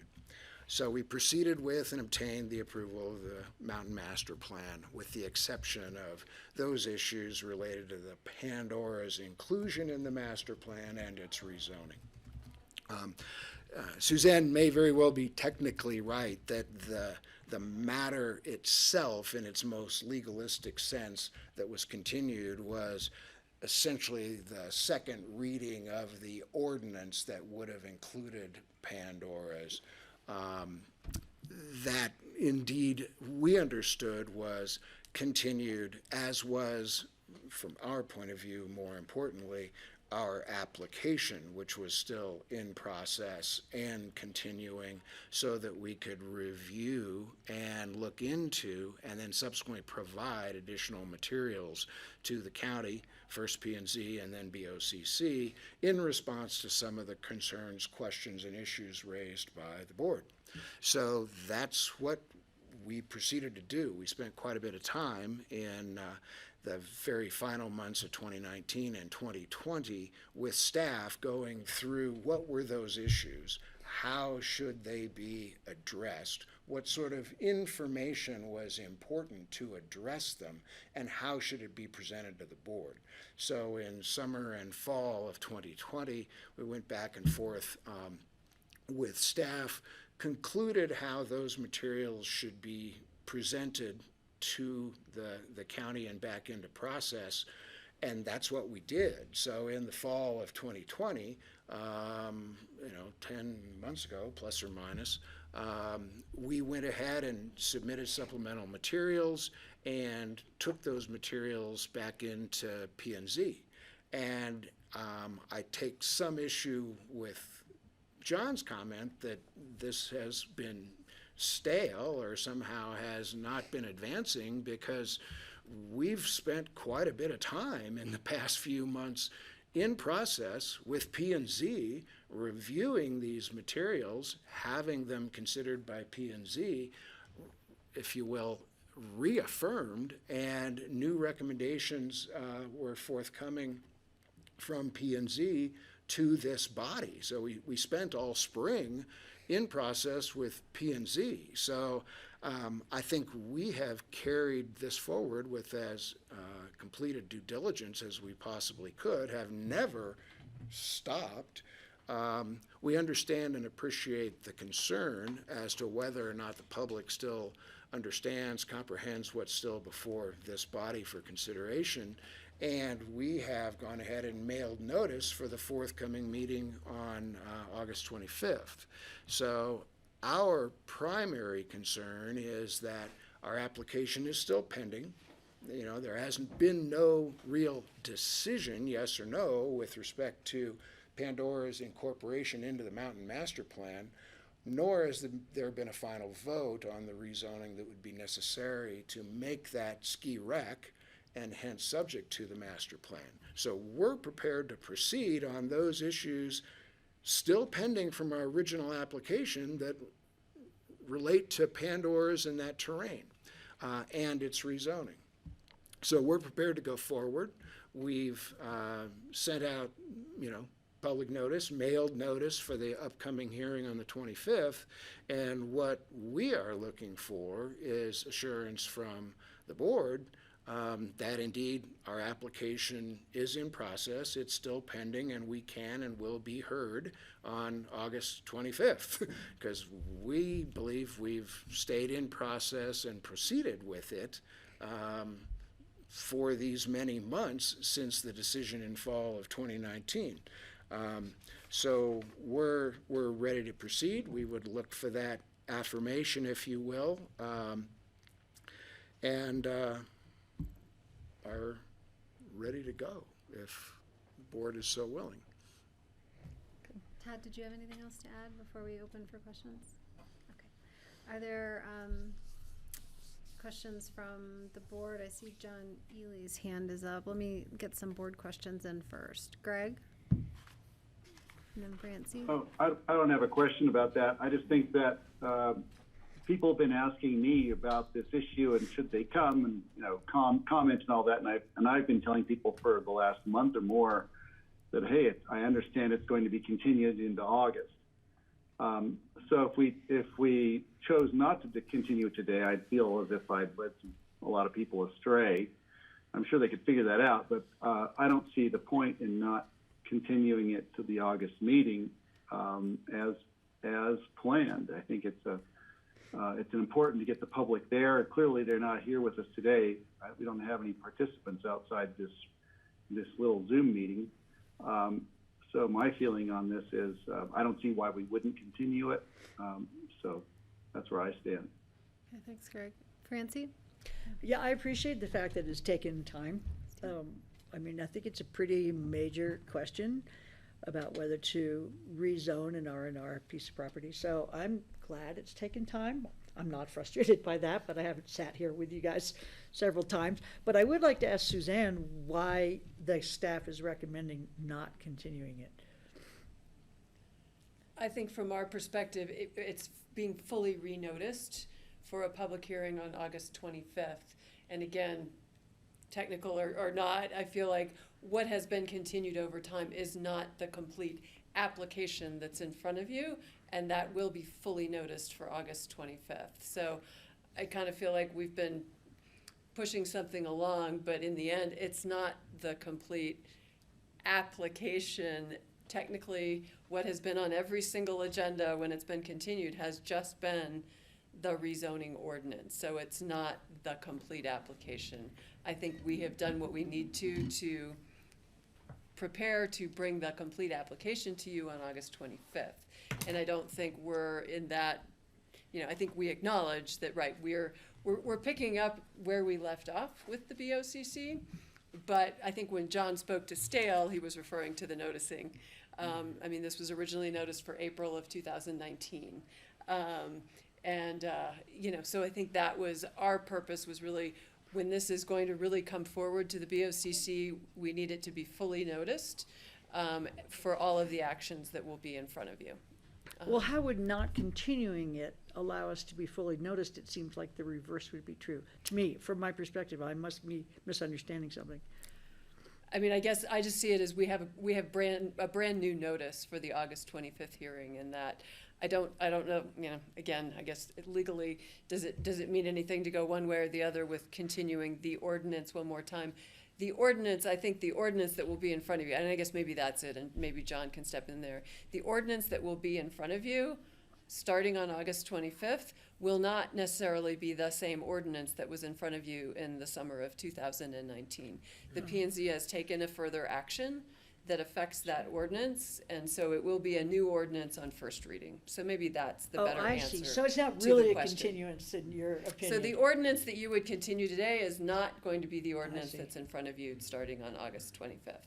So we proceeded with and obtained the approval of the Mountain Master Plan, with the exception of those issues related to the Pandora's inclusion in the master plan and its rezoning. Suzanne may very well be technically right that the matter itself, in its most legalistic sense, that was continued was essentially the second reading of the ordinance that would have included Pandora's. That indeed we understood was continued, as was, from our point of view, more importantly, our application, which was still in process and continuing, so that we could review and look into and then subsequently provide additional materials to the county, first P&Z and then BOCC, in response to some of the concerns, questions, and issues raised by the board. So that's what we proceeded to do. We spent quite a bit of time in the very final months of 2019 and 2020 with staff going through what were those issues, how should they be addressed, what sort of information was important to address them, and how should it be presented to the board. So in summer and fall of 2020, we went back and forth with staff, concluded how those materials should be presented to the county and back into process, and that's what we did. So in the fall of 2020, 10 months ago, plus or minus, we went ahead and submitted supplemental materials and took those materials back into P&Z. And I take some issue with John's comment that this has been stale or somehow has not been advancing, because we've spent quite a bit of time in the past few months in process with P&Z, reviewing these materials, having them considered by P&Z, if you will, reaffirmed, and new recommendations were forthcoming from P&Z to this body. So we spent all spring in process with P&Z. So I think we have carried this forward with as completed due diligence as we possibly could, have never stopped. We understand and appreciate the concern as to whether or not the public still understands, comprehends what's still before this body for consideration. And we have gone ahead and mailed notice for the forthcoming meeting on August 25th. So our primary concern is that our application is still pending. You know, there hasn't been no real decision, yes or no, with respect to Pandora's incorporation into the Mountain Master Plan, nor has there been a final vote on the rezoning that would be necessary to make that ski rec and hence subject to the master plan. So we're prepared to proceed on those issues still pending from our original application that relate to Pandora's and that terrain and its rezoning. So we're prepared to go forward. We've sent out, public notice, mailed notice for the upcoming hearing on the 25th, and what we are looking for is assurance from the board that indeed our application is in process, it's still pending, and we can and will be heard on August 25th, because we believe we've stayed in process and proceeded with it for these many months since the decision in fall of 2019. So we're ready to proceed. We would look for that affirmation, if you will, and are ready to go if the board is so willing.
Todd, did you have anything else to add before we open for questions? Okay. Are there questions from the board? I see John Ely's hand is up. Let me get some board questions in first. Greg? And then Francie?
Oh, I don't have a question about that. I just think that people have been asking me about this issue and should they come and comment and all that, and I've been telling people for the last month or more that hey, I understand it's going to be continued into August. So if we chose not to continue today, I'd feel as if I'd led a lot of people astray. I'm sure they could figure that out, but I don't see the point in not continuing it to the August meeting as planned. I think it's important to get the public there. Clearly, they're not here with us today. We don't have any participants outside this little Zoom meeting. So my feeling on this is I don't see why we wouldn't continue it. So that's where I stand.
Okay, thanks, Greg. Francie?
Yeah, I appreciate the fact that it's taken time. I mean, I think it's a pretty major question about whether to rezone an R&R piece of property. So I'm glad it's taken time. I'm not frustrated by that, but I haven't sat here with you guys several times. But I would like to ask Suzanne why the staff is recommending not continuing it.
I think from our perspective, it's being fully renoticed for a public hearing on August 25th. And again, technical or not, I feel like what has been continued over time is not the complete application that's in front of you, and that will be fully noticed for August 25th. So I kind of feel like we've been pushing something along, but in the end, it's not the complete application. Technically, what has been on every single agenda when it's been continued has just been the rezoning ordinance. So it's not the complete application. I think we have done what we need to prepare to bring the complete application to you on August 25th. And I don't think we're in that, I think we acknowledge that, right, we're picking up where we left off with the BOCC. But I think when John spoke to Stale, he was referring to the noticing. I mean, this was originally noticed for April of 2019. So I think that was our purpose, was really, when this is going to really come forward to the BOCC, we need it to be fully noticed for all of the actions that will be in front of you.
Well, how would not continuing it allow us to be fully noticed? It seems like the reverse would be true. To me, from my perspective, I must be misunderstanding something.
I mean, I guess I just see it as we have a brand new notice for the August 25th hearing, and that I don't know, again, I guess legally, does it mean anything to go one way or the other with continuing the ordinance one more time? The ordinance, I think the ordinance that will be in front of you, and I guess maybe that's it, and maybe John can step in there. The ordinance that will be in front of you, starting on August 25th, will not necessarily be the same ordinance that was in front of you in the summer of 2019. The P&Z has taken a further action that affects that ordinance, and so it will be a new ordinance on first reading. So maybe that's the better answer.
See. So it's not
to
really
the
a
question.
continuance in your opinion.
So the ordinance that you would continue today is not going to be the ordinance that's in front of you starting on August 25th.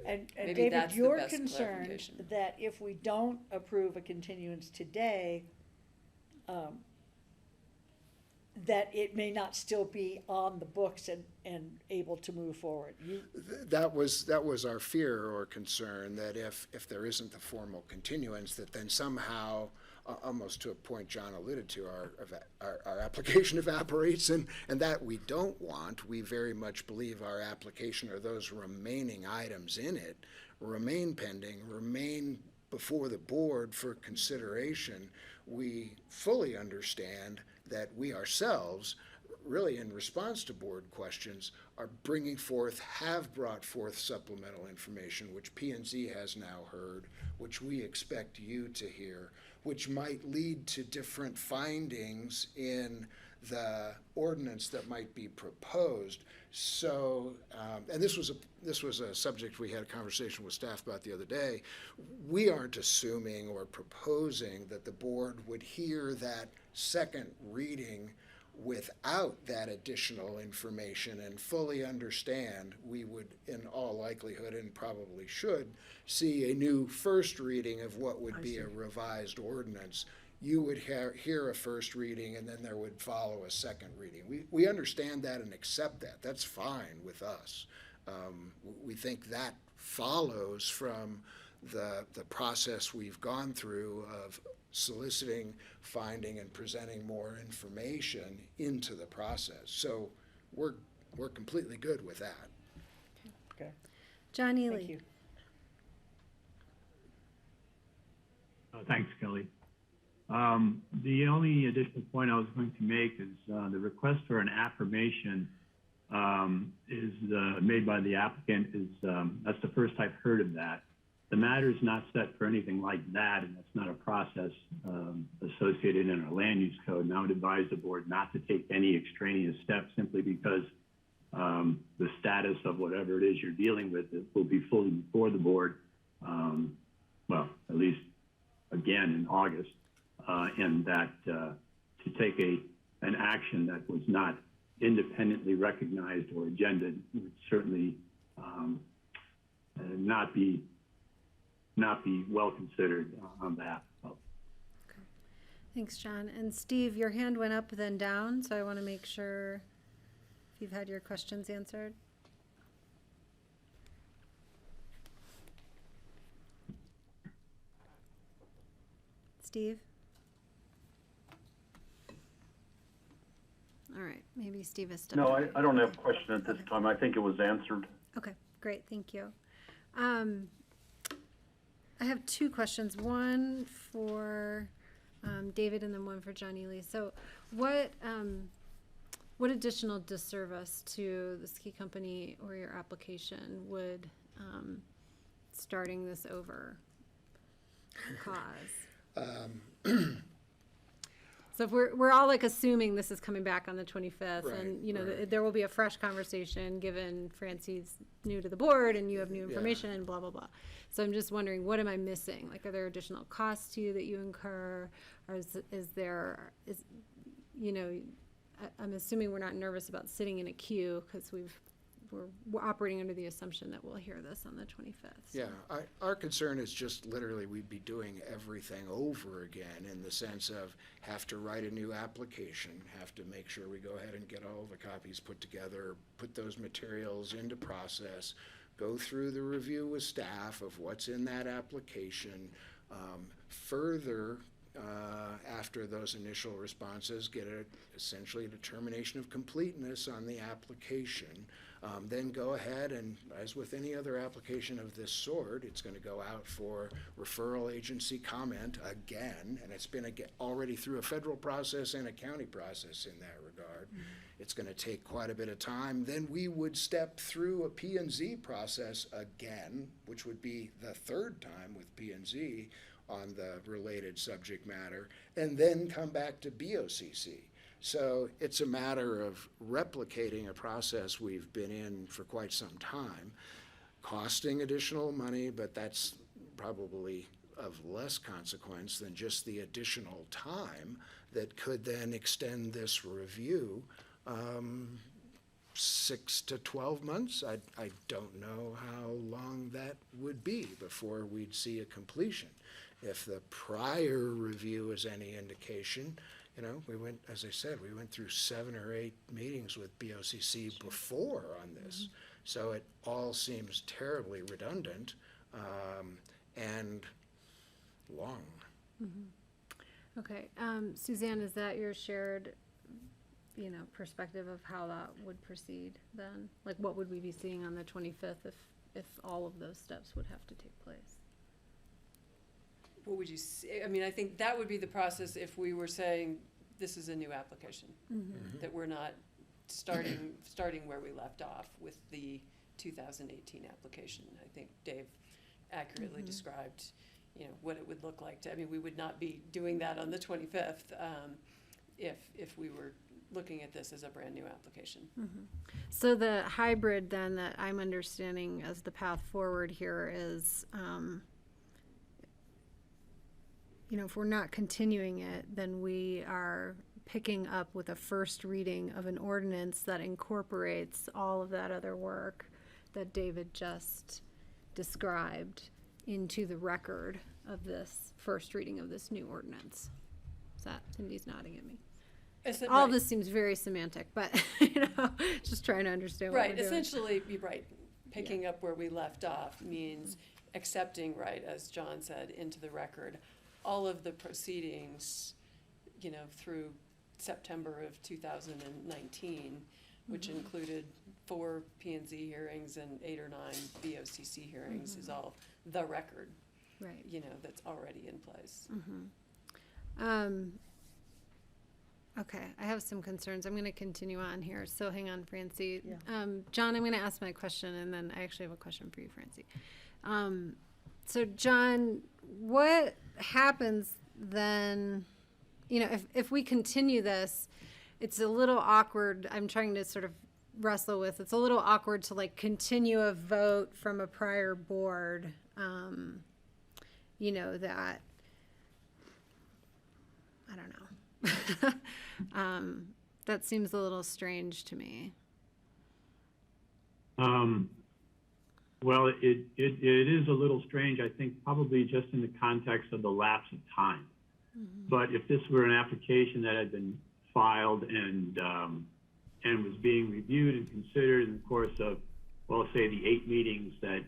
And
Maybe
David,
that's the
you're
best
concerned
clarification.
that if we don't approve a continuance today, that it may not still be on the books and able to move forward.
That was our fear or concern, that if there isn't the formal continuance, that then somehow, almost to a point John alluded to, our application evaporates, and that we don't want. We very much believe our application, or those remaining items in it, remain pending, remain before the board for consideration. We fully understand that we ourselves, really in response to board questions, are have brought forth supplemental information, which P&Z has now heard, which we expect you to hear, which might lead to different findings in the ordinance that might be proposed. So, and this was a subject we had a conversation with staff about the other day. We aren't assuming or proposing that the board would hear that second reading without that additional information and fully understand. We would, in all likelihood, and probably should, see a new first reading of what would be a revised ordinance. You would hear a first reading, and then there would follow a second reading. We understand that and accept that. That's fine with us. We think that follows from the process we've gone through of soliciting, finding, and presenting more information into the process. So we're completely good with that.
Okay.
John Ely.
Thank you.
Thanks, Kelly. The only additional point I was going to make is the request for an affirmation is made by the applicant. That's the first I've heard of that. The matter is not set for anything like that, and that's not a process associated in our land use code. And I would advise the board not to take any extraneous steps simply because the status of whatever it is you're dealing with will be fully before the board, well, at least again in August, and that to take an action that was not independently recognized or agended would certainly not be well considered on that.
Thanks, John. And Steve, your hand went up then down, so I want to make sure if you've had your questions answered. Steve? All right, maybe Steve has stepped
No,
away.
I don't have a question at this time. I think it was answered.
Okay, great, thank you. I have two questions, one for David and then one for John Ely. So what additional disservice to the ski company or your application would starting this over cause? So if we're all like assuming this is coming back on the 25th,
Right,
and you know
right.
there will be a fresh conversation given Francie's new to the board and you have new information and blah blah blah. So I'm just wondering, what am I missing? Like, are there additional costs to you that you incur, or I'm assuming we're not nervous about sitting in a queue because we're operating under the assumption that we'll hear this on the 25th. So.
Yeah, our concern is just literally we'd be doing everything over again in the sense of have to write a new application, have to make sure we go ahead and get all the copies put together, put those materials into process, go through the review with staff of what's in that application, further after those initial responses, get essentially a determination of completeness on the application. Then go ahead and, as with any other application of this sort, it's going to go out for referral agency comment again, and it's been already through a federal process and a county process in that regard. Mm-hmm. It's going to take quite a bit of time. Then we would step through a P&Z process again, which would be the third time with P&Z on the related subject matter, and then come back to BOCC. So it's a matter of replicating a process we've been in for quite some time, costing additional money, but that's probably of less consequence than just the additional time that could then extend this review 6 to 12 months. I don't know how long that would be before we'd see a completion. If the prior review is any indication, we went, as I said, we went through 7 or 8 meetings with BOCC before on this. Mm-hmm. So it all seems terribly redundant and long.
Mm-hmm. Okay. Suzanne, is that your shared, perspective of how that would proceed then? Like, what would we be seeing on the 25th if all of those steps would have to take place?
What would you say? I mean, I think that would be the process if we were saying this is a new application,
Mm-hmm.
that we're not starting where we left off with the 2018 application. I think Dave accurately
Mm-hmm.
described, what it would look like. We would not be doing that on the 25th if we were looking at this as a brand new application.
Mm-hmm. So the hybrid then that I'm understanding as the path forward here is, if we're not continuing it, then we are picking up with a first reading of an ordinance that incorporates all of that other work that David just described into the record of this first reading of this new ordinance. Is that, Cindy's nodding at me. All of this seems very semantic, but, just trying to understand what we're doing.
Essentially, you're right. Picking up where we left off means accepting, right, as John said, into the record, all of the proceedings, through September of 2019, which
Mm-hmm. included
4 P&Z hearings and 8 or 9 BOCC hearings,
Mm-hmm.
is all the record,
Right.
that's already in place.
Mm-hmm. Okay, I have some concerns. I'm going to continue on here. So hang on, Francie.
Yeah.
John, I'm going to ask my question, and then I actually have a question for you, Francie. So John, what happens then, if we continue this, it's a little awkward. I'm trying to sort of wrestle with, it's a little awkward to continue a vote from a prior board, that, I don't know. That seems a little strange to me.
Well, it is a little strange, I think, probably just in the context of the lapse of time. But if this were an application that had been filed and was being reviewed and considered in the course of, well, say the 8 meetings that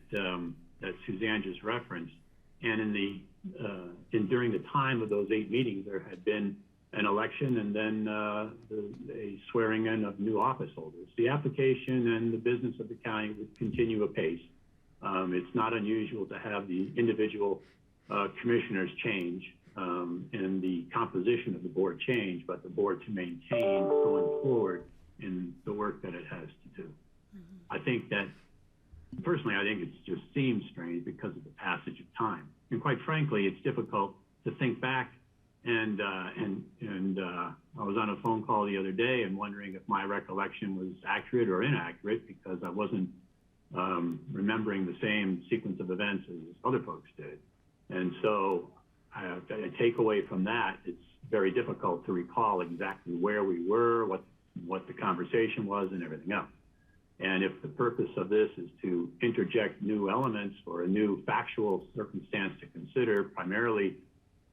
Suzanne just referenced, and during the time of those 8 meetings, there had been an election and then a swearing in of new office holders, the application and the business of the county would continue apace. It's not unusual to have the individual commissioners change and the composition of the board change, but the board to maintain going forward in the work that it has to do. I think that, personally, I think it just seems strange because of the passage of time. And quite frankly, it's difficult to think back and I was on a phone call the other day and wondering if my recollection was accurate or inaccurate because I wasn't remembering the same sequence of events as other folks did. And so I take away from that, it's very difficult to recall exactly where we were, what the conversation was, and everything else. And if the purpose of this is to interject new elements or a new factual circumstance to consider, primarily,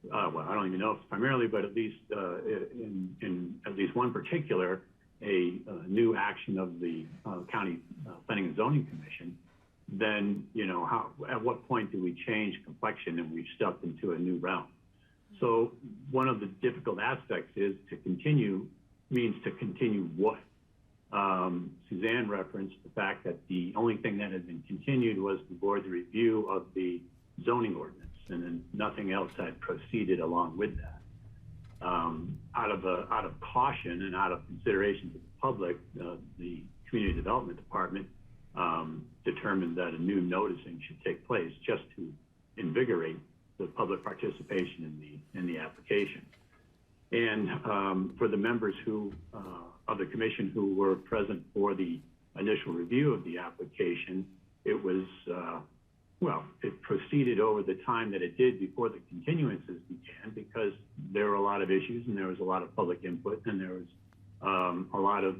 well, I don't even know if it's primarily, but at least in at least one particular, a new action of the County Planning and Zoning Commission, then, you know, at what point do we change complexion and we've stepped into a new realm? So one of the difficult aspects is to continue what? Suzanne referenced the fact that the only thing that had been continued was the board's review of the zoning ordinance, and then nothing else had proceeded along with that. Out of caution and out of consideration to the public, the Community Development Department determined that a new noticing should take place just to invigorate the public participation in the application. And for the members of the commission who were present for the initial review of the application, it was, well, it proceeded over the time that it did before the continuances began because there were a lot of issues and there was a lot of public input and there was a lot of,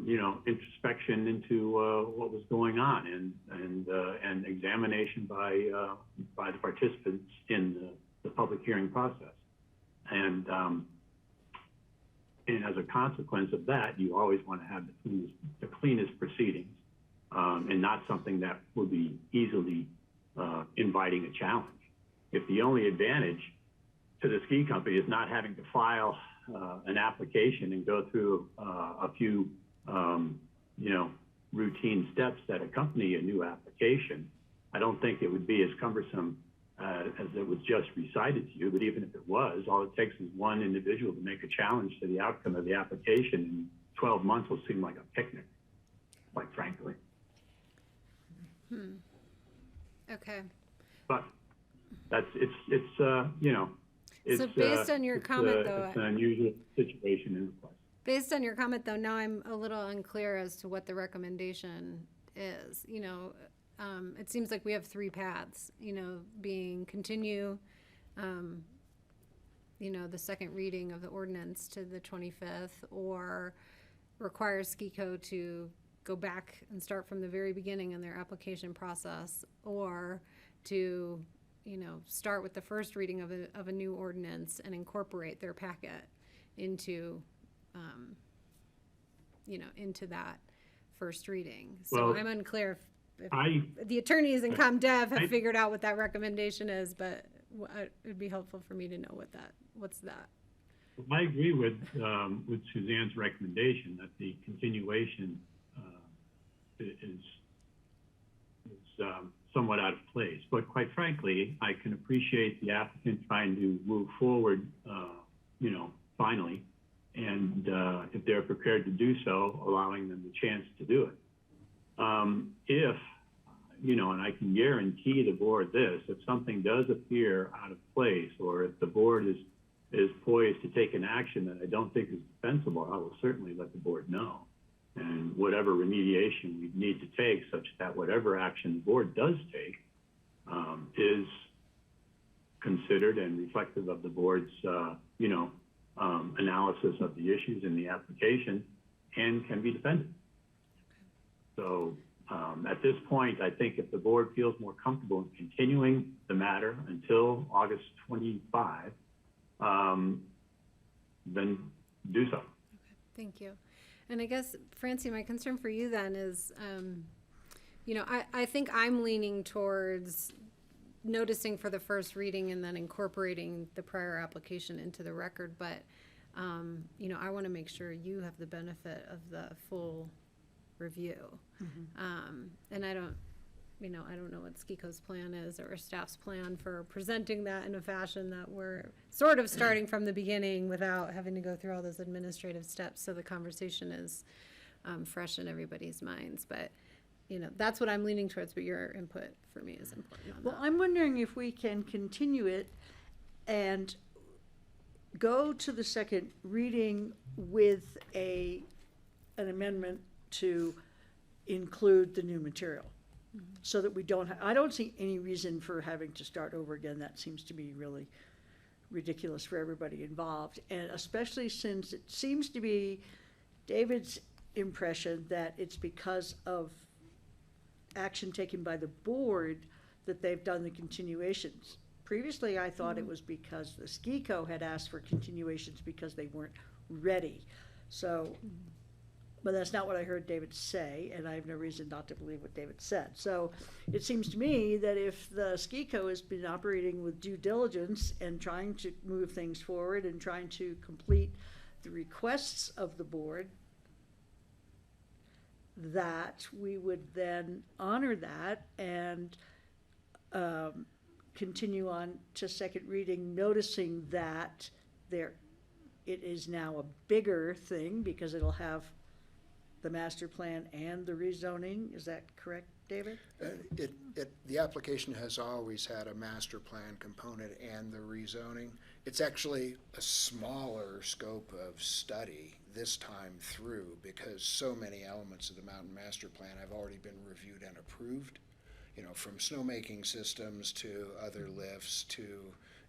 you know, introspection into what was going on and examination by the participants in the public hearing process. And as a consequence of that, you always want to have the cleanest proceedings and not something that would be easily inviting a challenge. If the only advantage to the ski company is not having to file an application and go through a few, you know, routine steps that accompany a new application, I don't think it would be as cumbersome as it was just recited to you, but even if it was, all it takes is one individual to make a challenge to the outcome of the application, and 12 months will seem like a picnic, quite frankly.
Okay.
But it's you know, it's
so based on your comment, though,
it's an unusual situation in the place.
Based on your comment, though, now I'm a little unclear as to what the recommendation is. You know, it seems like we have 3 paths, you know, being continue, you know, the second reading of the ordinance to the 25th, or require SKICO to go back and start from the very beginning in their application process, or to, you know, start with the first reading of a new ordinance and incorporate their packet into, you know, into that first reading. So well, I'm unclear if the attorneys in ComDev have figured out what that recommendation is, but it'd be helpful for me to know what's that.
I agree with Suzanne's recommendation that the continuation is somewhat out of place. But quite frankly, I can appreciate the applicant trying to move forward, you know, finally, and if they're prepared to do so, allowing them the chance to do it. If, you know, and I can guarantee the board this, if something does appear out of place, or if the board is poised to take an action that I don't think is defensible, I will certainly let the board know. And whatever remediation we need to take, such that whatever action the board does take is considered and reflective of the board's, you know, analysis of the issues in the application and can be defended. So At this point, I think if the board feels more comfortable in continuing the matter until August 25, then do so.
Thank you. And I guess, Francie, my concern for you then is, you know, I think I'm leaning towards noticing for the first reading and then incorporating the prior application into the record. But, you know, I want to make sure you have the benefit of the full review. And I don't, you know, I don't know what SKICO's plan is or staff's plan for presenting that in a fashion that we're sort of starting from the beginning without having to go through all those administrative steps, so the conversation is fresh in everybody's minds. But, you know, that's what I'm leaning towards, but your input for me is important on
Well,
that.
I'm wondering if we can continue it and go to the second reading with an amendment to include the new material. So that we don't, I don't see any reason for having to start over again. That seems to be really ridiculous for everybody involved. And especially since it seems to be David's impression that it's because of action taken by the board that they've done the continuations. Previously, I thought it was because the SKICO had asked for continuations because they weren't ready. So, but that's not what I heard David say, and I have no reason not to believe what David said. So it seems to me that if the SKICO has been operating with due diligence and trying to move things forward and trying to complete the requests of the board, that we would then honor that and continue on to second reading, noticing that it is now a bigger thing because it'll have the master plan and the rezoning. Is that correct, David?
The application has always had a master plan component and the rezoning. It's actually a smaller scope of study this time through because so many elements of the mountain master plan have already been reviewed and approved. You know, from snowmaking systems to other lifts to,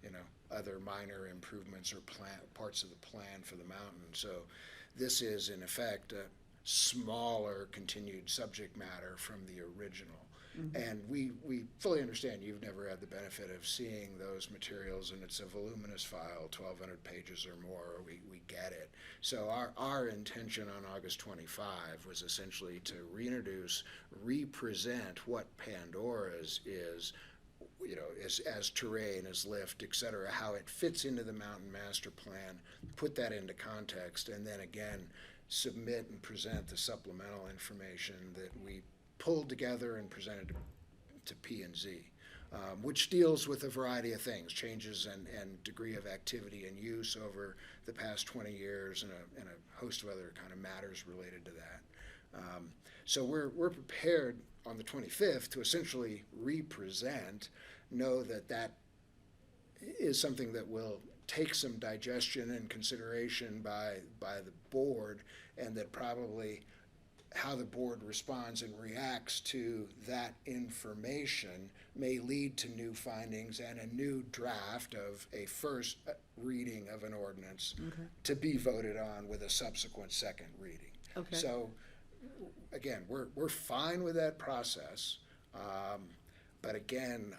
you know, other minor improvements or parts of the plan for the mountain. So this is, in effect, a smaller continued subject matter from the original. And we fully understand you've never had the benefit of seeing those materials, and it's a voluminous file, 1,200 pages or more. We get it. So our intention on August 25 was essentially to reintroduce, represent what Pandora's is, you know, as terrain, as lift, et cetera, how it fits into the mountain master plan, put that into context, and then again, submit and present the supplemental information that we pulled together and presented to P&Z, which deals with a variety of things, changes and degree of activity and use over the past 20 years and a host of other kind of matters related to that. So we're prepared on the 25th to essentially represent, know that is something that will take some digestion and consideration by the board, and that probably how the board responds and reacts to that information may lead to new findings and a new draft of a first reading of an ordinance to be voted on with a subsequent second reading.
Okay.
So again, we're fine with that process, but again,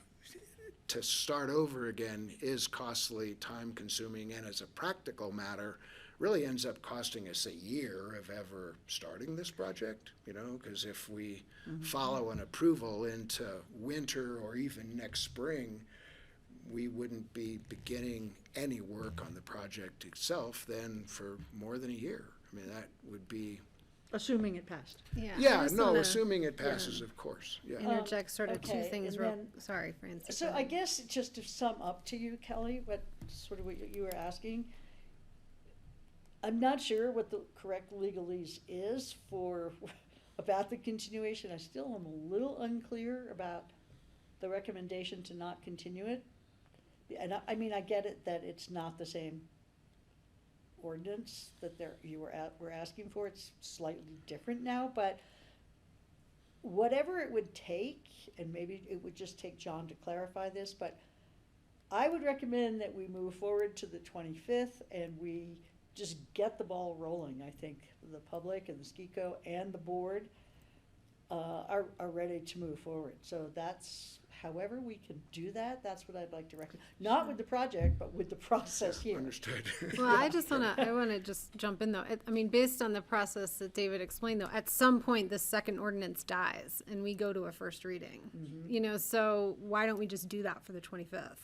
to start over again is costly, time-consuming, and as a practical matter, really ends up costing us a year of ever starting this project, you know, because if we follow an approval into winter or even next spring, we wouldn't be beginning any work on the project itself then for more than a year. I mean, that would be...
Assuming it passed.
Yeah, no, assuming it passes, of course, yeah.
Interject sort of two things real,
then,
sorry, Francis.
So I guess just to sum up to you, Kelly, what you were asking, I'm not sure what the correct legalese is about the continuation. I still am a little unclear about the recommendation to not continue it. And I mean, I get it that it's not the same ordinance that we're asking for. It's slightly different now, but whatever it would take, and maybe it would just take John to clarify this, but I would recommend that we move forward to the 25th and we just get the ball rolling. I think the public and the SKICO and the board are ready to move forward. So that's, however we can do that, that's what I'd like to recommend. Not with the project, but with the process here.
Understood.
Well, I wanna just jump in though. I mean, based on the process that David explained though, at some point the second ordinance dies and we go to a first reading.
Mm-hmm.
You know, so why don't we just do that for the 25th?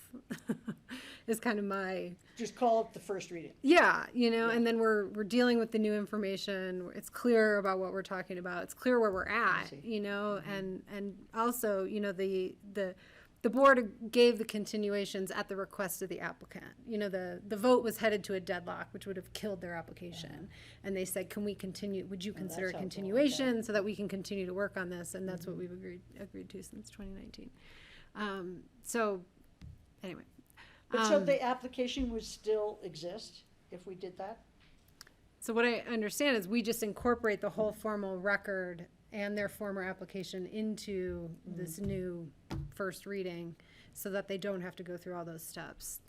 Is kind of my.
Just call it the first reading.
Yeah, you know, and then we're dealing with the new information. It's clear about what we're talking about. It's clear where we're at, you know, and also, you know, the board gave the continuations at the request of the applicant. You know, the vote was headed to a deadlock, which would have killed their application. And they said, can we continue, would you consider a continuation so that we can continue to work on this? And that's what we've agreed to since 2019. So anyway.
But so the application would still exist if we did that?
So what I understand is we just incorporate the whole formal record and their former application into this new first reading so that they don't have to go through all those steps.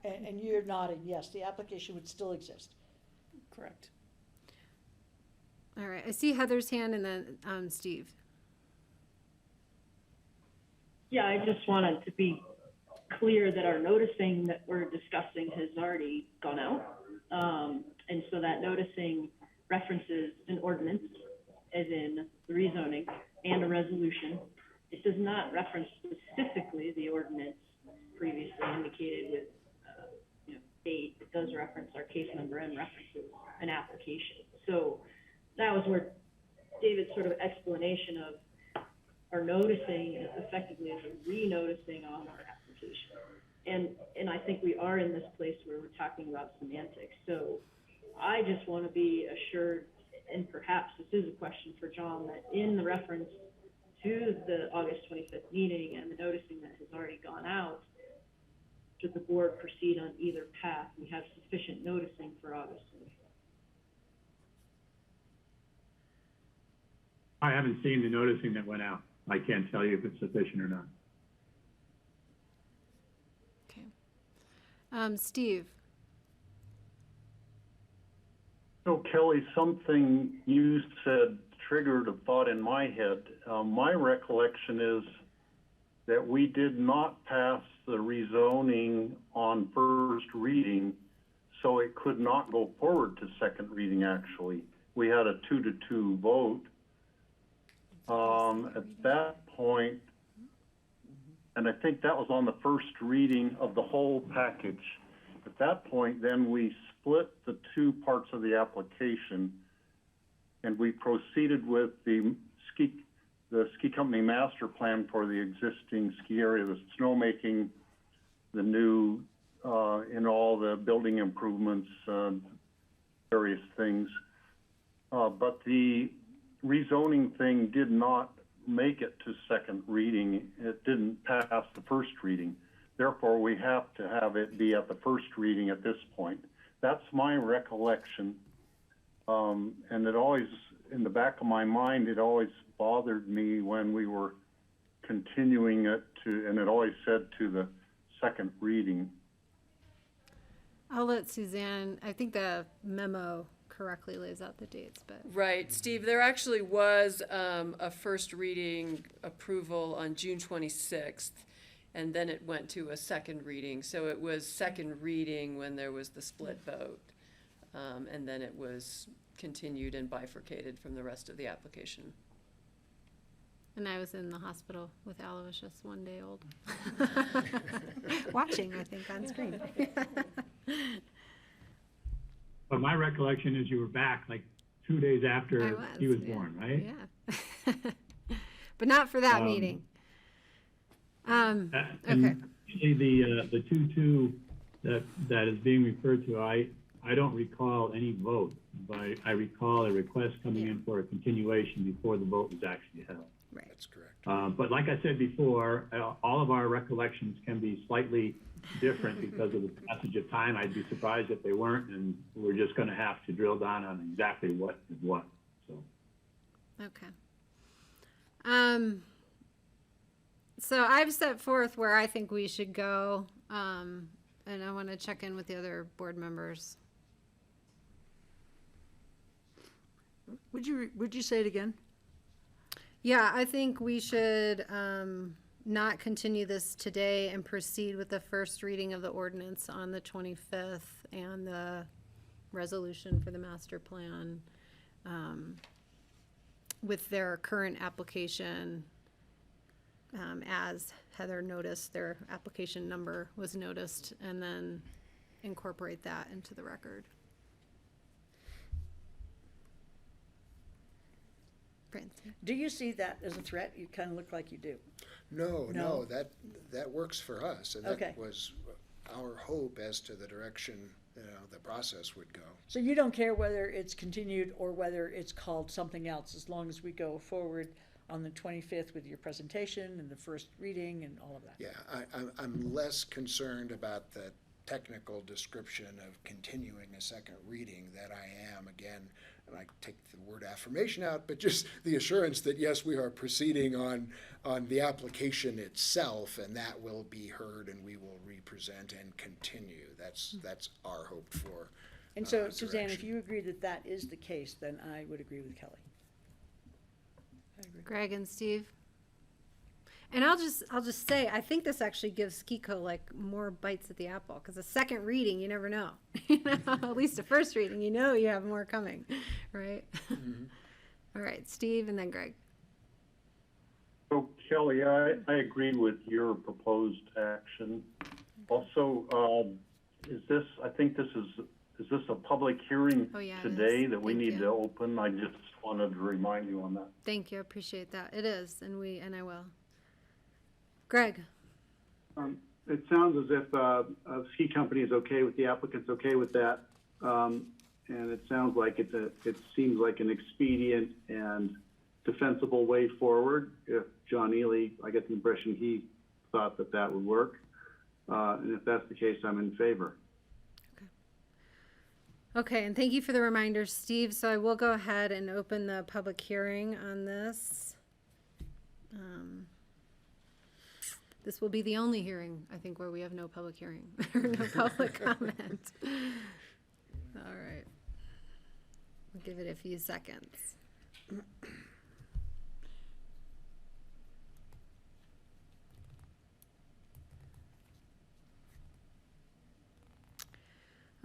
And you're nodding, yes, the application would still exist.
Correct.
All right, I see Heather's hand and then Steve.
Yeah, I just wanted to be clear that our noticing that we're discussing has already gone out. And so that noticing references an ordinance, as in the rezoning, and a resolution. It does not reference specifically the ordinance previously indicated with date. It does reference our case number and references an application. So that was where David's sort of explanation of our noticing effectively as a re-noticing on our application. And I think we are in this place where we're talking about semantics. So I just want to be assured, and perhaps this is a question for John, that in the reference to the August 25th meeting and the noticing that has already gone out, should the board proceed on either path, we have sufficient noticing for August 25th.
I haven't seen the noticing that went out. I can't tell you if it's sufficient or not.
Steve.
So Kelly, something you said triggered a thought in my head. My recollection is that we did not pass the rezoning on first reading, so it could not go forward to second reading, actually. We had a 2-2 vote. At that point, and I think that was on the first reading of the whole package. At that point, then we split the two parts of the application, and we proceeded with the ski company master plan for the existing ski area, the snowmaking, the new, in all the building improvements, various things. But the rezoning thing did not make it to second reading. It didn't pass the first reading. Therefore, we have to have it be at the first reading at this point. That's my recollection. And it always, in the back of my mind, it always bothered me when we were continuing it to, and it always said to the second reading.
I'll let Suzanne, I think the memo correctly lays out the dates, but.
Right, Steve, there actually was a first reading approval on June 26th, and then it went to a second reading. So it was second reading when there was the split vote, and then it was continued and bifurcated from the rest of the application.
And I was in the hospital with Aloysius, 1 day old. Watching, I think, on screen.
But my recollection is you were back like 2 days after he was born, right?
Yeah. But not for that meeting. Okay.
The 2-2 that is being referred to, I don't recall any vote, but I recall a request coming in for a continuation before the vote was actually held.
Right.
That's correct.
But like I said before, all of our recollections can be slightly different because of the passage of time. I'd be surprised if they weren't, and we're just going to have to drill down on exactly what is what. So.
Okay. So I've set forth where I think we should go, and I want to check in with the other board members.
Would you say it again?
Yeah, I think we should not continue this today and proceed with the first reading of the ordinance on the 25th and the resolution for the master plan with their current application. As Heather noticed, their application number was noticed, and then incorporate that into the record.
Do you see that as a threat? You kind of look like you do.
No, that works for us, and
Okay.
that was our hope as to the direction, the process would go.
So you don't care whether it's continued or whether it's called something else, as long as we go forward on the 25th with your presentation and the first reading and all of that?
Yeah, I'm less concerned about the technical description of continuing a second reading that I am, again, and I take the word affirmation out, but just the assurance that, yes, we are proceeding on the application itself, and that will be heard, and we will represent and continue. That's our hope for.
And so, Suzanne, if you agree that that is the case, then I would agree with Kelly. I agree.
Greg and Steve. And I'll just say, I think this actually gives Skiko like more bites at the apple, because a second reading, you never know. At least a first reading, you have more coming, right?
Mm-hmm.
All right, Steve and then Greg.
So Kelly, I agree with your proposed action. Also, is this a public hearing today that we need to open? I just wanted to remind you on that.
Thank you, I appreciate that. It is, and I will. Greg.
It sounds as if a ski company is okay with the applicant's okay with that, and it sounds like it seems like an expedient and defensible way forward. If John Ely, I get the impression he thought that would work, and if that's the case, I'm in favor.
Okay, and thank you for the reminder, Steve. So I will go ahead and open the public hearing on this. This will be the only hearing, I think, where we have no public hearing or no public comment. All right. We'll give it a few seconds.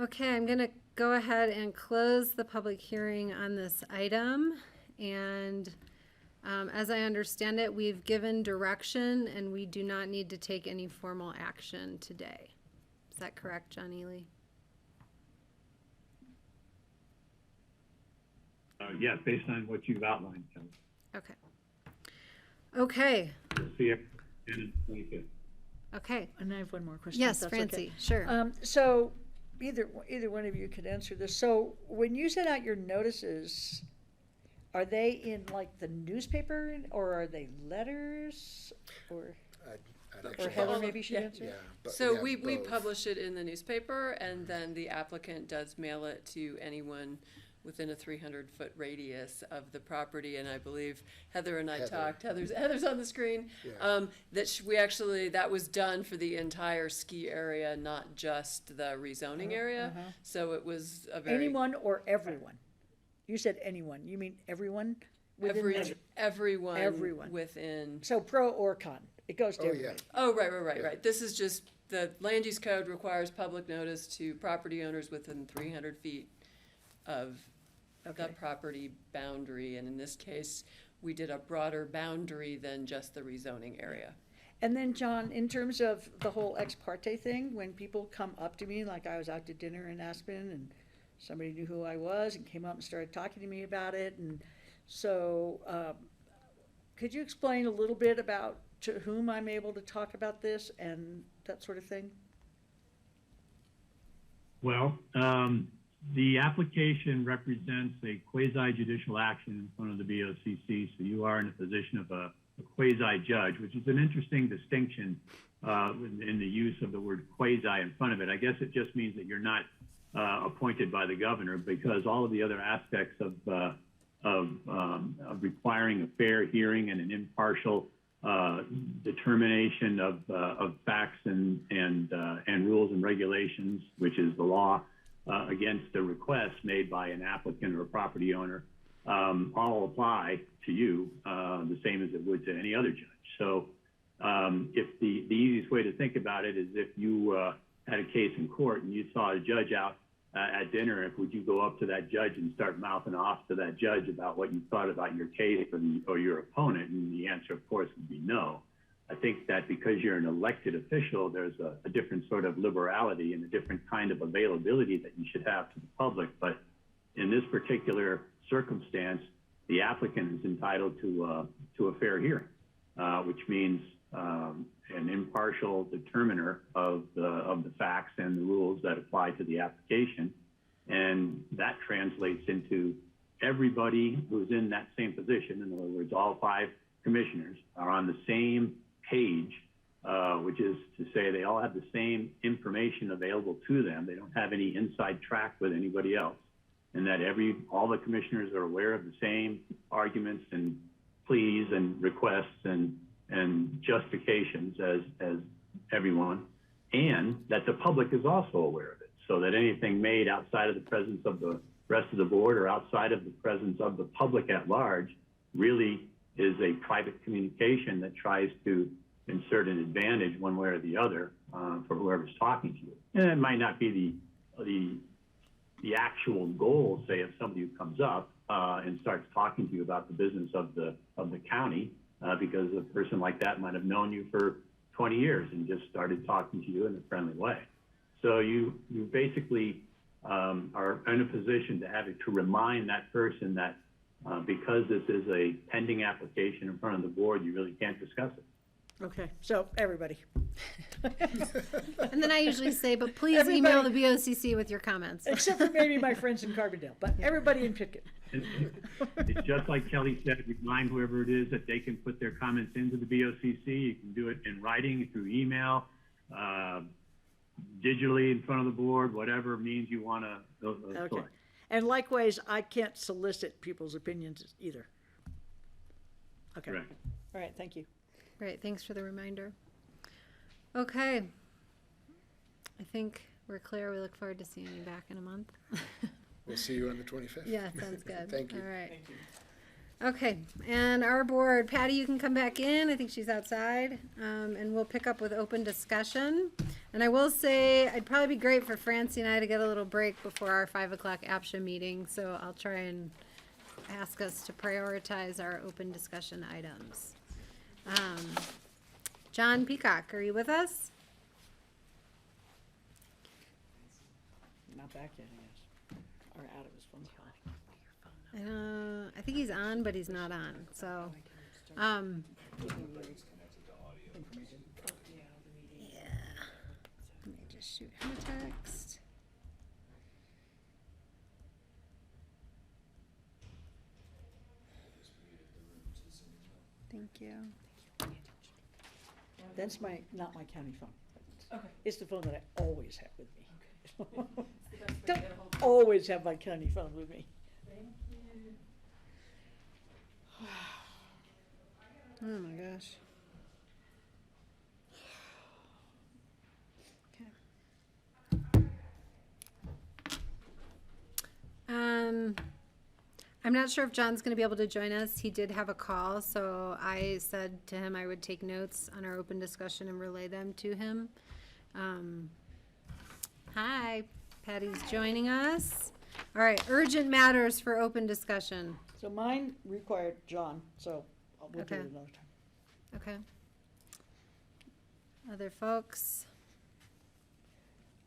Okay, I'm going to go ahead and close the public hearing on this item. And as I understand it, we've given direction and we do not need to take any formal action today. Is that correct, John Ely?
Yes, based on what you've outlined, Kelly.
Okay. Okay.
We'll see you in 25th.
Okay.
And I have one more question.
Yes,
if that's
Francie,
okay.
sure.
So either one of you could answer this. So when you send out your notices, are they in like the newspaper or are they letters or? Or Heather maybe should answer?
Yeah,
So we publish it in the newspaper, and then the applicant does mail it to anyone within a 300-foot radius of the property. And I believe Heather and I talked, Heather's on the screen, that was done for the entire ski area, not just the rezoning area. So it was a very...
Anyone or everyone? You said anyone. You mean everyone?
Everyone within...
So pro or con? It goes to everybody.
Oh, right. This is just, the land use code requires public notice to property owners within 300 feet of the property boundary. And in this case, we did a broader boundary than just the rezoning area.
And then, John, in terms of the whole ex parte thing, when people come up to me, like I was out to dinner in Aspen and somebody knew who I was and came up and started talking to me about it. And so could you explain a little bit about to whom I'm able to talk about this and that sort of thing?
Well, the application represents a quasi-judicial action in front of the BOCC, so you are in a position of a quasi-judge, which is an interesting distinction in the use of the word quasi in front of it. I guess it just means that you're not appointed by the governor, because all of the other aspects of requiring a fair hearing and an impartial determination of facts and rules and regulations, which is the law, against a request made by an applicant or a property owner, all apply to you the same as it would to any other judge. So if the easiest way to think about it is if you had a case in court and you saw a judge out at dinner, would you go up to that judge and start mouthing off to that judge about what you thought about your case or your opponent? And the answer, of course, would be no. I think that because you're an elected official, there's a different sort of liberality and a different kind of availability that you should have to the public. But in this particular circumstance, the applicant is entitled to a fair hearing, which means an impartial determiner of the facts and the rules that apply to the application. And that translates into everybody who's in that same position. In other words, all 5 commissioners are on the same page, which is to say they all have the same information available to them. They don't have any inside track with anybody else. And that all the commissioners are aware of the same arguments and pleas and requests and justifications as everyone, and that the public is also aware of it, so that anything made outside of the presence of the rest of the board or outside of the presence of the public at large really is a private communication that tries to insert an advantage one way or the other for whoever's talking to you. And it might not be the actual goal, say, of somebody who comes up and starts talking to you about the business of the county, because a person like that might have known you for 20 years and just started talking to you in a friendly way. So you basically are in a position to remind that person that because this is a pending application in front of the board, you really can't discuss it.
Okay, so everybody.
And then I usually say, but please email the BOCC with your comments.
Except for maybe my friends in Carbondale, but everybody in Pickett.
It's just like Kelly said, remind whoever it is that they can put their comments into the BOCC. You can do it in writing, through email, digitally in front of the board, whatever means you want to.
Okay. And likewise, I can't solicit people's opinions either. Okay.
Correct.
All right, thank you.
Great, thanks for the reminder. Okay. I think we're clear. We look forward to seeing you back in a month.
We'll see you on the 25th.
Yeah, sounds good.
Thank you.
All right. Thank you. Okay, and our board, Patty, you can come back in. I think she's outside. And we'll pick up with open discussion. And I will say, it'd probably be great for Francie and I to get a little break before our 5 o'clock APSHA meeting. So I'll try and ask us to prioritize our open discussion items. John Peacock, are you with us?
Not back yet, I guess. Or out of his phone call.
I think he's on, but he's not on. So, yeah. Let me just shoot him a text. Thank you.
That's not my county phone.
Okay.
It's the phone that I always have with me. Don't always have my county phone with me.
Thank you.
Oh my gosh. Okay. I'm not sure if John's going to be able to join us. He did have a call, so I said to him I would take notes on our open discussion and relay them to him. Hi, Patty's joining us. All right, urgent matters for open discussion.
So mine required John, so we'll do it another time.
Okay. Other folks?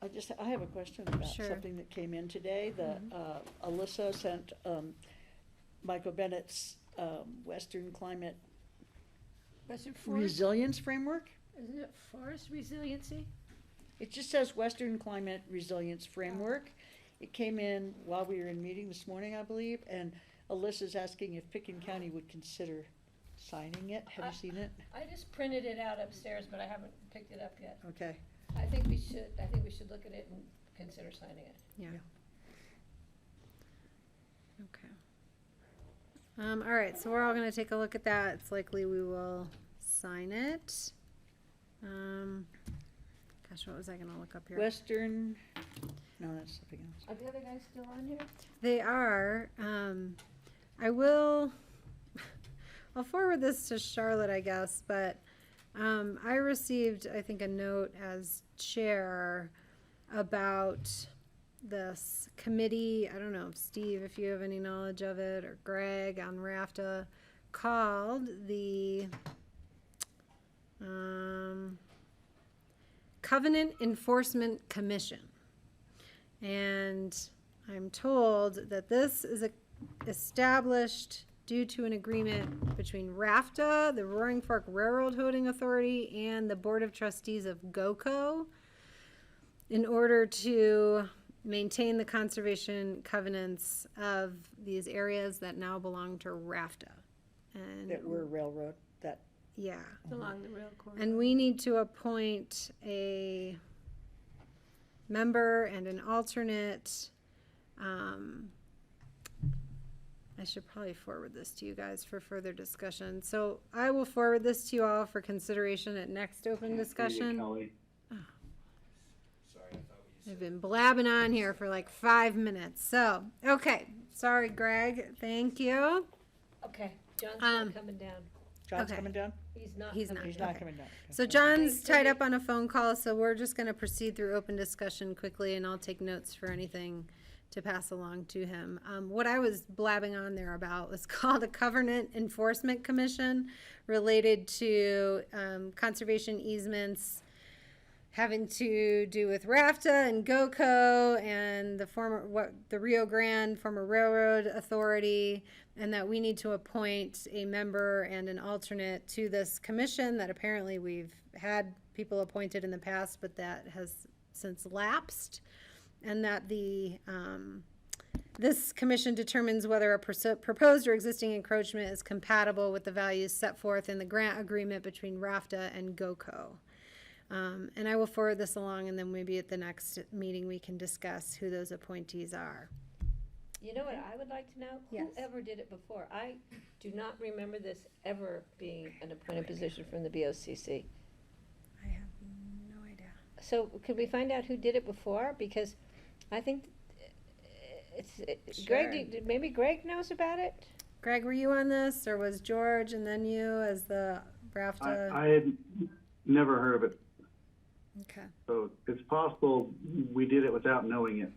I have a question about
Sure.
something that came in today. Alyssa sent Michael Bennett's Western Climate Resilience Framework.
Isn't it forest resiliency?
It just says Western Climate Resilience Framework. It came in while we were in meeting this morning, I believe, and Alyssa's asking if Pickens County would consider signing it. Have you seen it?
I just printed it out upstairs, but I haven't picked it up yet.
Okay.
I think we should look at it and consider signing it.
Yeah. Okay. All right, so we're all going to take a look at that. It's likely we will sign it. Gosh, what was I going to look up here?
Western, no, that's something else.
Are the other guys still on here?
They are. I'll forward this to Charlotte, I guess, but I received, I think, a note as chair about this committee. I don't know, Steve, if you have any knowledge of it, or Greg on RAFTA, called the Covenant Enforcement Commission. And I'm told that this is established due to an agreement between RAFTA, the Roaring Fork Railroad Holding Authority, and the Board of Trustees of GOCO in order to maintain the conservation covenants of these areas that now belong to RAFTA. And
That were railroad, that.
yeah.
Along the rail corridor.
And we need to appoint a member and an alternate. I should probably forward this to you guys for further discussion. So I will forward this to you all for consideration at next open discussion. I've been blabbing on here for like 5 minutes. So, okay. Sorry, Greg. Thank you.
Okay, John's not coming down.
John's
Okay.
coming down?
He's not
He's
coming
not.
He's
down.
not coming down.
So John's tied up on a phone call, so we're just gonna proceed through open discussion quickly, and I'll take notes for anything to pass along to him. What I was blabbing on there about was called a Covenant Enforcement Commission related to conservation easements having to do with RAFTA and GOCO and the Rio Grande former railroad authority, and that we need to appoint a member and an alternate to this commission that apparently we've had people appointed in the past, but that has since lapsed, and that this commission determines whether a proposed or existing encroachment is compatible with the values set forth in the grant agreement between RAFTA and GOCO. And I will forward this along, and then maybe at the next meeting we can discuss who those appointees are.
You know what I would like to know?
Yes.
Whoever did it before? I do not remember this ever being an appointed position from the BOCC.
I have no idea.
So could we find out who did it before? Because I think Greg, maybe Greg knows about it?
Greg, were you on this, or was George and then you as the RAFTA?
I had never heard of it,
Okay.
so it's possible we did it without knowing it.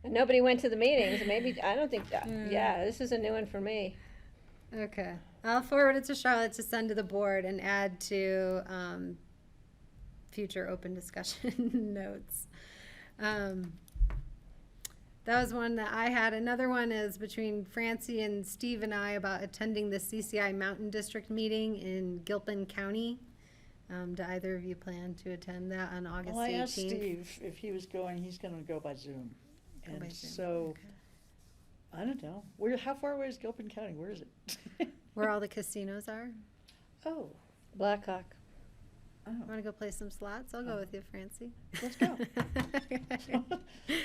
And nobody went to the meetings. Maybe, I don't think, yeah, this is a new one for me.
Okay. I'll forward it to Charlotte to send to the board and add to future open discussion notes. That was one that I had. Another one is between Francie and Steve and I about attending the CCI Mountain District meeting in Gilpin County. Do either of you plan to attend that on August 18th?
Well, I asked Steve if he was going. He's going to go by Zoom.
By
And
Zoom,
so, I don't know. How far away is Gilpin County? Where is it?
Where all the casinos are?
Oh,
Blackhawk.
Want to go play some slots? I'll go with you, Francie.
Let's go.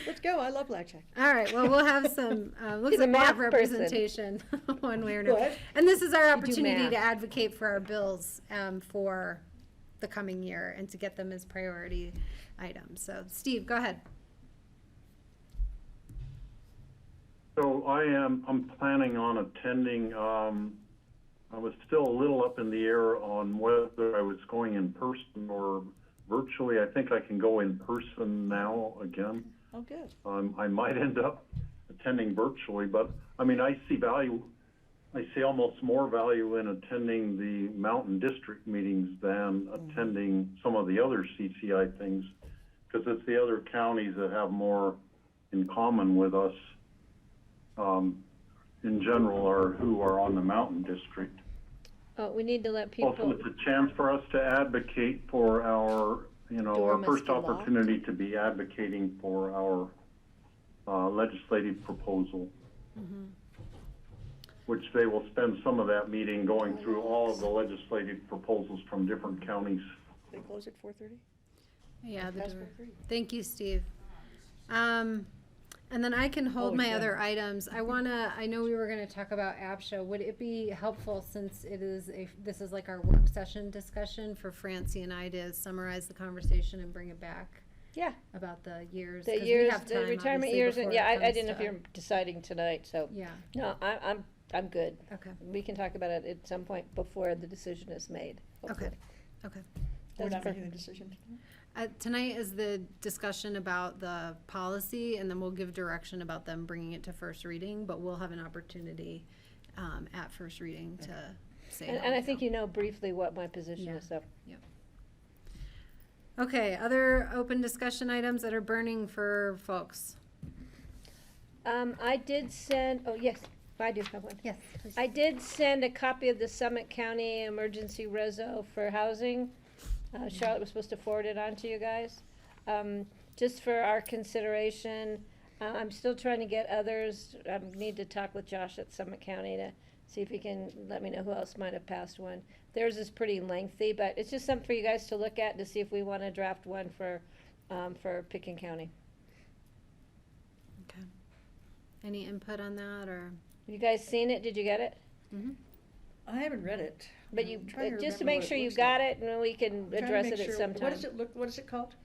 Let's go. I love blackjack.
All right, well, we'll have some, looks
He's a
like we'll have
math person.
representation one way or
Go
another.
ahead.
And this is our
do
opportunity
math.
to advocate for our bills for the coming year and to get them as priority items. So, Steve, go ahead.
So I'm planning on attending. I was still a little up in the air on whether I was going in person or virtually. I think I can go in person now again.
Oh, good.
I might end up attending virtually, but I mean, I see almost more value in attending the Mountain District meetings than attending some of the other CCI things, because it's the other counties that have more in common with us in general, or who are on the Mountain District.
Oh, we need to let people.
Also, it's a chance for us to advocate for our, our first opportunity to be advocating for our legislative proposal, which they will spend some of that meeting going through all of the legislative proposals from different counties.
They close at 4:30?
Yeah, the
Past
door.
4:30.
Thank you, Steve. And then I can hold my other items. I know we were gonna talk about APSHA. Would it be helpful, since this is like our work session discussion, for Francie and I to summarize the conversation and bring it back
Yeah.
About the years.
The
'cause we
years,
have
the
time,
retirement
obviously,
years, and
before
yeah,
it
I
comes
didn't know if
to-
you're deciding tonight, so.
Yeah.
No, I'm good.
Okay.
We can talk about it at some point before the decision is made, hopefully.
Okay.
We're
That's
not making a
perfect.
decision.
Tonight is the discussion about the policy, and then we'll give direction about them bringing it to first reading, but we'll have an opportunity at first reading to say. how
And
we
I think
feel.
you know briefly what my position
Yeah.
is, so.
Yep. Okay, other open discussion items that are burning for folks?
I did send, oh, yes, I do have one.
Yes, please.
I did send a copy of the Summit County Emergency Reso for housing. Charlotte was supposed to forward it on to you guys. Just for our consideration, I'm still trying to get others. I need to talk with Josh at Summit County to see if he can let me know who else might have passed one. Theirs is pretty lengthy, but it's just something for you guys to look at to see if we want to draft one for Pickens County.
Okay. Any input on that, or?
You guys seen it? Did you get it?
Mm-hmm.
I haven't read it.
But you,
I'm trying
just to
remember
make
what it
sure you
looks
got
like.
it, and then we can
I'm trying to
address
make
it at
sure-
some time.
What is it called?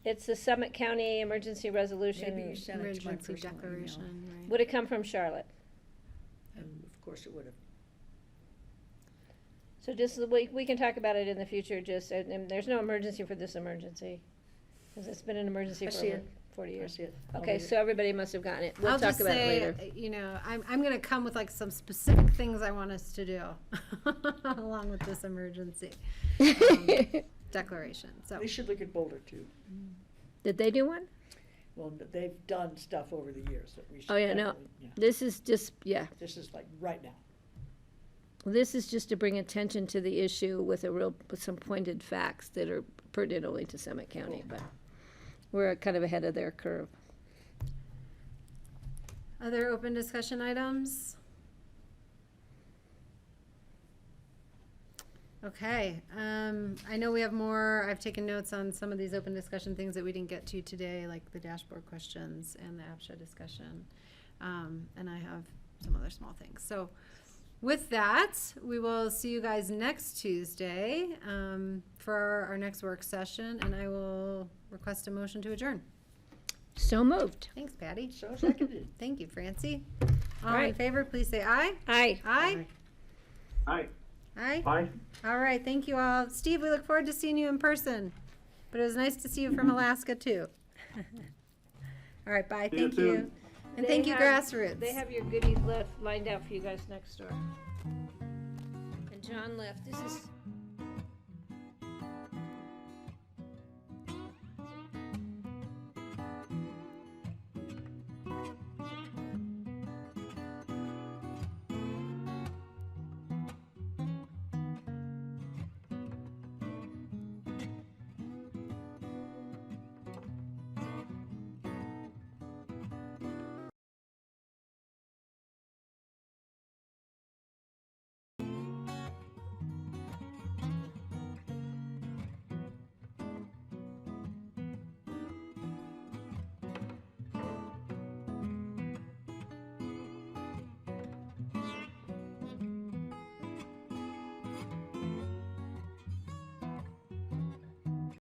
It's the Summit County Emergency Resolution.
Maybe you sent it to my
Emergency
personal email.
declaration, right?
Would it come from Charlotte?
Of course it would have.
So just, we can talk about it in the future, just, and there's no emergency for this emergency. Because it's been an emergency
I
for
see
over
it.
40 years.
I see it. I'll
Okay,
read it.
so everybody must have gotten it. We'll
I'll
talk
just
about
say,
it later.
you know, I'm gonna come with like some specific things I want us to do along with this emergency declaration, so.
They should look at Boulder too.
Did they do one?
Well, they've done stuff over the years that we should.
Oh, yeah, no.
definitely- yeah.
This is just, yeah.
This is like right now.
This is just to bring attention to the issue with some pointed facts that are pertinent only to Summit County, but we're kind of ahead of their curve.
Other open discussion items? Okay, I know we have more, I've taken notes on some of these open discussion things that we didn't get to today, like the dashboard questions and the APSHA discussion. And I have some other small things. So with that, we will see you guys next Tuesday for our next work session, and I will request a motion to adjourn.
So moved.
Thanks, Patty.
So seconded.
Thank you, Francie. All
All
in
right.
favor, please say aye.
Aye.
Aye?
Hi.
Aye?
Aye.
All right, thank you all. Steve, we look forward to seeing you in person, but it was nice to see you from Alaska, too. All right, bye,
See you
thank you.
soon.
And thank you, Grassroots.
They have your goodies lined out for you guys next door. And John left. This is